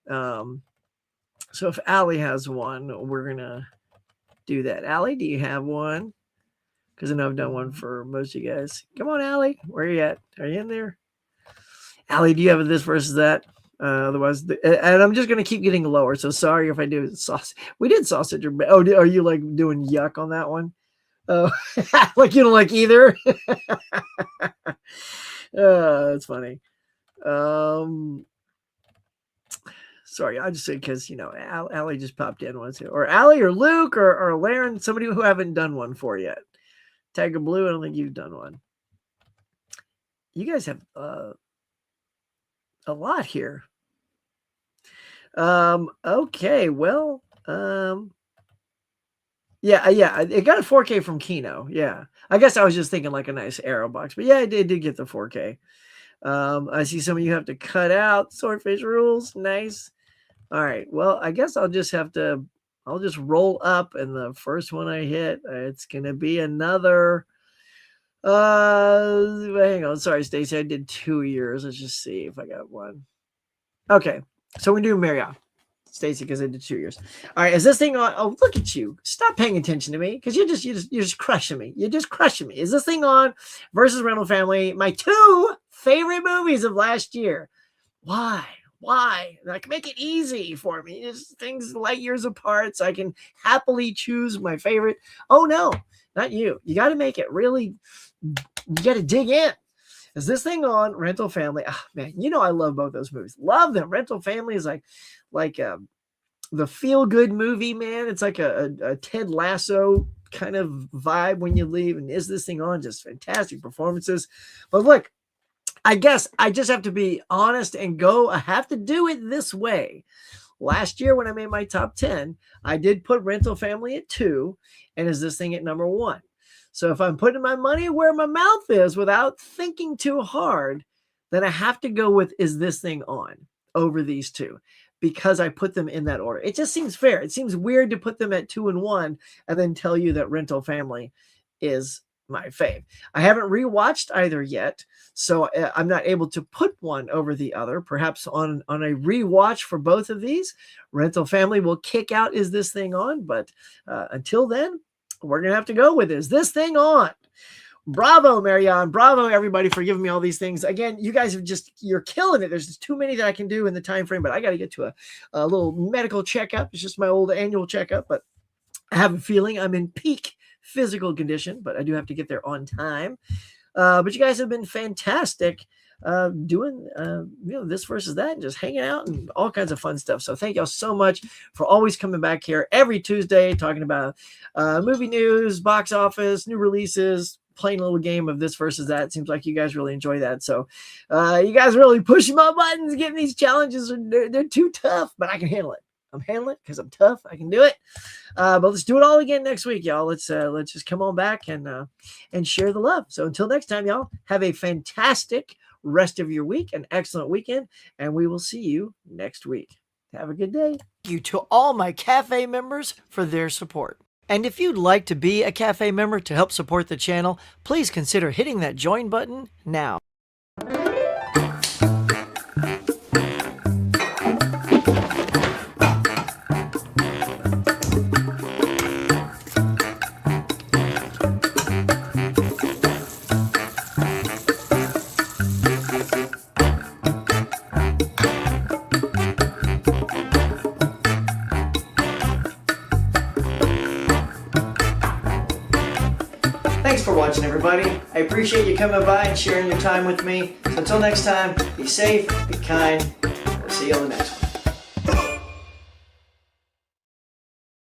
So if Allie has one, we're gonna do that. Allie, do you have one? Because I know I've done one for most of you guys. Come on, Allie. Where are you at? Are you in there? Allie, do you have this versus that? Otherwise, and I'm just going to keep getting lower. So sorry if I do sausage. We did sausage. Are you doing yuck on that one? Oh, you don't like either? That's funny. Sorry, I just said because, Allie just popped in once. Or Allie or Luke or Laren, somebody who haven't done one for yet. Tag of Blue, I don't think you've done one. You guys have a lot here. Okay, well, yeah, it got a 4K from Kino. Yeah, I guess I was just thinking like a nice Aero box, but yeah, it did get the 4K. I see some of you have to cut out Swordfish rules. Nice. All right, well, I guess I'll just roll up, and the first one I hit, it's gonna be another. Hang on. Sorry, Stacey. I did 2 years. Let's just see if I got one. Okay. So we do Marriott, Stacey, because I did 2 years. All right. Is this thing on? Oh, look at you. Stop paying attention to me, because you're just crushing me. You're just crushing me. Is this thing on? Versus Rental Family, my 2 favorite movies of last year. Why? Make it easy for me. Just things light years apart, so I can happily choose my favorite. Oh no, not you. You got to make it really. You got to dig in. Is this thing on? Rental Family? Oh, man, I love both those movies. Love them. Rental Family is like the feel-good movie, man. It's like a Ted Lasso kind of vibe when you leave. And Is This Thing On? Just fantastic performances. But look, I guess I just have to be honest and go. I have to do it this way. Last year when I made my top 10, I did put Rental Family at 2, and Is This Thing at number 1. So if I'm putting my money where my mouth is without thinking too hard, then I have to go with Is This Thing On over these 2, because I put them in that order. It just seems fair. It seems weird to put them at 2 and 1 and then tell you that Rental Family is my fave. I haven't rewatched either yet, so I'm not able to put one over the other. Perhaps on a rewatch for both of these, Rental Family will kick out Is This Thing On. But until then, we're going to have to go with Is This Thing On? Bravo, Marianne. Bravo, everybody, for giving me all these things. Again, you guys you're killing it. There's just too many that I can do in the time frame, but I got to get to a little medical checkup. It's just my old annual checkup, but I have a feeling I'm in peak physical condition, but I do have to get there on time. But you guys have been fantastic doing this versus that and just hanging out and all kinds of fun stuff. So thank y'all so much for always coming back here every Tuesday talking about movie news, box office, new releases, playing a little game of this versus that. It seems like you guys really enjoy that. So you guys really pushing my buttons, getting these challenges. They're too tough, but I can handle it. I'm handling it because I'm tough. I can do it. But let's do it all again next week, y'all. Let's just come on back and share the love. So until next time, y'all, have a fantastic rest of your week, an excellent weekend, and we will see you next week. Have a good day. Thank you to all my Cafe members for their support. And if you'd like to be a Cafe member to help support the channel, please consider hitting that join button now. Thanks for watching, everybody. I appreciate you coming by and sharing your time with me. So until next time, be safe, be kind. We'll see you on the next one.